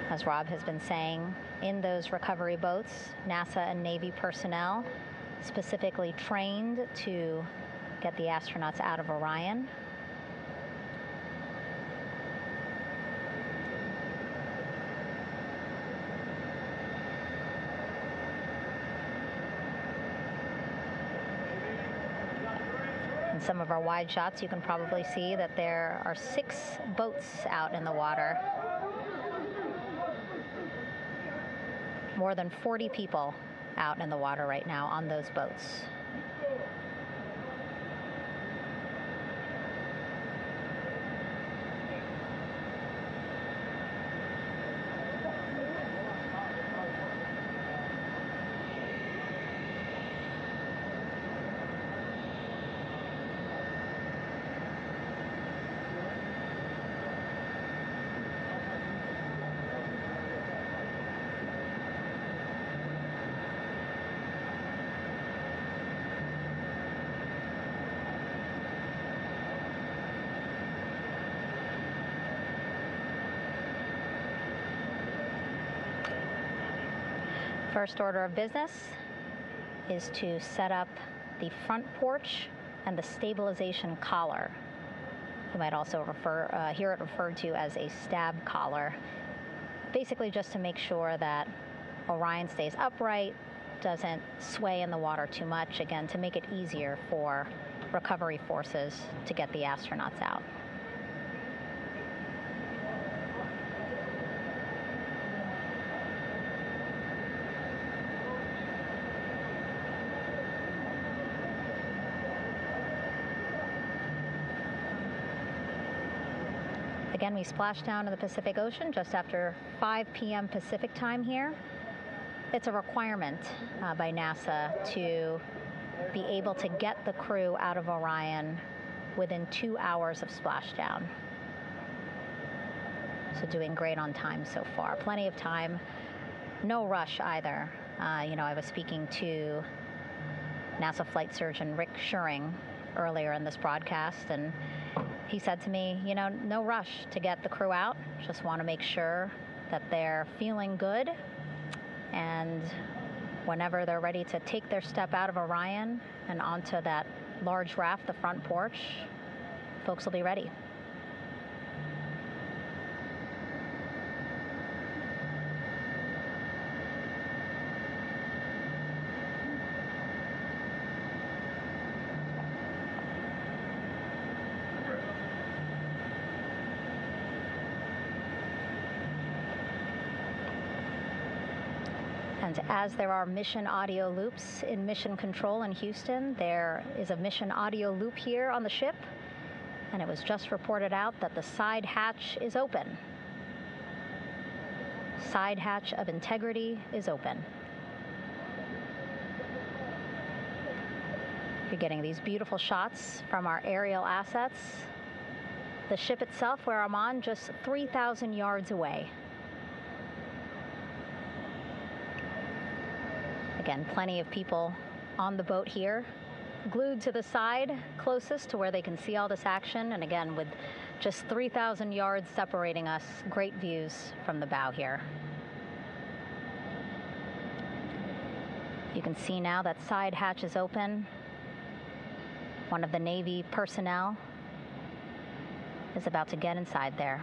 As Rob has been saying, in those recovery boats, NASA and Navy personnel specifically trained to get the astronauts out of Orion. In some of our wide shots, you can probably see that there are 6 boats out in the water. More than 40 people out in the water right now on those boats. First order of business is to set up the front porch and the stabilization collar. You might also hear it referred to as a stab collar. Basically just to make sure that Orion stays upright, doesn't sway in the water too much, again, to make it easier for recovery forces to get the astronauts out. Again, we splashed down in the Pacific Ocean just after 5 p.m. Pacific time here. It's a requirement by NASA to be able to get the crew out of Orion within 2 hours of splashdown. So doing great on time so far. Plenty of time. No rush either. I was speaking to NASA flight surgeon Rick Schuring earlier in this broadcast, and he said to me, no rush to get the crew out. Just want to make sure that they're feeling good, and whenever they're ready to take their step out of Orion and onto that large raft, the front porch, folks will be ready. And as there are mission audio loops in Mission Control in Houston, there is a mission audio loop here on the ship, and it was just reported out that the side hatch is open. Side hatch of integrity is open. You're getting these beautiful shots from our aerial assets. The ship itself, where I'm on, just 3,000 yards away. Again, plenty of people on the boat here, glued to the side closest to where they can see all this action. And again, with just 3,000 yards separating us, great views from the bow here. You can see now that side hatch is open. One of the Navy personnel is about to get inside there.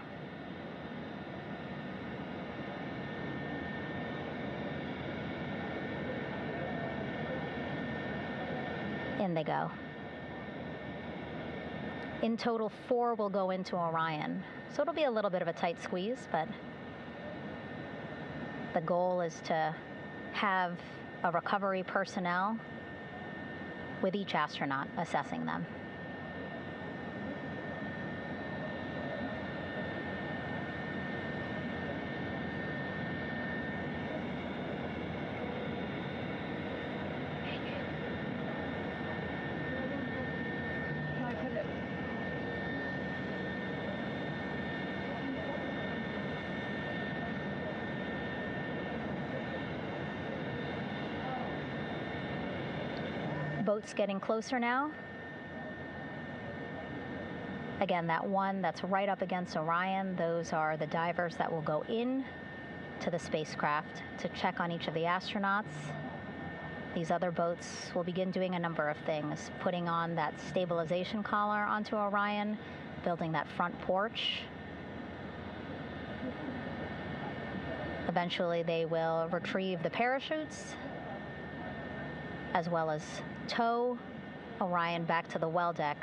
In they go. In total, 4 will go into Orion. So it'll be a little bit of a tight squeeze, but the goal is to have a recovery personnel with each astronaut assessing them. Boats getting closer now. Again, that one that's right up against Orion, those are the divers that will go in to the spacecraft to check on each of the astronauts. These other boats will begin doing a number of things, putting on that stabilization collar onto Orion, building that front porch. Eventually, they will retrieve the parachutes, as well as tow Orion back to the well deck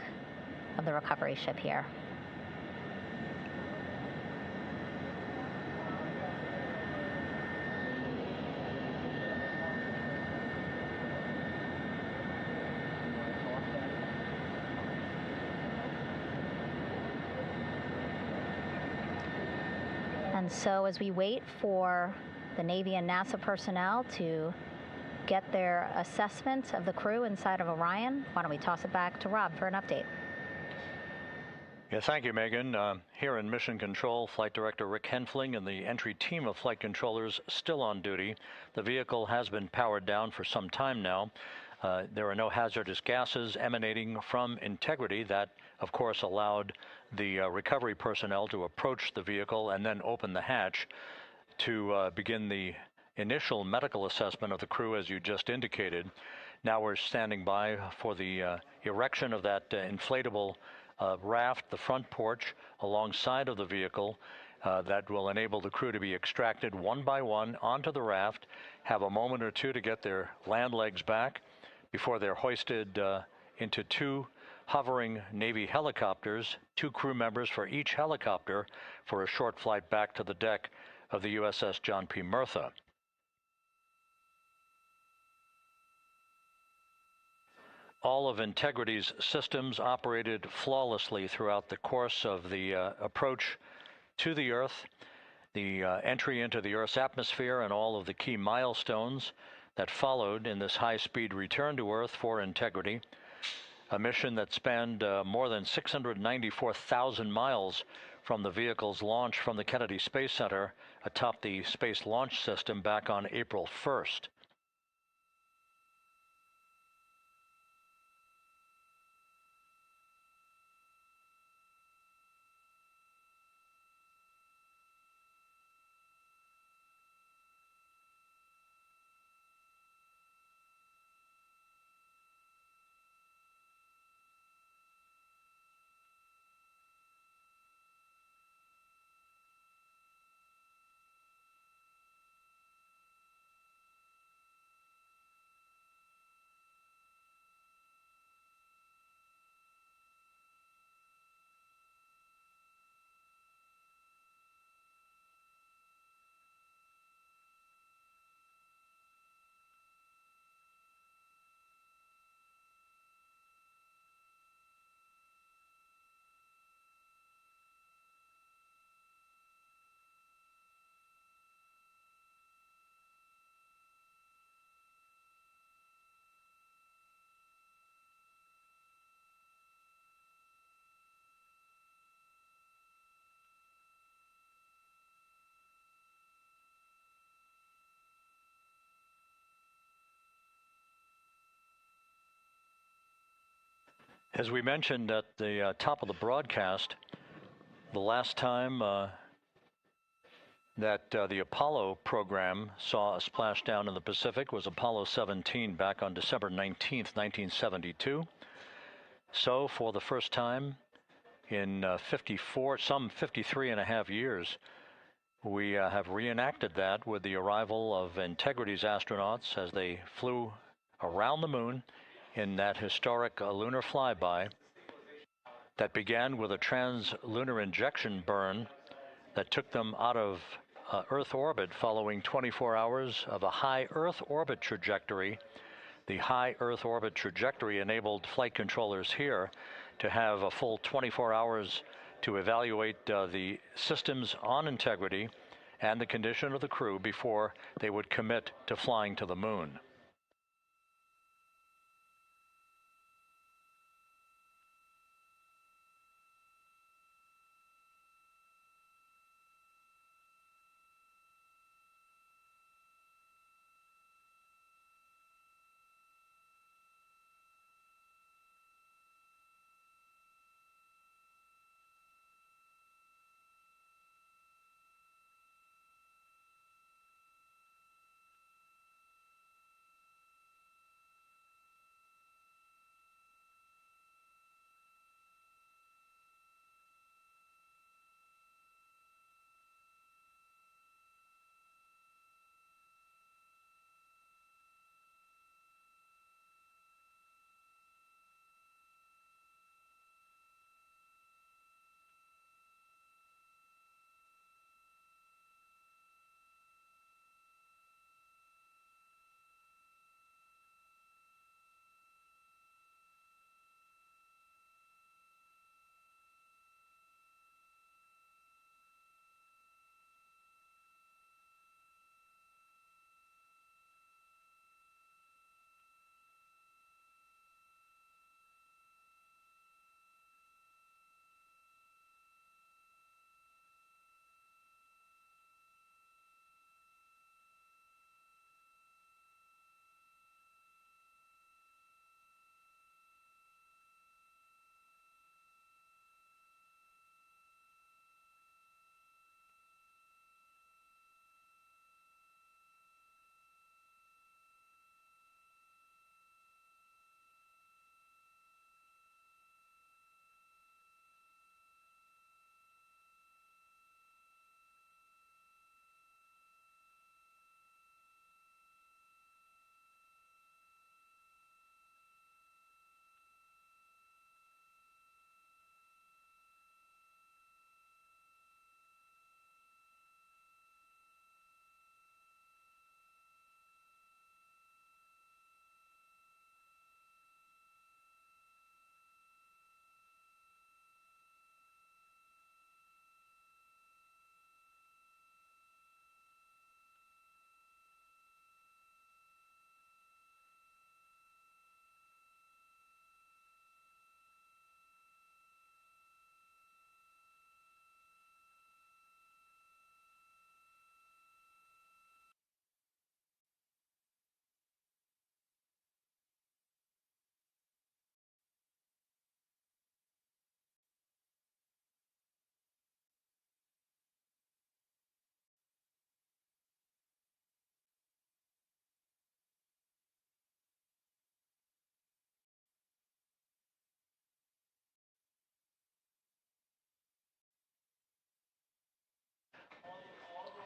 of the recovery ship here. And so as we wait for the Navy and NASA personnel to get their assessment of the crew inside of Orion, why don't we toss it back to Rob for an update? Yeah, thank you, Megan. Here in Mission Control, Flight Director Rick Henfling and the entry team of flight controllers still on duty. The vehicle has been powered down for some time now. There are no hazardous gases emanating from integrity. That, of course, allowed the recovery personnel to approach the vehicle and then open the hatch to begin the initial medical assessment of the crew, as you just indicated. Now we're standing by for the erection of that inflatable raft, the front porch, alongside of the vehicle that will enable the crew to be extracted one by one onto the raft, have a moment or two to get their land legs back before they're hoisted into 2 hovering Navy helicopters, 2 crew members for each helicopter, for a short flight back to the deck of the USS John P. Murtha. All of Integrity's systems operated flawlessly throughout the course of the approach to the Earth, the entry into the Earth's atmosphere, and all of the key milestones that followed in this high-speed return to Earth for Integrity, a mission that spanned more than 694,000 miles from the vehicle's launch from the Kennedy Space Center atop the Space Launch System back on April 1st. As we mentioned at the top of the broadcast, the last time that the Apollo program saw a splashdown in the Pacific was Apollo 17 back on December 19th, 1972. So for the first time in some 53 and a half years, we have reenacted that with the arrival of Integrity's astronauts as they flew around the moon in that historic lunar flyby that began with a trans-lunar injection burn that took them out of Earth orbit following 24 hours of a high Earth orbit trajectory. The high Earth orbit trajectory enabled flight controllers here to have a full 24 hours to evaluate the systems on Integrity and the condition of the crew before they would commit to flying to the moon.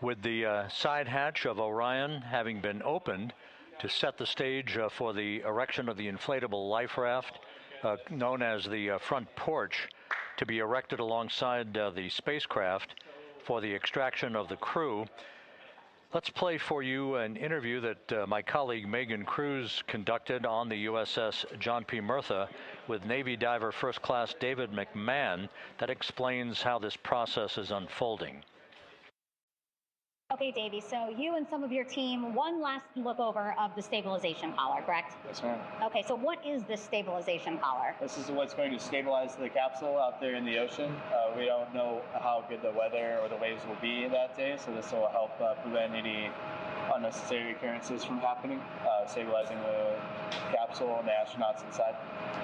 With the side hatch of Orion having been opened to set the stage for the erection of the inflatable life raft, known as the front porch, to be erected alongside the spacecraft for the extraction of the crew. Let's play for you an interview that my colleague Megan Cruz conducted on the USS John P. Murtha with Navy diver First Class David McMahon that explains how this process is unfolding. Okay, Davey, so you and some of your team, one last look over of the stabilization collar, correct? Yes, ma'am. Okay, so what is this stabilization collar? This is what's going to stabilize the capsule out there in the ocean. We don't know how good the weather or the waves will be that day, so this will help prevent any unnecessary occurrences from happening, stabilizing the capsule and the astronauts inside.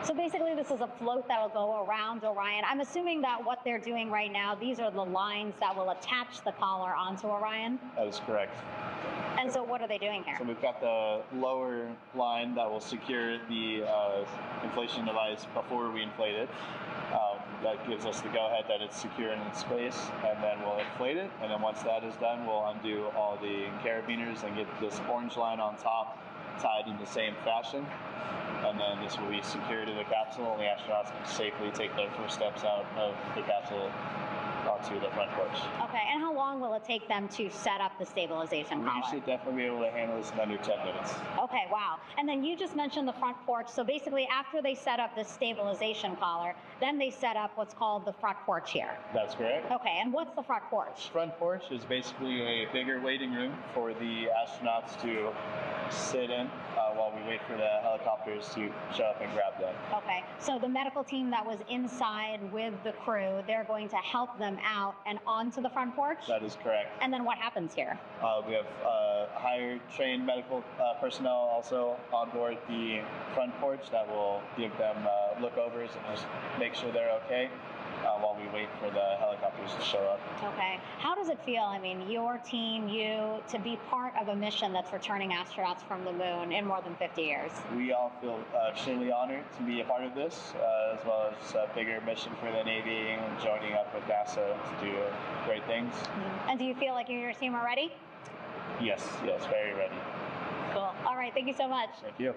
So basically this is a float that will go around Orion. I'm assuming that what they're doing right now, these are the lines that will attach the collar onto Orion? That is correct. And so what are they doing here? So we've got the lower line that will secure the inflation device before we inflate it. That gives us the go-ahead that it's secure in its space, and then we'll inflate it. And then once that is done, we'll undo all the carabiners and get this orange line on top tied in the same fashion. And then this will be secured to the capsule, and the astronauts can safely take their first steps out of the capsule onto the front porch. Okay, and how long will it take them to set up the stabilization collar? We should definitely be able to handle this in under 10 minutes. Okay, wow. And then you just mentioned the front porch. So basically after they set up the stabilization collar, then they set up what's called the front porch here. That's correct. Okay, and what's the front porch? Front porch is basically a bigger waiting room for the astronauts to sit in while we wait for the helicopters to show up and grab them. Okay, so the medical team that was inside with the crew, they're going to help them out and onto the front porch? That is correct. And then what happens here? We have higher trained medical personnel also on board the front porch that will give them lookovers and just make sure they're okay while we wait for the helicopters to show up. Okay. How does it feel, I mean, your team, you, to be part of a mission that's returning astronauts from the moon in more than 50 years? We all feel extremely honored to be a part of this, as well as a bigger mission for the Navy and joining up with NASA to do great things. Mm-hmm. And do you feel like you and your team are ready? Yes, very ready. Cool. All right, thank you so much. Thank you.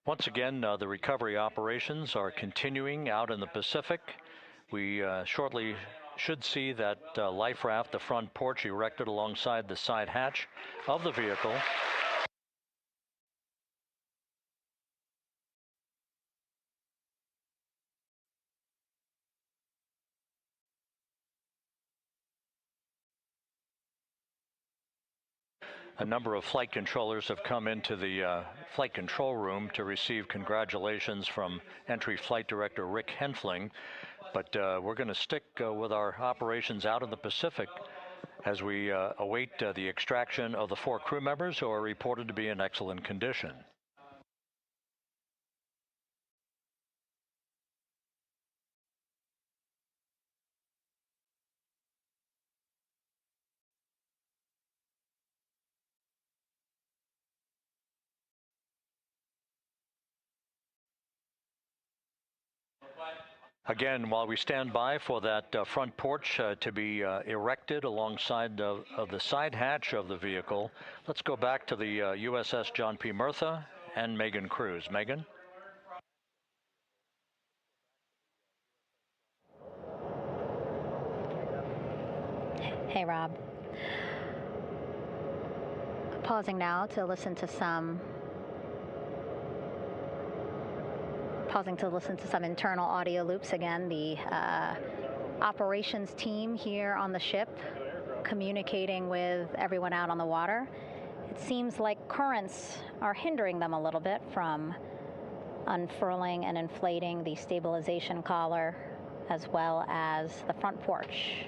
Once again, the recovery operations are continuing out in the Pacific. We shortly should see that life raft, the front porch, erected alongside the side hatch of the vehicle. A number of flight controllers have come into the flight control room to receive congratulations from Entry Flight Director Rick Henfling. But we're going to stick with our operations out in the Pacific as we await the extraction of the 4 crew members who are reported to be in excellent condition. Again, while we stand by for that front porch to be erected alongside of the side hatch of the vehicle, let's go back to the USS John P. Murtha and Megan Cruz. Megan? Hey, Rob. Pausing now to listen to some internal audio loops. Again, the operations team here on the ship communicating with everyone out on the water. It seems like currents are hindering them a little bit from unfurling and inflating the stabilization collar as well as the front porch.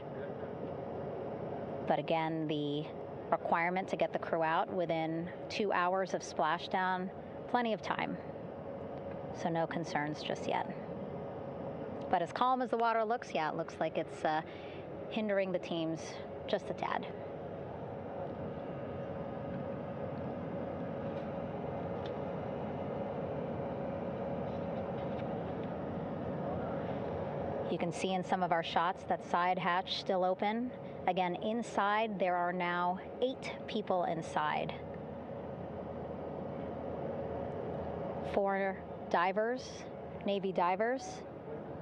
But again, the requirement to get the crew out within 2 hours of splashdown, plenty of time. So no concerns just yet. But as calm as the water looks, yeah, it looks like it's hindering the teams just a tad. You can see in some of our shots that side hatch still open. Again, inside there are now 8 people inside. 4 divers, Navy divers,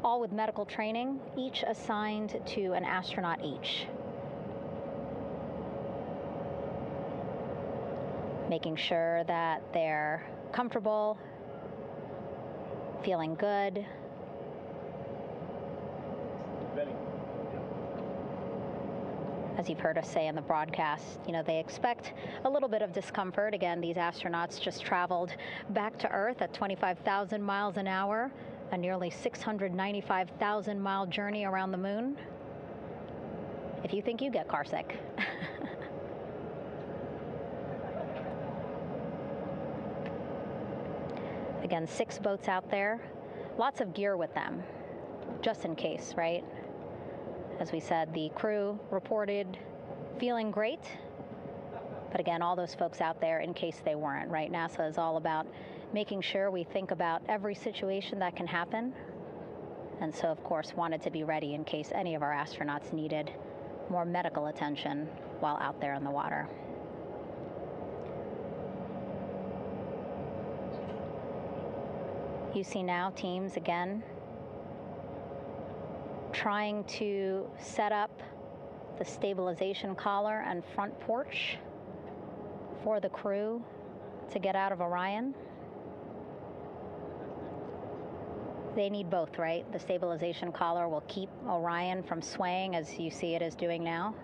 all with medical training, each assigned to an astronaut each. Making sure that they're comfortable, feeling good. As you've heard us say in the broadcast, you know, they expect a little bit of discomfort. Again, these astronauts just traveled back to Earth at 25,000 miles an hour, a nearly 695,000 mile journey around the moon. If you think you get car sick. Again, 6 boats out there, lots of gear with them, just in case, right? As we said, the crew reported feeling great, but again, all those folks out there in case they weren't, right? NASA is all about making sure we think about every situation that can happen, and so, of course, wanted to be ready in case any of our astronauts needed more medical attention while out there in the water. You see now teams, again, trying to set up the stabilization collar and front porch for the crew to get out of Orion. They need both, right? The stabilization collar will keep Orion from swaying as you see it is doing now.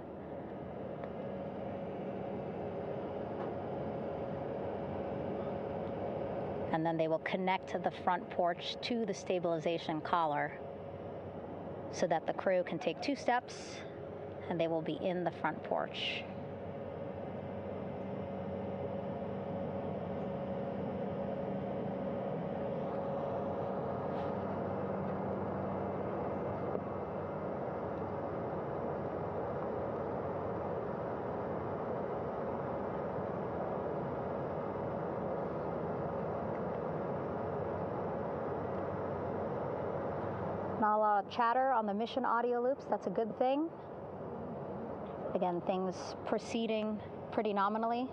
And then they will connect the front porch to the stabilization collar so that the crew can take 2 steps and they will be in the front porch. Not a lot of chatter on the mission audio loops. That's a good thing. Again, things proceeding pretty nominally,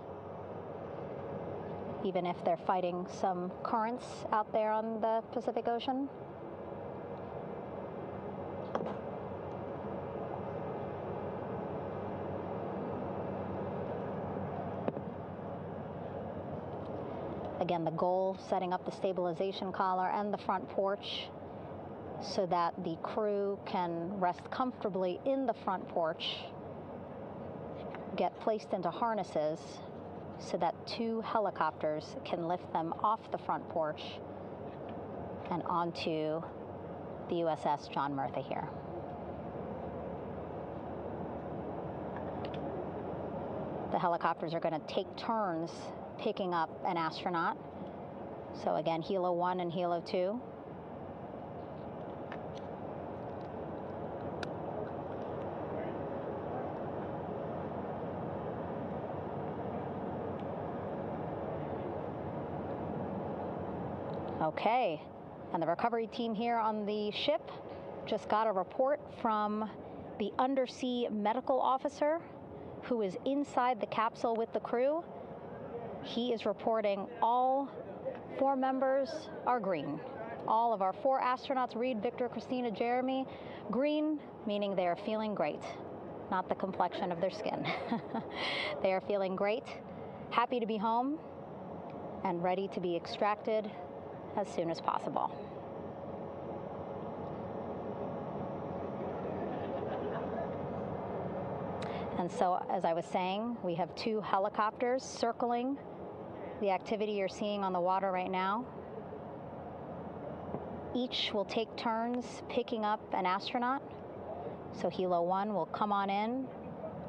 even if they're fighting some currents out there on the Pacific Ocean. Again, the goal, setting up the stabilization collar and the front porch so that the crew can rest comfortably in the front porch, get placed into harnesses so that 2 helicopters can lift them off the front porch and onto the USS John Murtha here. The helicopters are going to take turns picking up an astronaut. So again, Helo 1 and Helo 2. Okay, and the recovery team here on the ship just got a report from the undersea medical officer who is inside the capsule with the crew. He is reporting all 4 members are green. All of our 4 astronauts, Reed, Victor, Christina, Jeremy, green, meaning they are feeling great, not the complexion of their skin. They are feeling great, happy to be home, and ready to be extracted as soon as possible. And so, as I was saying, we have 2 helicopters circling the activity you're seeing on the water right now. Each will take turns picking up an astronaut. So Helo 1 will come on in,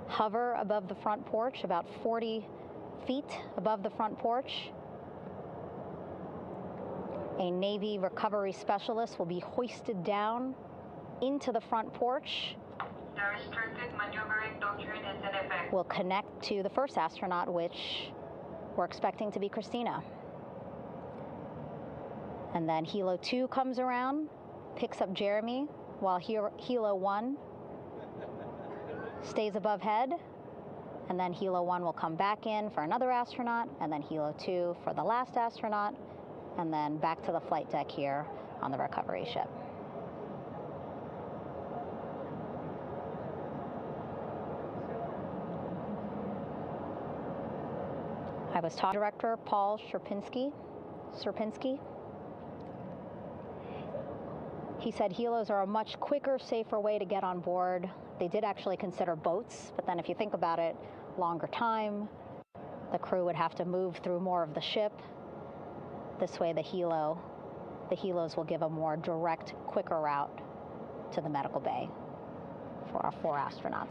hover above the front porch, about 40 feet above the front porch. A Navy recovery specialist will be hoisted down into the front porch. The restricted maneuvering doctrine is in effect. We'll connect to the first astronaut, which we're expecting to be Christina. And then Helo 2 comes around, picks up Jeremy, while Helo 1 stays above head, and then Helo 1 will come back in for another astronaut, and then Helo 2 for the last astronaut, and then back to the flight deck here on the recovery ship. I was talking to Director Paul Sierpinski. He said helos are a much quicker, safer way to get on board. They did actually consider boats, but then if you think about it, longer time, the crew would have to move through more of the ship. This way the helos will give a more direct, quicker route to the medical bay for our 4 astronauts.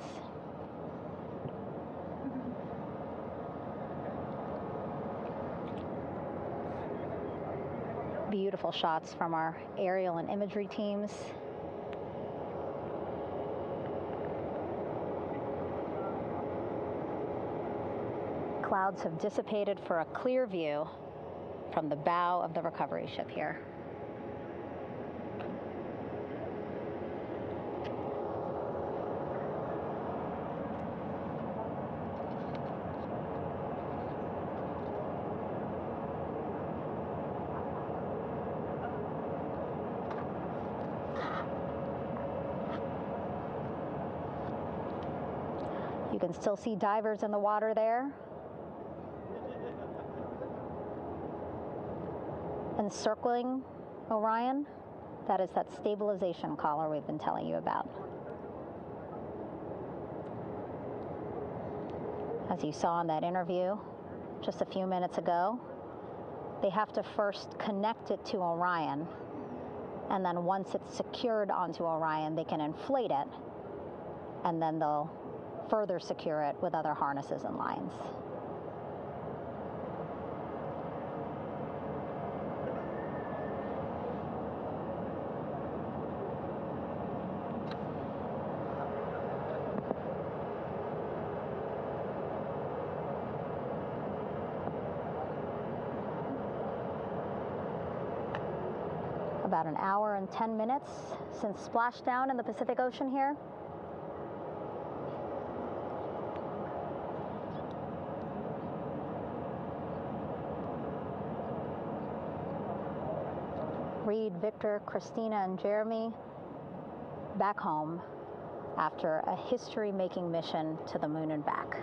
Beautiful shots from our aerial and imagery teams. Clouds have dissipated for a clear view from the bow of the recovery ship here. You can still see divers in the water there. Encircling Orion, that is that stabilization collar we've been telling you about. As you saw in that interview just a few minutes ago, they have to first connect it to Orion, and then once it's secured onto Orion, they can inflate it, and then they'll further secure it with other harnesses and lines. About an hour and 10 minutes since splashdown in the Pacific Ocean here. Reed, Victor, Christina, and Jeremy back home after a history-making mission to the moon and back.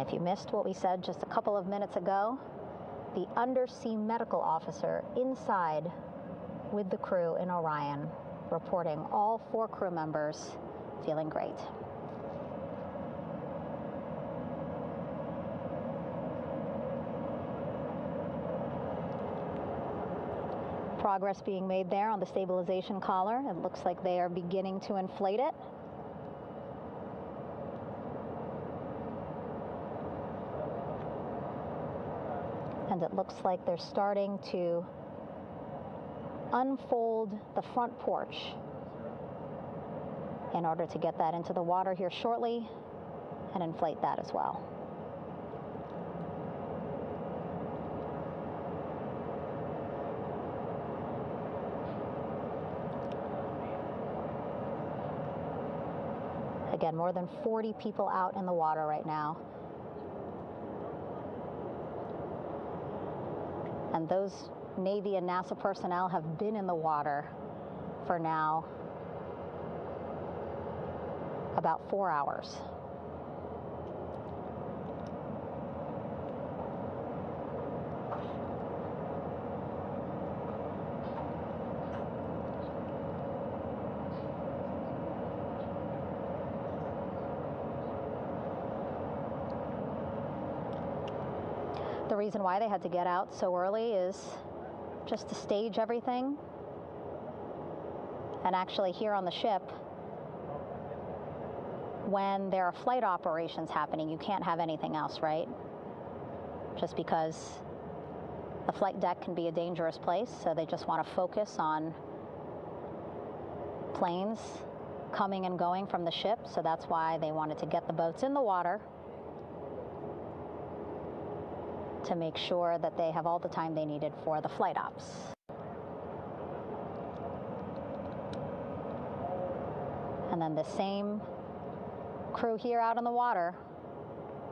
If you missed what we said just a couple of minutes ago, the undersea medical officer inside with the crew in Orion reporting all 4 crew members feeling great. Progress being made there on the stabilization collar. It looks like they are beginning to inflate it. And it looks like they're starting to unfold the front porch in order to get that into the water here shortly and inflate that as well. Again, more than 40 people out in the water right now. And those Navy and NASA personnel have been in the water for now about 4 hours. The reason why they had to get out so early is just to stage everything. And actually here on the ship, when there are flight operations happening, you can't have anything else, right? Just because The flight deck can be a dangerous place, so they just want to focus on planes coming and going from the ship, so that's why they wanted to get the boats in the water to make sure that they have all the time they needed for the flight ops. And then the same crew here out in the water,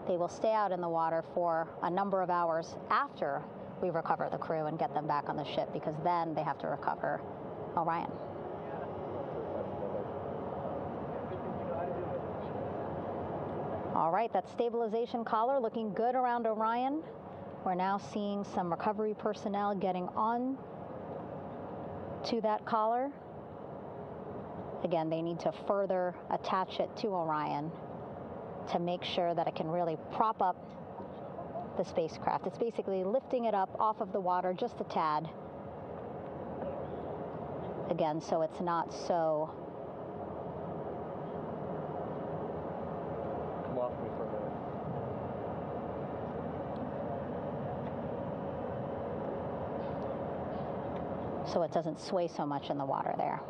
they will stay out in the water for a number of hours after we recover the crew and get them back on the ship, because then they have to recover Orion. All right, that stabilization collar looking good around Orion. We're now seeing some recovery personnel getting on to that collar. Again, they need to further attach it to Orion to make sure that it can really prop up the spacecraft. It's basically lifting it up off of the water just a tad. Again, so it's not so come off me for a minute. so it doesn't sway so much in the water there.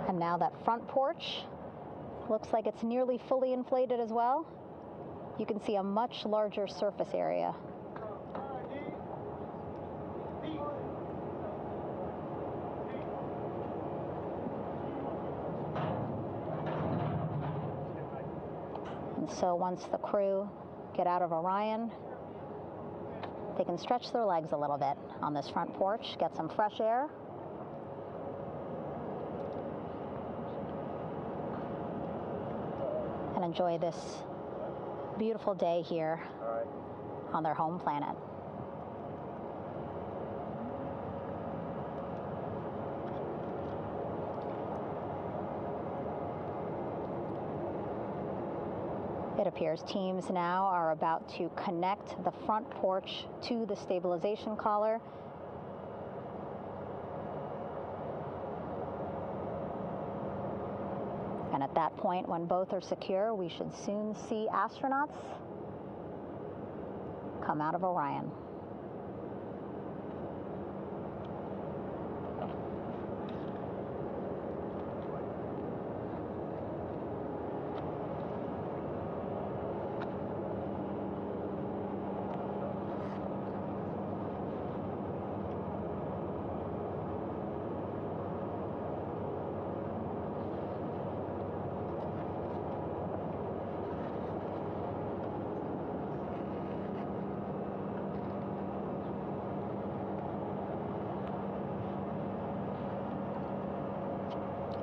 And now that front porch looks like it's nearly fully inflated as well. You can see a much larger surface area. And so once the crew get out of Orion, they can stretch their legs a little bit on this front porch, get some fresh air. And enjoy this beautiful day here on their home planet. It appears teams now are about to connect the front porch to the stabilization collar. And at that point, when both are secure, we should soon see astronauts come out of Orion.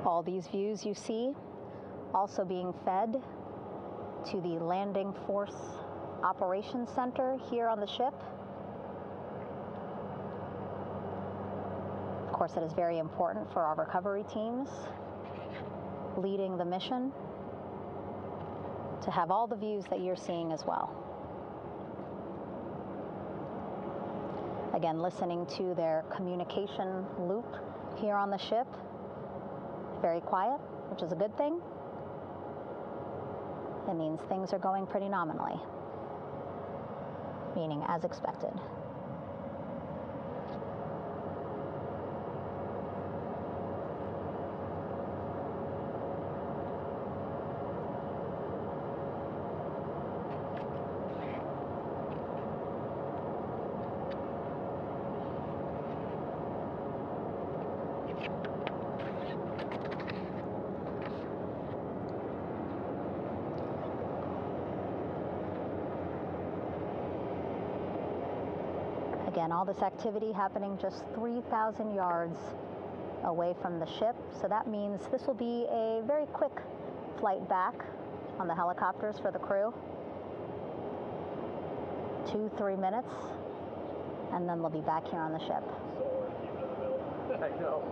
All these views you see also being fed to the Landing Force Operations Center here on the ship. Of course, it is very important for our recovery teams leading the mission to have all the views that you're seeing as well. Again, listening to their communication loop here on the ship. Very quiet, which is a good thing. It means things are going pretty nominally, meaning as expected. Again, all this activity happening just 3,000 yards away from the ship. So that means this will be a very quick flight back on the helicopters for the crew. 2-3 minutes, and then they'll be back here on the ship. I know.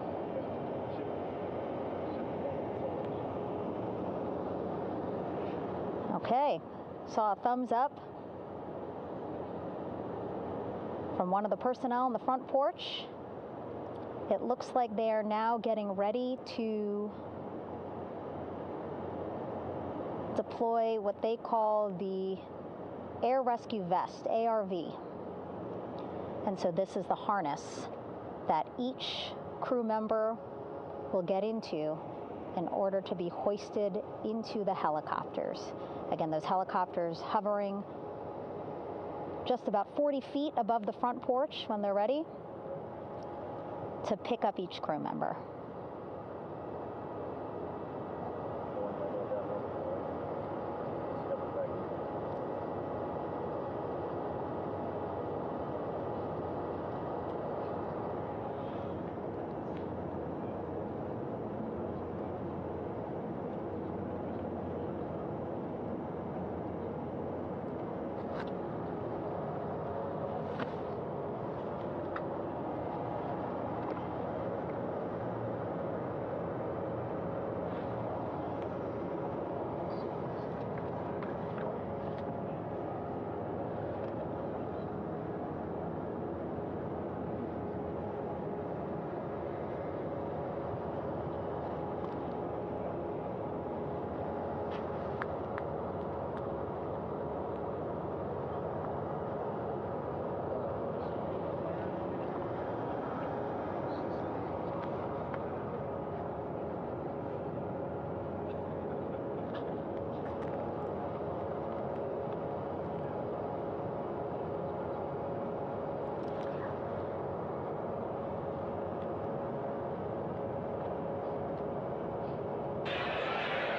Okay, saw a thumbs up from one of the personnel on the front porch. It looks like they are now getting ready to deploy what they call the Air Rescue Vest, ARV. And so this is the harness that each crew member will get into in order to be hoisted into the helicopters. Again, those helicopters hovering just about 40 feet above the front porch when they're ready to pick up each crew member.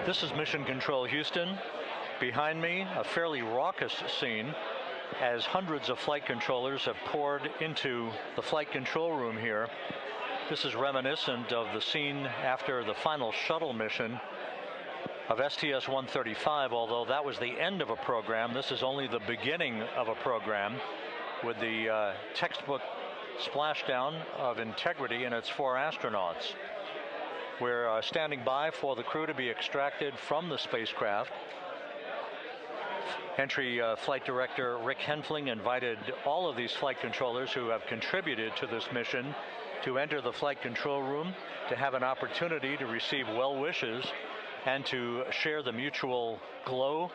This is Mission Control Houston. Behind me, a fairly raucous scene as hundreds of flight controllers have poured into the flight control room here. This is reminiscent of the scene after the final shuttle mission of STS-135, although that was the end of a program. This is only the beginning of a program with the textbook splashdown of Integrity and its 4 astronauts. We're standing by for the crew to be extracted from the spacecraft. Entry Flight Director Rick Henfling invited all of these flight controllers who have contributed to this mission to enter the flight control room to have an opportunity to receive well wishes and to share the mutual glow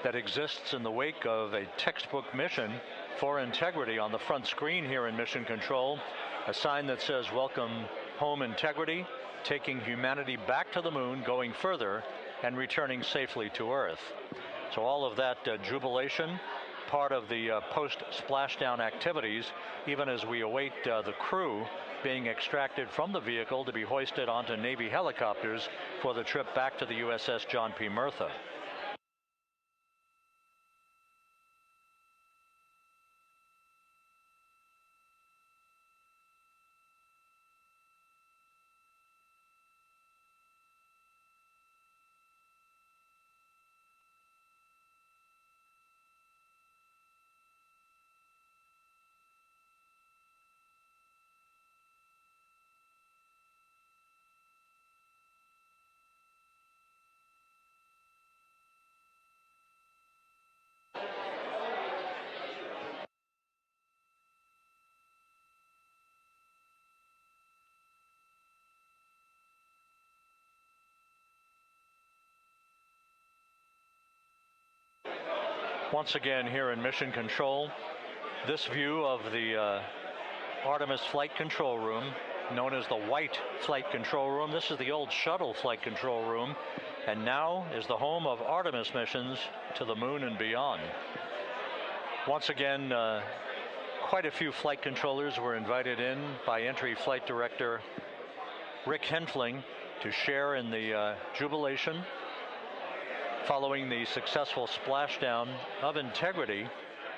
that exists in the wake of a textbook mission for Integrity. On the front screen here in Mission Control, a sign that says "Welcome Home Integrity, taking humanity back to the moon, going further, and returning safely to Earth." So all of that jubilation, part of the post-splashdown activities, even as we await the crew being extracted from the vehicle to be hoisted onto Navy helicopters for the trip back to the USS John P. Murtha. Once again here in Mission Control, this view of the Artemis Flight Control Room, known as the White Flight Control Room. This is the old shuttle flight control room, and now is the home of Artemis missions to the moon and beyond. Once again, quite a few flight controllers were invited in by Entry Flight Director Rick Henfling to share in the jubilation following the successful splashdown of Integrity.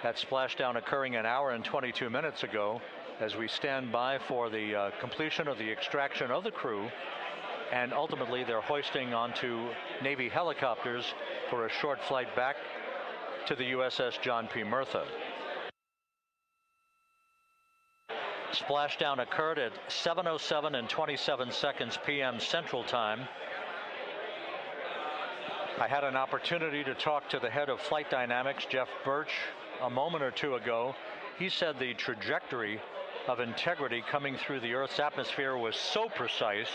That splashdown occurring an hour and 22 minutes ago, as we stand by for the completion of the extraction of the crew, and ultimately they're hoisting onto Navy helicopters for a short flight back to the USS John P. Murtha. Splashdown occurred at 7:07 and 27 seconds p.m. Central Time. I had an opportunity to talk to the head of flight dynamics, Jeff Birch, a moment or two ago. He said the trajectory of Integrity coming through the Earth's atmosphere was so precise,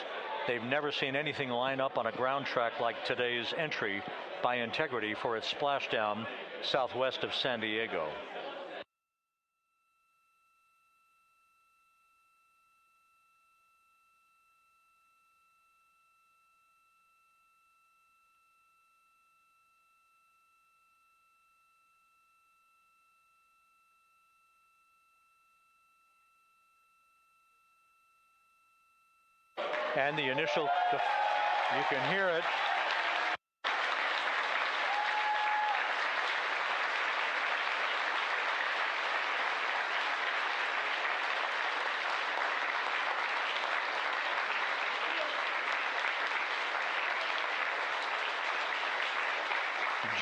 they've never seen anything line up on a ground track like today's entry by Integrity for its splashdown southwest of San Diego. And the initial, you can hear it.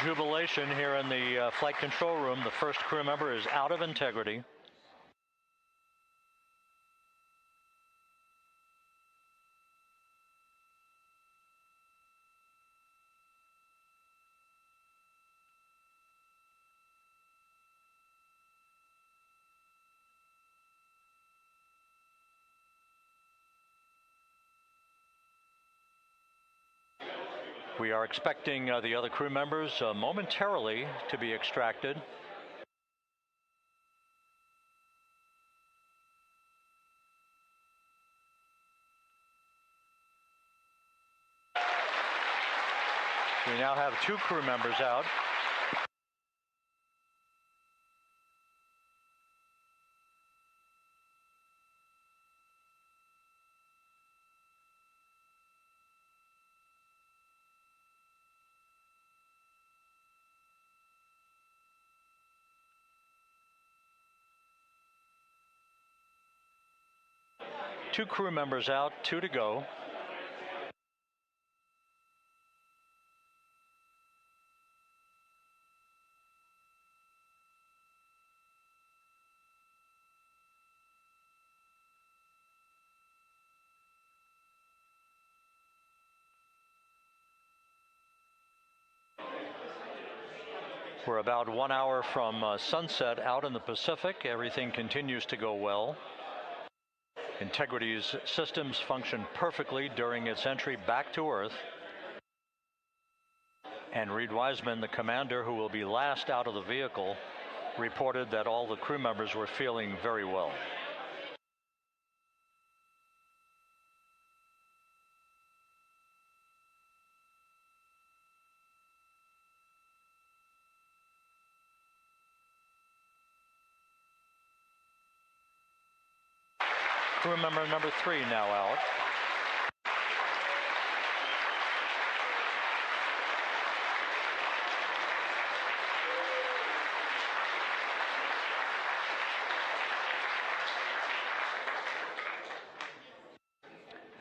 Jubilation here in the flight control room. The first crew member is out of Integrity. We are expecting the other crew members momentarily to be extracted. We now have 2 crew members out. Two crew members out, 2 to go. We're about 1 hour from sunset out in the Pacific. Everything continues to go well. Integrity's systems function perfectly during its entry back to Earth. And Reed Wiseman, the commander who will be last out of the vehicle, reported that all the crew members were feeling very well. Crew member number 3 now out.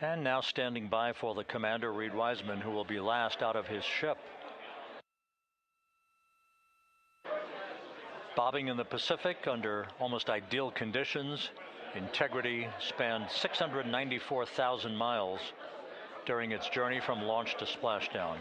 And now standing by for the commander, Reed Wiseman, who will be last out of his ship. Bobbing in the Pacific under almost ideal conditions, Integrity spanned 694,000 miles during its journey from launch to splashdown.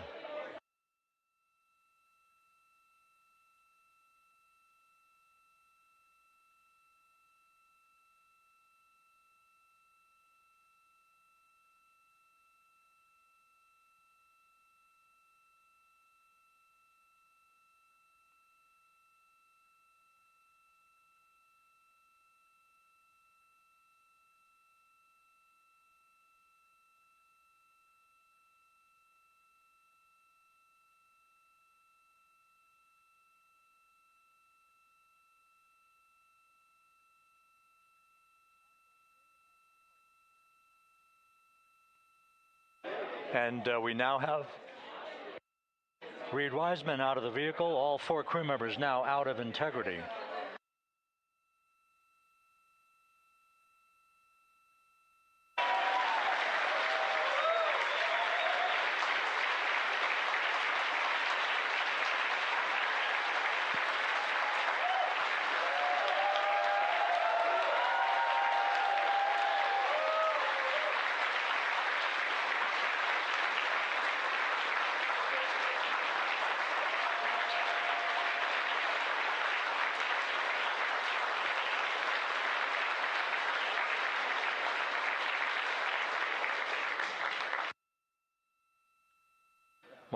And we now have Reed Wiseman out of the vehicle, all 4 crew members now out of Integrity.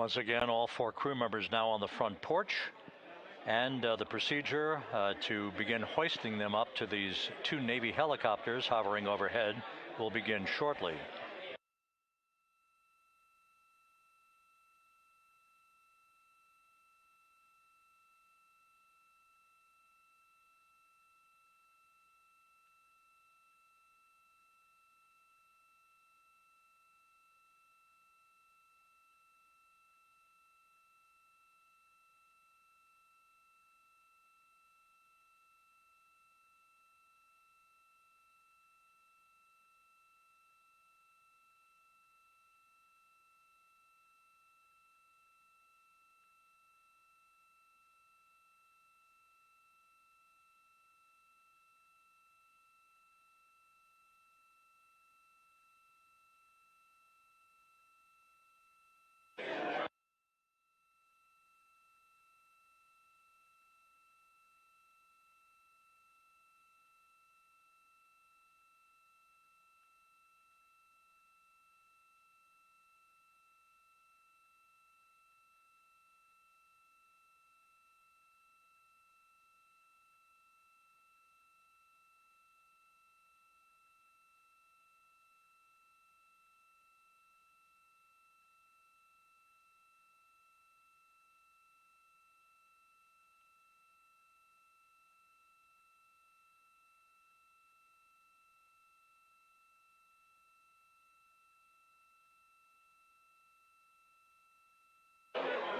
Once again, all 4 crew members now on the front porch, and the procedure to begin hoisting them up to these 2 Navy helicopters hovering overhead will begin shortly.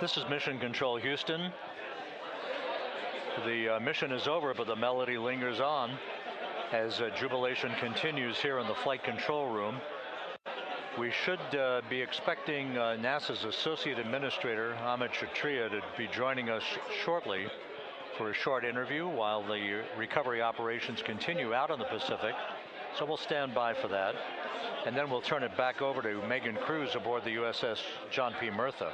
This is Mission Control Houston. The mission is over, but the melody lingers on as jubilation continues here in the flight control room. We should be expecting NASA's Associate Administrator, Amit Kshatriya, to be joining us shortly for a short interview while the recovery operations continue out in the Pacific. So we'll stand by for that. And then we'll turn it back over to Megan Cruz aboard the USS John P. Murtha.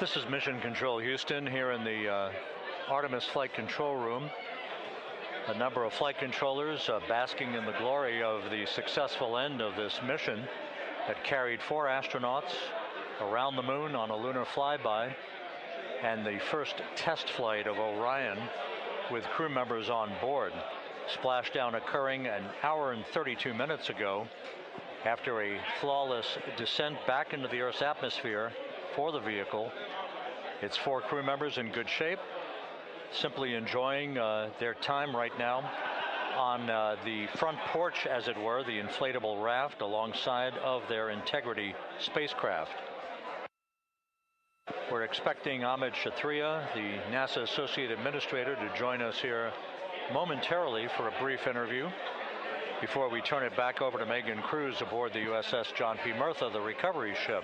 This is Mission Control Houston here in the Artemis flight control room. A number of flight controllers basking in the glory of the successful end of this mission that carried 4 astronauts around the moon on a lunar flyby, and the first test flight of Orion with crew members on board. Splashdown occurring an hour and 32 minutes ago after a flawless descent back into the Earth's atmosphere for the vehicle. Its 4 crew members in good shape, simply enjoying their time right now on the front porch, as it were, the inflatable raft alongside of their Integrity spacecraft. We're expecting Amit Kshatriya, the NASA Associate Administrator, to join us here momentarily for a brief interview before we turn it back over to Megan Cruz aboard the USS John P. Murtha, the recovery ship.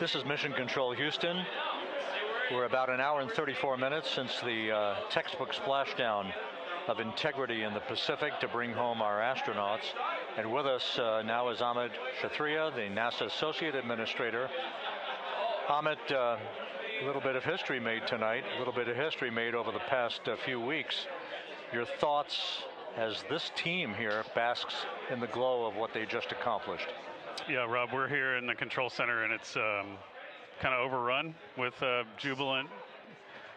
This is Mission Control Houston. We're about an hour and 34 minutes since the textbook splashdown of Integrity in the Pacific to bring home our astronauts. And with us now is Amit Kshatriya, the NASA Associate Administrator. Amit, a little bit of history made tonight, a little bit of history made over the past few weeks. Your thoughts as this team here basks in the glow of what they just accomplished? Yeah, Rob, we're here in the control center, and it's kind of overrun with jubilant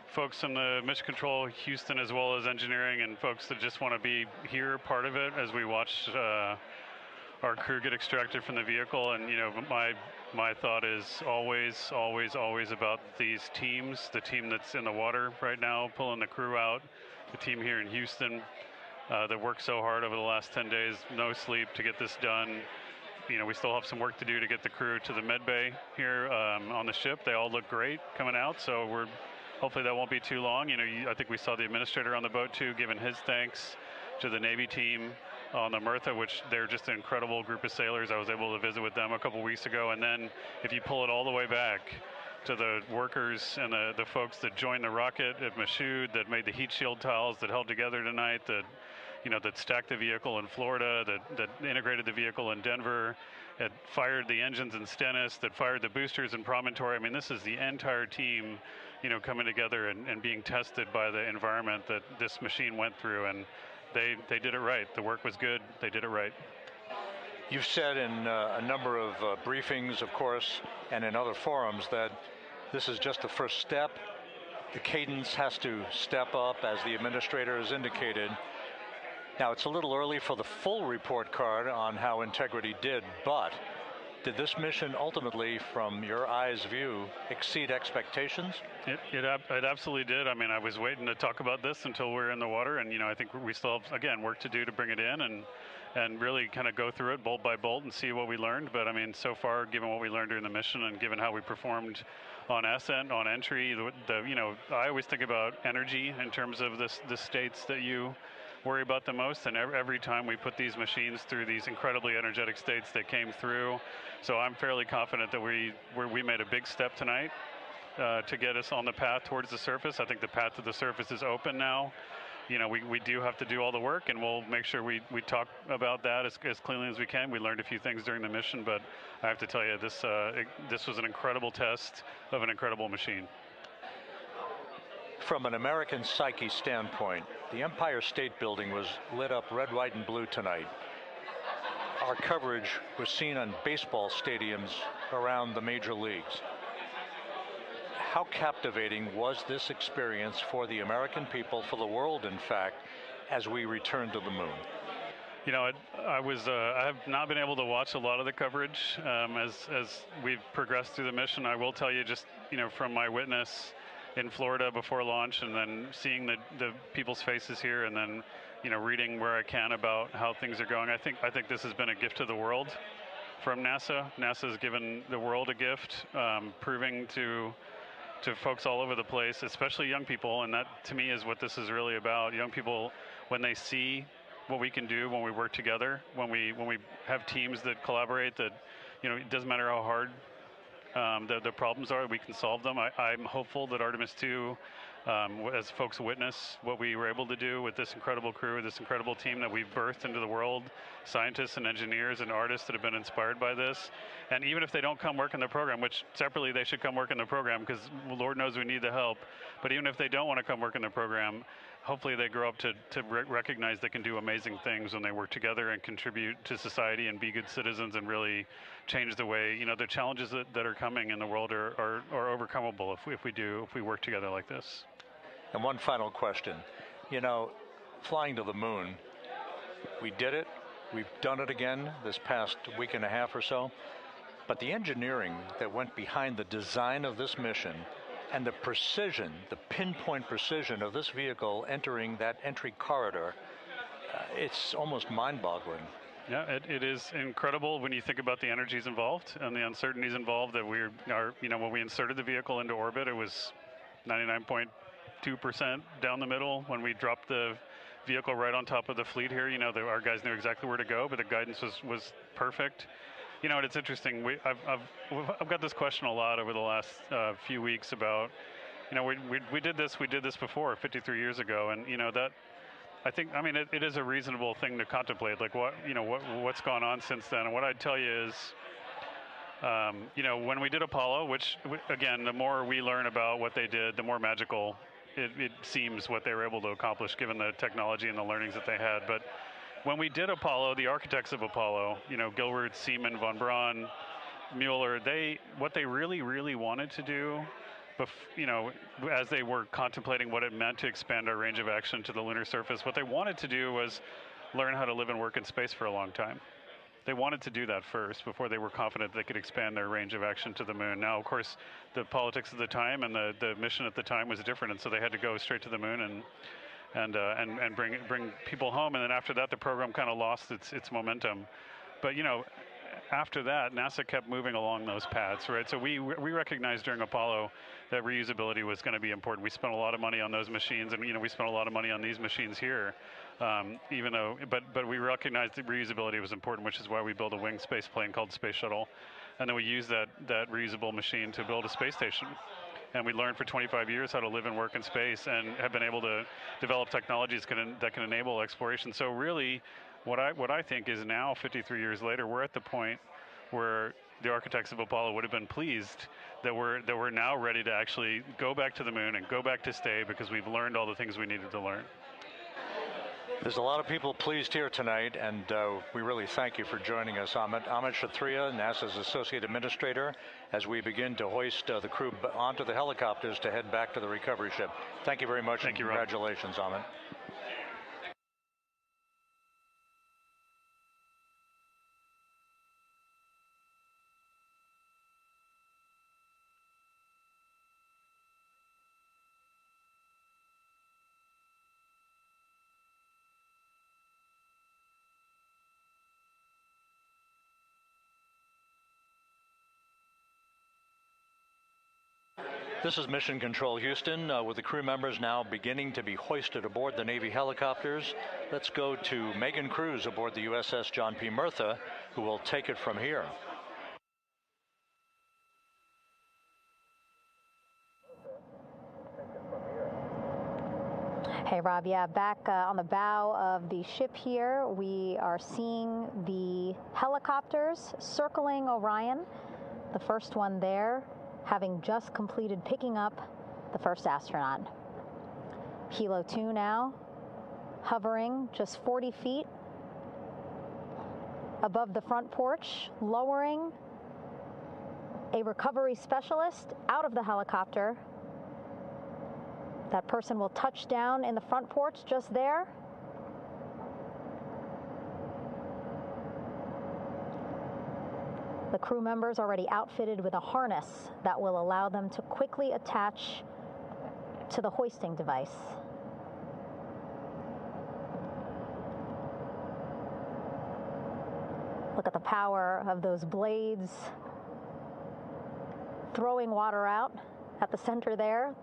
folks in the Mission Control Houston, as well as engineering, and folks that just want to be here, part of it, as we watch our crew get extracted from the vehicle. And you know, my thought is always about these teams, the team that's in the water right now pulling the crew out, the team here in Houston that worked so hard over the last 10 days, no sleep to get this done. You know, we still have some work to do to get the crew to the med bay here on the ship. They all look great coming out, so hopefully that won't be too long. You know, I think we saw the administrator on the boat too, giving his thanks to the Navy team on the Mirtha, which they're just an incredible group of sailors. I was able to visit with them a couple weeks ago. And then if you pull it all the way back to the workers and the folks that joined the rocket at Michoud, that made the heat shield tiles that held together tonight, that stacked the vehicle in Florida, that integrated the vehicle in Denver, that fired the engines in Stennis, that fired the boosters in Promontory. I mean, this is the entire team, coming together and being tested by the environment that this machine went through, and they did it right. The work was good. They did it right. You've said in a number of briefings, of course, and in other forums that this is just the first step. The cadence has to step up, as the administrator has indicated. Now, it's a little early for the full report card on how Integrity did, but did this mission ultimately, from your eyes view, exceed expectations? It absolutely did. I mean, I was waiting to talk about this until we're in the water, and I think we still have, again, work to do to bring it in and really kind of go through it bolt by bolt and see what we learned. But I mean, so far, given what we learned during the mission and given how we performed on ascent, on entry, I always think about energy in terms of the states that you worry about the most, and every time we put these machines through these incredibly energetic states, they came through. So I'm fairly confident that we made a big step tonight to get us on the path towards the surface. I think the path to the surface is open now. We do have to do all the work, and we'll make sure we talk about that as cleanly as we can. We learned a few things during the mission, but I have to tell you, this was an incredible test of an incredible machine. From an American psyche standpoint, the Empire State Building was lit up red, white, and blue tonight. Our coverage was seen on baseball stadiums around the major leagues. How captivating was this experience for the American people, for the world, in fact, as we returned to the moon? I have not been able to watch a lot of the coverage as we've progressed through the mission. I will tell you, just from my witness in Florida before launch, and then seeing the people's faces here, and then reading where I can about how things are going. I think this has been a gift to the world from NASA. NASA has given the world a gift, proving to folks all over the place, especially young people, and that to me is what this is really about. Young people, when they see what we can do when we work together, when we have teams that collaborate, that it doesn't matter how hard the problems are, we can solve them. I'm hopeful that Artemis II, as folks witness what we were able to do with this incredible crew, this incredible team that we've birthed into the world, scientists and engineers and artists that have been inspired by this. And even if they don't come work in the program, which separately they should come work in the program, because Lord knows we need the help, but even if they don't want to come work in the program, hopefully they grow up to recognize they can do amazing things when they work together and contribute to society and be good citizens and really change the way, the challenges that are coming in the world are overcomable if we work together like this. And one final question. Flying to the moon, we did it. We've done it again this past week and a half or so. But the engineering that went behind the design of this mission and the precision, the pinpoint precision of this vehicle entering that entry corridor, it's almost mind-boggling. Yeah, it is incredible when you think about the energies involved and the uncertainties involved. That when we inserted the vehicle into orbit, it was 99.2% down the middle. When we dropped the vehicle right on top of the fleet here, our guys knew exactly where to go, but the guidance was perfect. You know, it's interesting. I've got this question a lot over the last few weeks about, you know, we did this before 53 years ago, and you know that. I mean, it is a reasonable thing to contemplate, like what's gone on since then. And what I'd tell you is, you know, when we did Apollo, which again, the more we learn about what they did, the more magical it seems what they were able to accomplish given the technology and the learnings that they had. But when we did Apollo, the architects of Apollo, you know, Gilbert, Seaman, von Braun, Mueller, what they really wanted to do, you know, as they were contemplating what it meant to expand our range of action to the lunar surface, what they wanted to do was learn how to live and work in space for a long time. They wanted to do that first before they were confident they could expand their range of action to the moon. Now, of course, the politics of the time and the mission at the time was different, and so they had to go straight to the moon and bring people home. And then after that, the program kind of lost its momentum. But you know, after that, NASA kept moving along those paths, right? So we recognized during Apollo that reusability was going to be important. We spent a lot of money on those machines, and you know, we spent a lot of money on these machines here. Even though, but we recognized that reusability was important, which is why we built a winged space plane called Space Shuttle, and then we used that reusable machine to build a space station. And we learned for 25 years how to live and work in space, and have been able to develop technologies that can enable exploration. So really, what I think is now, 53 years later, we're at the point where the architects of Apollo would have been pleased that we're now ready to actually go back to the moon and go back to stay, because we've learned all the things we needed to learn. There's a lot of people pleased here tonight, and we really thank you for joining us. Amit Kshatriya, NASA's Associate Administrator, as we begin to hoist the crew onto the helicopters to head back to the recovery ship. Thank you very much. Thank you, congratulations, Amit. This is Mission Control Houston, with the crew members now beginning to be hoisted aboard the Navy helicopters. Let's go to Megan Cruz aboard the USS John P. Murtha, who will take it from here. Hey, Rob. Yeah, back on the bow of the ship here, we are seeing the helicopters circling Orion. The first one there, having just completed picking up the first astronaut. Helo 2 now, hovering just 40 feet above the front porch, lowering a recovery specialist out of the helicopter. That person will touch down in the front porch just there. The crew members already outfitted with a harness that will allow them to quickly attach to the hoisting device. Look at the power of those blades throwing water out at the center there,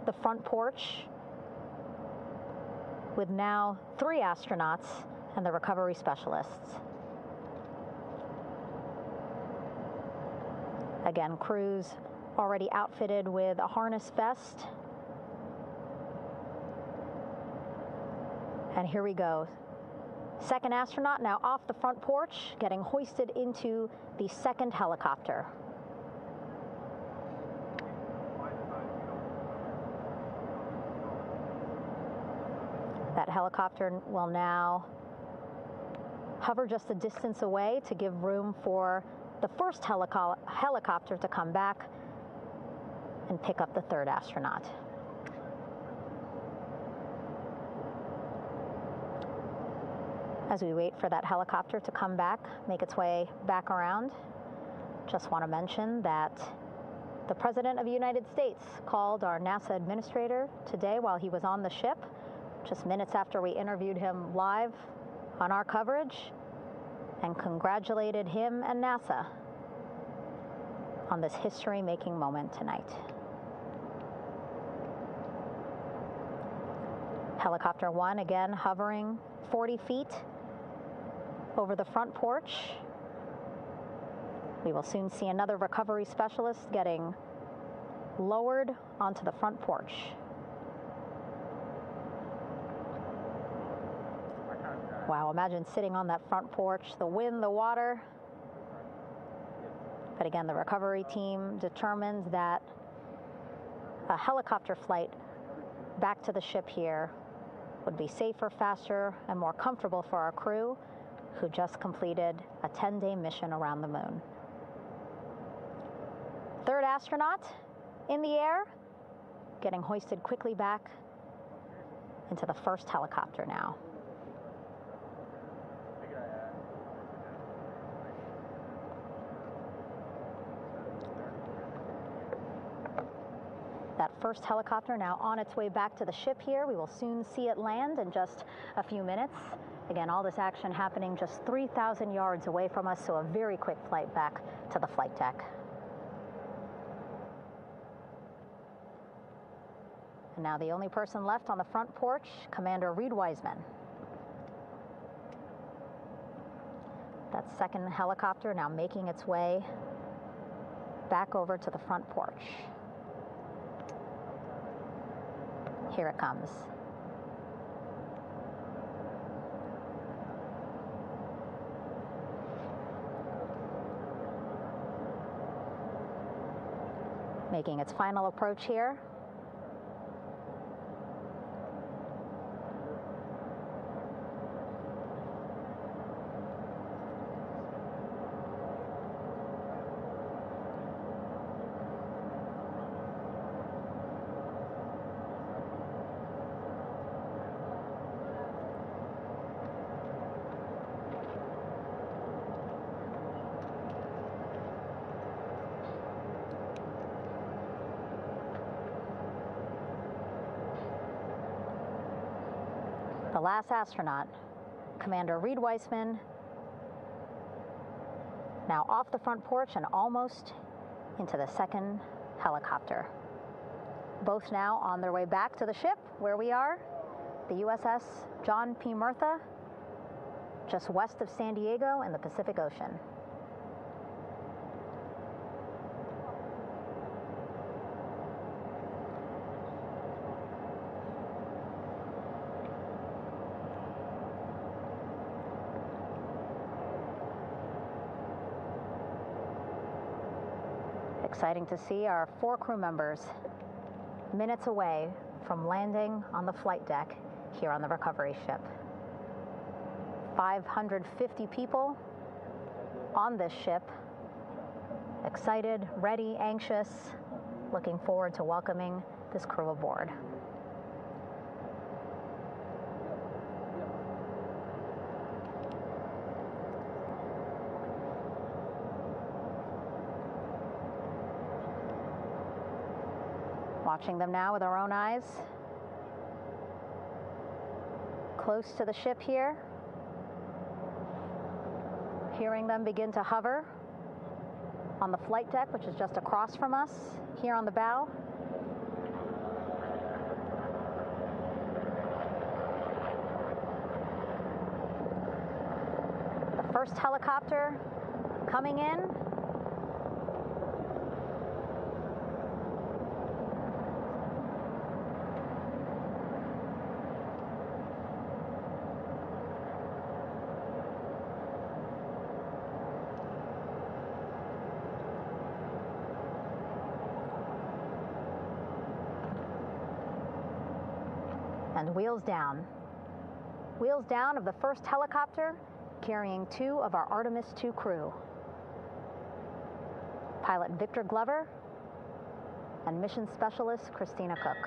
the front porch, with now 3 astronauts and the recovery specialists. Again, crews already outfitted with a harness vest. And here we go. Second astronaut now off the front porch, getting hoisted into the second helicopter. That helicopter will now hover just a distance away to give room for the first helicopter to come back and pick up the third astronaut. As we wait for that helicopter to come back, make its way back around, just want to mention that the President of the United States called our NASA administrator today while he was on the ship, just minutes after we interviewed him live on our coverage, and congratulated him and NASA on this history-making moment tonight. Helicopter 1 again hovering 40 feet over the front porch. We will soon see another recovery specialist getting lowered onto the front porch. Wow, imagine sitting on that front porch, the wind, the water. But again, the recovery team determined that a helicopter flight back to the ship here would be safer, faster, and more comfortable for our crew who just completed a 10-day mission around the moon. Third astronaut in the air, getting hoisted quickly back into the first helicopter now. That first helicopter now on its way back to the ship here. We will soon see it land in just a few minutes. Again, all this action happening just 3,000 yards away from us, so a very quick flight back to the flight deck. And now the only person left on the front porch, Commander Reed Wiseman. That second helicopter now making its way back over to the front porch. Here it comes. Making its final approach here. The last astronaut, Commander Reed Wiseman, now off the front porch and almost into the second helicopter. Both now on their way back to the ship where we are, the USS John P. Murtha, just west of San Diego in the Pacific Ocean. Exciting to see our 4 crew members minutes away from landing on the flight deck here on the recovery ship. 550 people on this ship, excited, ready, anxious, looking forward to welcoming this crew aboard. Watching them now with our own eyes. Close to the ship here. Hearing them begin to hover on the flight deck, which is just across from us, here on the bow. The first helicopter coming in. And wheels down. Wheels down of the first helicopter carrying 2 of our Artemis II crew. Pilot Victor Glover and mission specialist Christina Cook.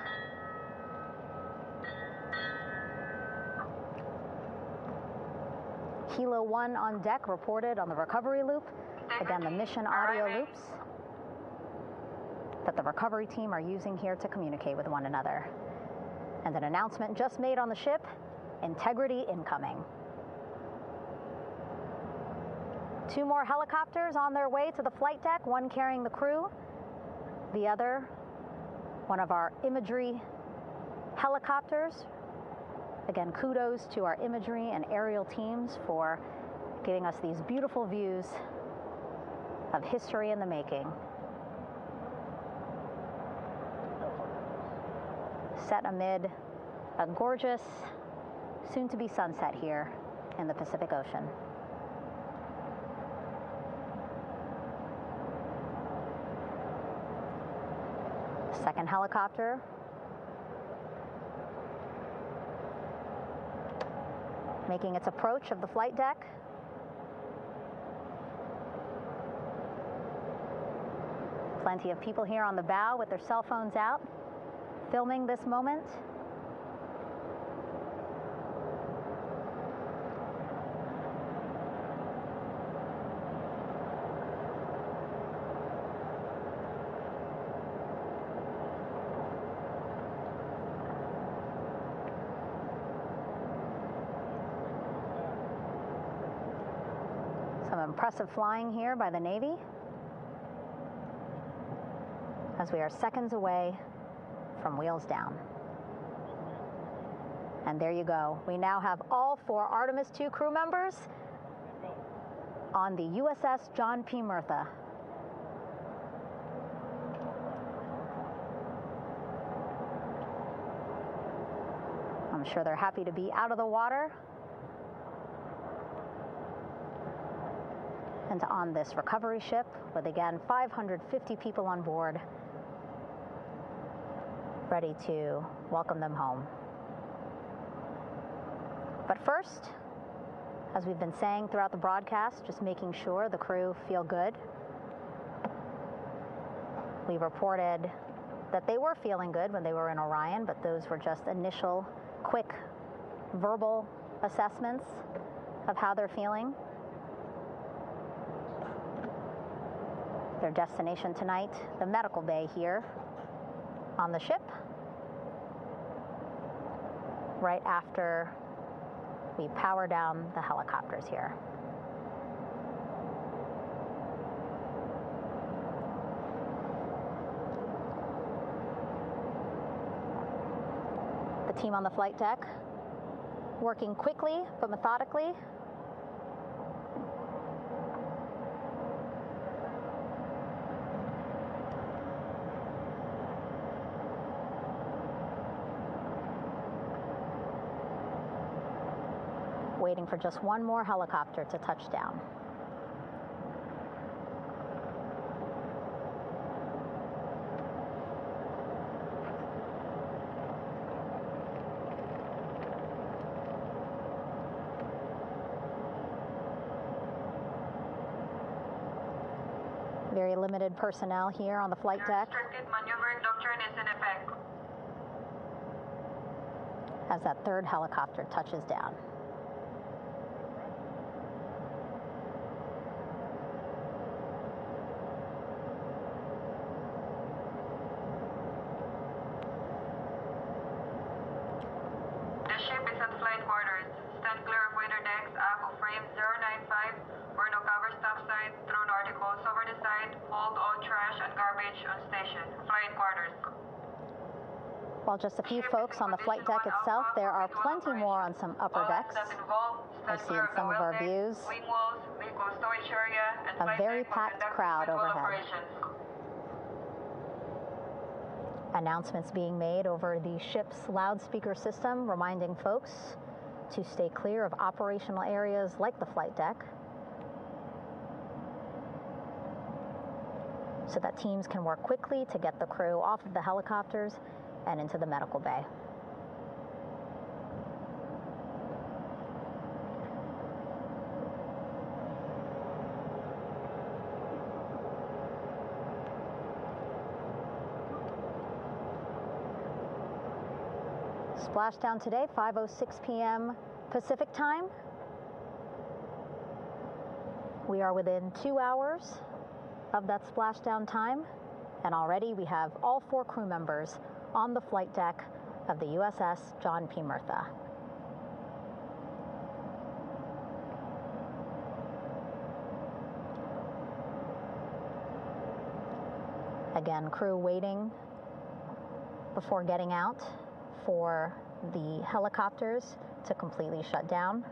Kilo 1 on deck reported on the recovery loop. Again, the mission audio loops that the recovery team are using here to communicate with one another. And an announcement just made on the ship, integrity incoming. 2 more helicopters on their way to the flight deck, one carrying the crew, the other, one of our imagery helicopters. Again, kudos to our imagery and aerial teams for giving us these beautiful views of history in the making. Set amid a gorgeous, soon-to-be sunset here in the Pacific Ocean. Second helicopter making its approach of the flight deck. Plenty of people here on the bow with their cell phones out, filming this moment. Some impressive flying here by the Navy, as we are seconds away from wheels down. And there you go. We now have all 4 Artemis II crew members on the USS John P. Murtha. I'm sure they're happy to be out of the water and on this recovery ship with, again, 550 people on board, ready to welcome them home. But first, as we've been saying throughout the broadcast, just making sure the crew feel good. We reported that they were feeling good when they were in Orion, but those were just initial, quick, verbal assessments of how they're feeling. Their destination tonight, the medical bay here on the ship, right after we power down the helicopters here. The team on the flight deck working quickly but methodically. Waiting for just one more helicopter to touch down. Very limited personnel here on the flight deck. Restricted maneuvering doctrine is in effect. As that third helicopter touches down. The ship is at flight quarters. Stand clear of wader decks, aft of frame 095. Burn no cover topside, thrown articles over the side. Hold all trash and garbage on station. Flight quarters. While just a few folks on the flight deck itself, there are plenty more on some upper decks. I see in some of our views a very packed crowd overhead. Announcements being made over the ship's loudspeaker system, reminding folks to stay clear of operational areas like the flight deck, so that teams can work quickly to get the crew off of the helicopters and into the medical bay. Splashdown today, 5:06 p.m. Pacific time. We are within 2 hours of that splashdown time, and already we have all 4 crew members on the flight deck of the USS John P. Murtha. Again, crew waiting before getting out for the helicopters to completely shut down.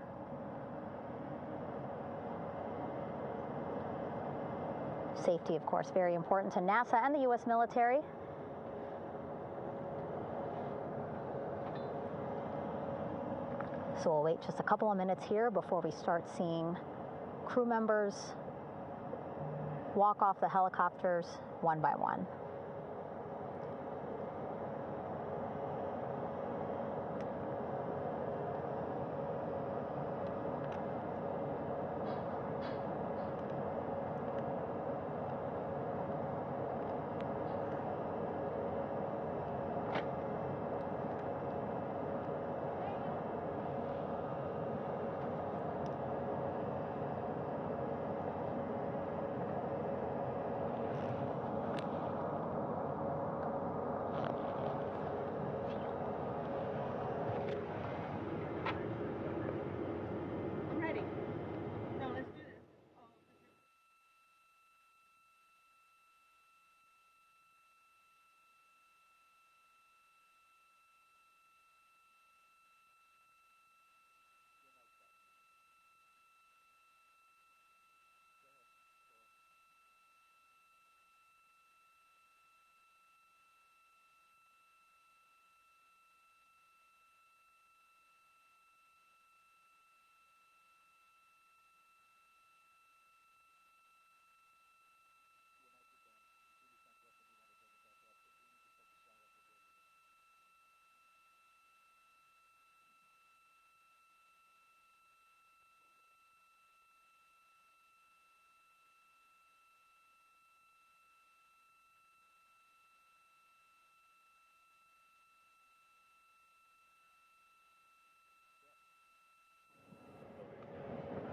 Safety, of course, very important to NASA and the U.S. military. So we'll wait just a couple of minutes here before we start seeing crew members walk off the helicopters one by one.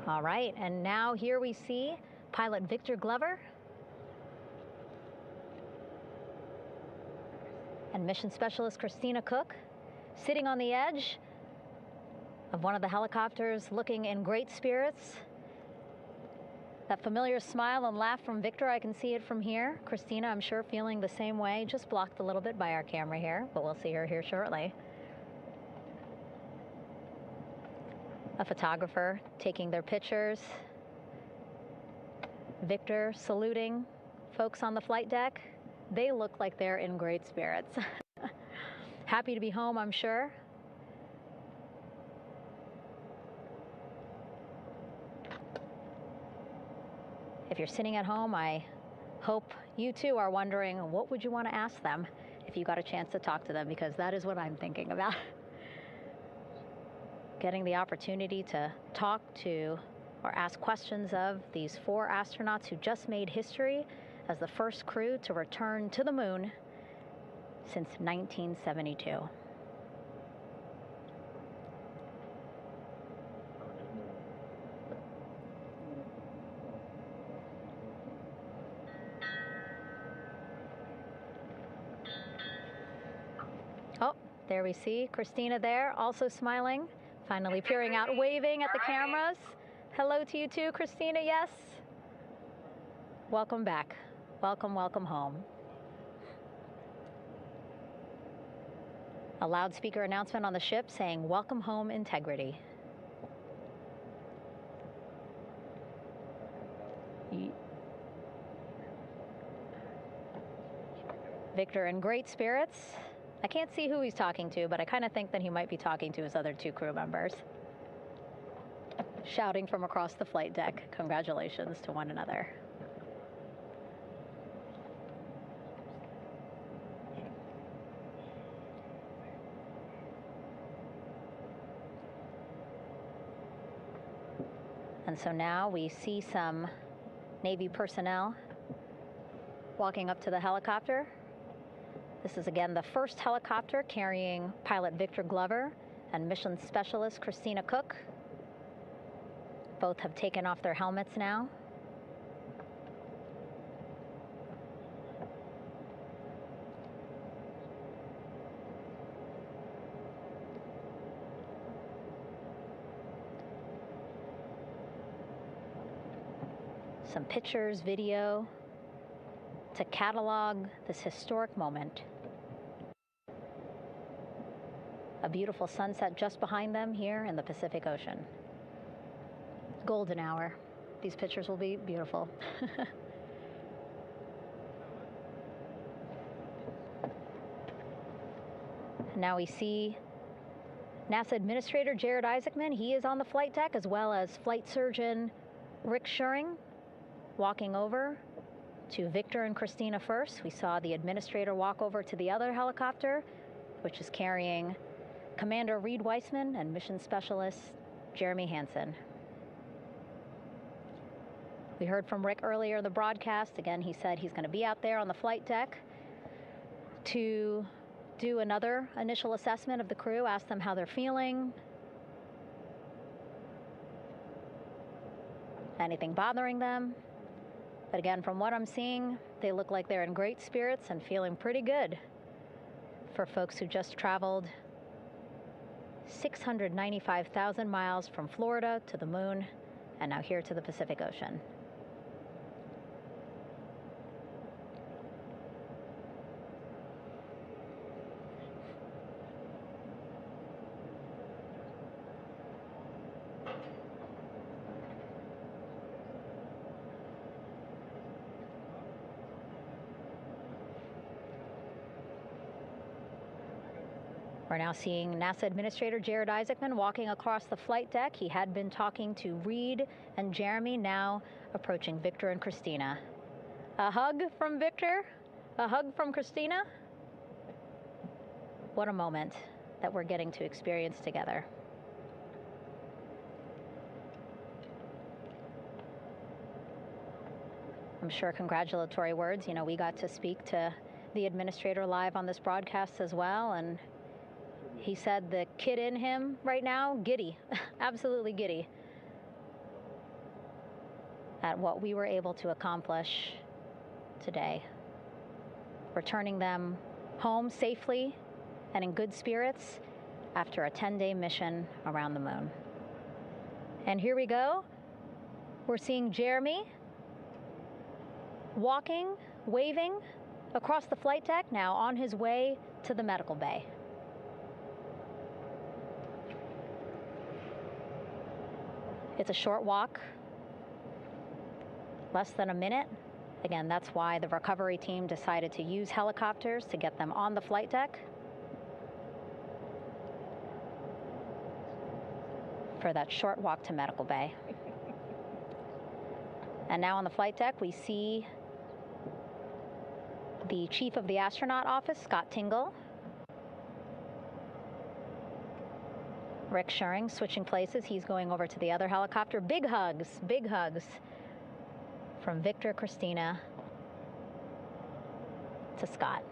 All right, and now here we see pilot Victor Glover and mission specialist Christina Cook sitting on the edge of one of the helicopters, looking in great spirits. That familiar smile and laugh from Victor, I can see it from here. Christina, I'm sure, feeling the same way, just blocked a little bit by our camera here, but we'll see her here shortly. A photographer taking their pictures. Victor saluting folks on the flight deck. They look like they're in great spirits. Happy to be home, I'm sure. If you're sitting at home, I hope you too are wondering, what would you want to ask them if you got a chance to talk to them? Because that is what I'm thinking about. Getting the opportunity to talk to or ask questions of these 4 astronauts who just made history as the first crew to return to the moon since 1972. Oh, there we see Christina there, also smiling. Finally peering out, waving at the cameras. Hello to you too, Christina, yes. Welcome back. Welcome, welcome home. A loudspeaker announcement on the ship saying, "Welcome home, Integrity." Victor in great spirits. I can't see who he's talking to, but I kind of think that he might be talking to his other 2 crew members. Shouting from across the flight deck, congratulations to one another. And so now we see some Navy personnel walking up to the helicopter. This is again the first helicopter carrying pilot Victor Glover and mission specialist Christina Cook. Both have taken off their helmets now. Some pictures, video, to catalog this historic moment. A beautiful sunset just behind them here in the Pacific Ocean. Golden hour. These pictures will be beautiful. Now we see NASA Administrator Jared Isaacman. He is on the flight deck, as well as Flight Surgeon Rick Schuring walking over to Victor and Christina first. We saw the administrator walk over to the other helicopter, which is carrying Commander Reed Weissman and Mission Specialist Jeremy Hansen. We heard from Rick earlier in the broadcast. Again, he said he's going to be out there on the flight deck to do another initial assessment of the crew, ask them how they're feeling, anything bothering them. But again, from what I'm seeing, they look like they're in great spirits and feeling pretty good for folks who just traveled 695,000 miles from Florida to the moon and now here to the Pacific Ocean. We're now seeing NASA Administrator Jared Isaacman walking across the flight deck. He had been talking to Reed and Jeremy, now approaching Victor and Christina. A hug from Victor, a hug from Christina. What a moment that we're getting to experience together. I'm sure congratulatory words. You know, we got to speak to the administrator live on this broadcast as well, and he said the kid in him right now, giddy, absolutely giddy at what we were able to accomplish today. Returning them home safely and in good spirits after a 10-day mission around the moon. And here we go. We're seeing Jeremy walking, waving across the flight deck, now on his way to the medical bay. It's a short walk, less than a minute. Again, that's why the recovery team decided to use helicopters to get them on the flight deck for that short walk to medical bay. And now on the flight deck, we see the chief of the astronaut office, Scott Tingle. Rick Schuring switching places. He's going over to the other helicopter. Big hugs from Victor, Christina to Scott.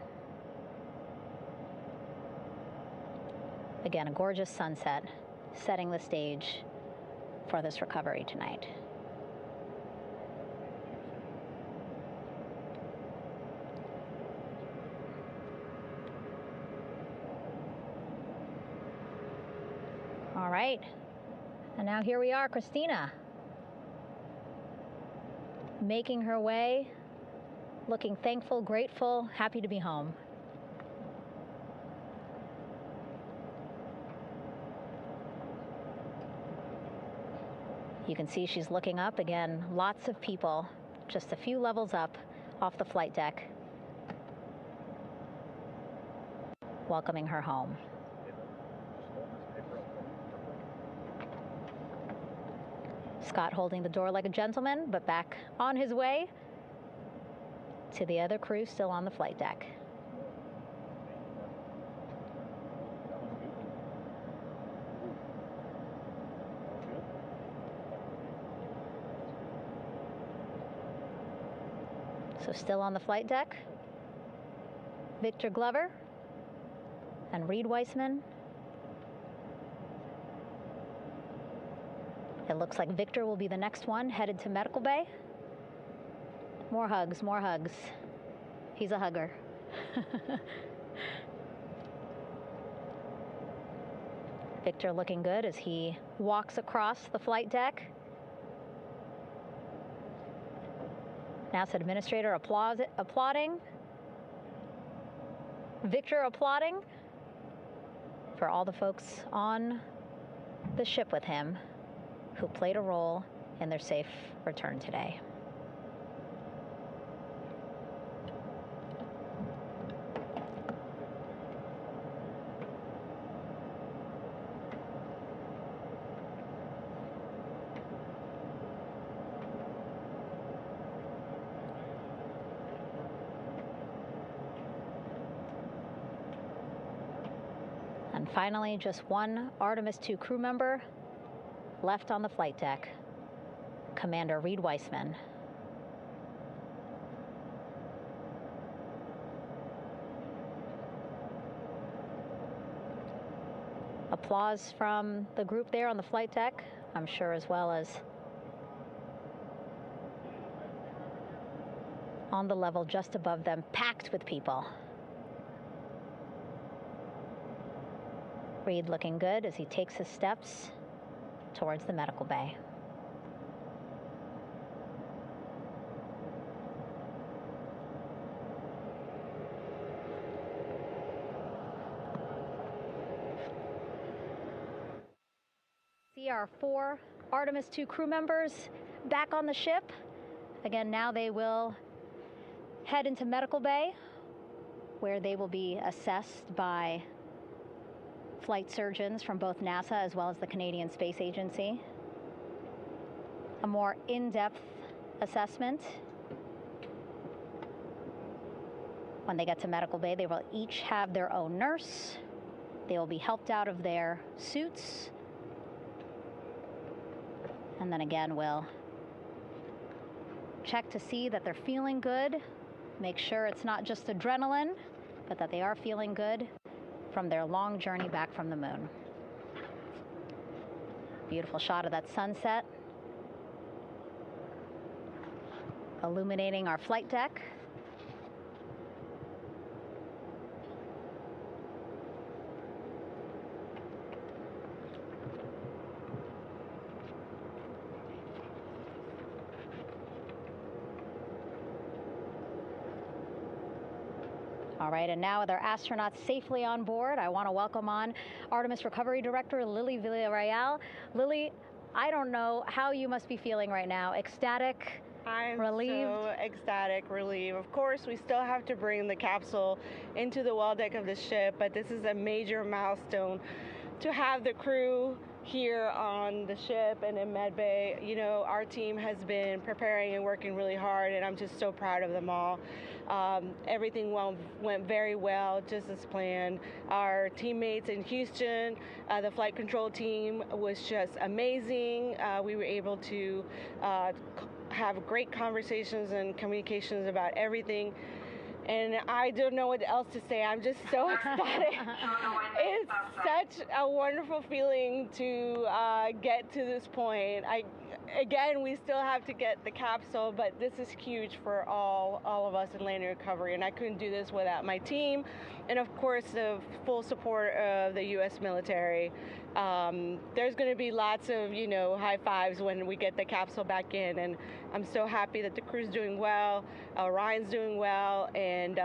Again, a gorgeous sunset setting the stage for this recovery tonight. All right, and now here we are, Christina, making her way, looking thankful, grateful, happy to be home. You can see she's looking up. Again, lots of people, just a few levels up off the flight deck, welcoming her home. Scott holding the door like a gentleman, but back on his way to the other crew still on the flight deck. So still on the flight deck, Victor Glover and Reed Weissman. It looks like Victor will be the next one headed to medical bay. More hugs, more hugs. He's a hugger. Victor looking good as he walks across the flight deck. NASA Administrator applauding. Victor applauding for all the folks on the ship with him who played a role in their safe return today. And finally, just one Artemis II crew member left on the flight deck, Commander Reed Weissman. Applause from the group there on the flight deck, I'm sure, as well as on the level just above them, packed with people. Reed looking good as he takes his steps towards the medical bay. See our 4 Artemis II crew members back on the ship. Again, now they will head into medical bay, where they will be assessed by flight surgeons from both NASA as well as the Canadian Space Agency. A more in-depth assessment. When they get to medical bay, they will each have their own nurse. They will be helped out of their suits. And then again, we'll check to see that they're feeling good. Make sure it's not just adrenaline, but that they are feeling good from their long journey back from the moon. Beautiful shot of that sunset, illuminating our flight deck. All right, and now with our astronauts safely on board, I want to welcome on Artemis Recovery Director Lily Villarreal. Lily, I don't know how you must be feeling right now. Ecstatic, relieved? So ecstatic, relieved. Of course, we still have to bring the capsule into the well deck of the ship, but this is a major milestone to have the crew here on the ship and in medbay. You know, our team has been preparing and working really hard, and I'm just so proud of them all. Everything went very well, just as planned. Our teammates in Houston, the flight control team was just amazing. We were able to have great conversations and communications about everything. And I don't know what else to say. I'm just so ecstatic. It's such a wonderful feeling to get to this point. Again, we still have to get the capsule, but this is huge for all of us in landing recovery. And I couldn't do this without my team, and of course the full support of the U.S. military. There's going to be lots of, high fives when we get the capsule back in, and I'm so happy that the crew's doing well, Orion's doing well, and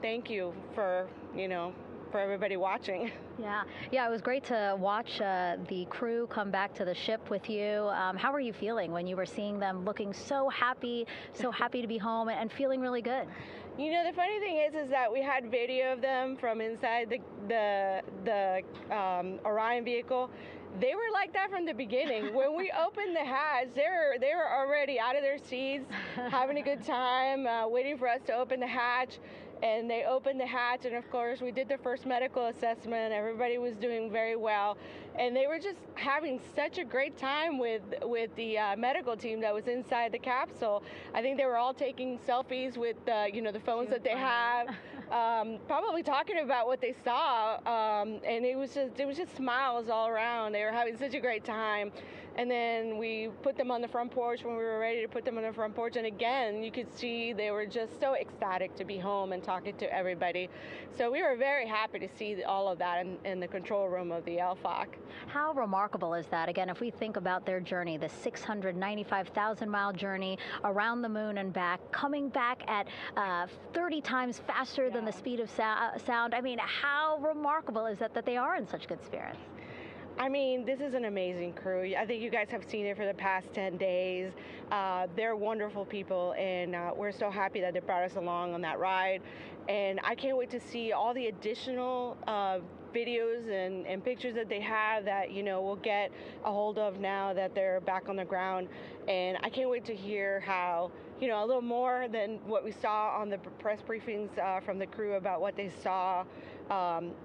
thank you for everybody watching. Yeah, it was great to watch the crew come back to the ship with you. How were you feeling when you were seeing them looking so happy to be home and feeling really good? The funny thing is that we had video of them from inside the Orion vehicle. They were like that from the beginning. When we opened the hatch, they were already out of their seats, having a good time, waiting for us to open the hatch. And they opened the hatch, and of course we did the first medical assessment. Everybody was doing very well, and they were just having such a great time with the medical team that was inside the capsule. I think they were all taking selfies with the phones that they have, probably talking about what they saw, and it was just smiles all around. They were having such a great time. And then we put them on the front porch when we were ready to put them on the front porch. And again, you could see they were just so ecstatic to be home and talking to everybody. So we were very happy to see all of that in the control room of the LFOC. How remarkable is that? Again, if we think about their journey, the 695,000-mile journey around the moon and back, coming back at 30 times faster than the speed of sound. I mean, how remarkable is that they are in such good spirits? I mean, this is an amazing crew. I think you guys have seen it for the past 10 days. They're wonderful people, and we're so happy that they brought us along on that ride. And I can't wait to see all the additional videos and pictures that they have that, we'll get a hold of now that they're back on the ground. And I can't wait to hear how, a little more than what we saw on the press briefings from the crew about what they saw.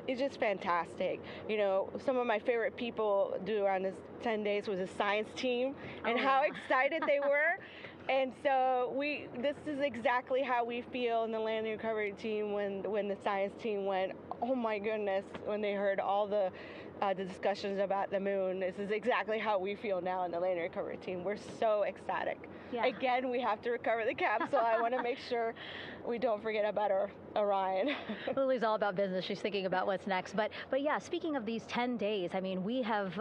It's just fantastic. Some of my favorite people around this 10 days was the science team and how excited they were. And so this is exactly how we feel in the landing recovery team when the science team went, oh my goodness, when they heard all the discussions about the moon. This is exactly how we feel now in the landing recovery team. We're so ecstatic. Yeah. Again, we have to recover the capsule. I want to make sure we don't forget about our Orion. Lily's all about business. She's thinking about what's next. But yeah, speaking of these 10 days, I mean, we have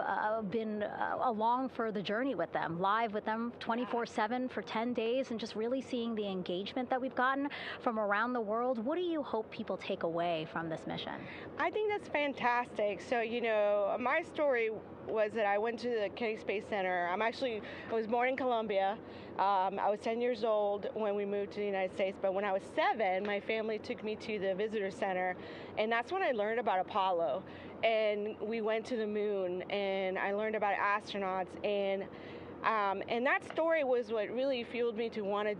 been along for the journey with them, live with them 24/7 for 10 days, and just really seeing the engagement that we've gotten from around the world. What do you hope people take away from this mission? I think that's fantastic. So, my story was that I went to the Kennedy Space Center. I was born in Colombia. I was 10 years old when we moved to the United States, but when I was 7, my family took me to the visitor center, and that's when I learned about Apollo. And we went to the moon, and I learned about astronauts, and that story was what really fueled me to want to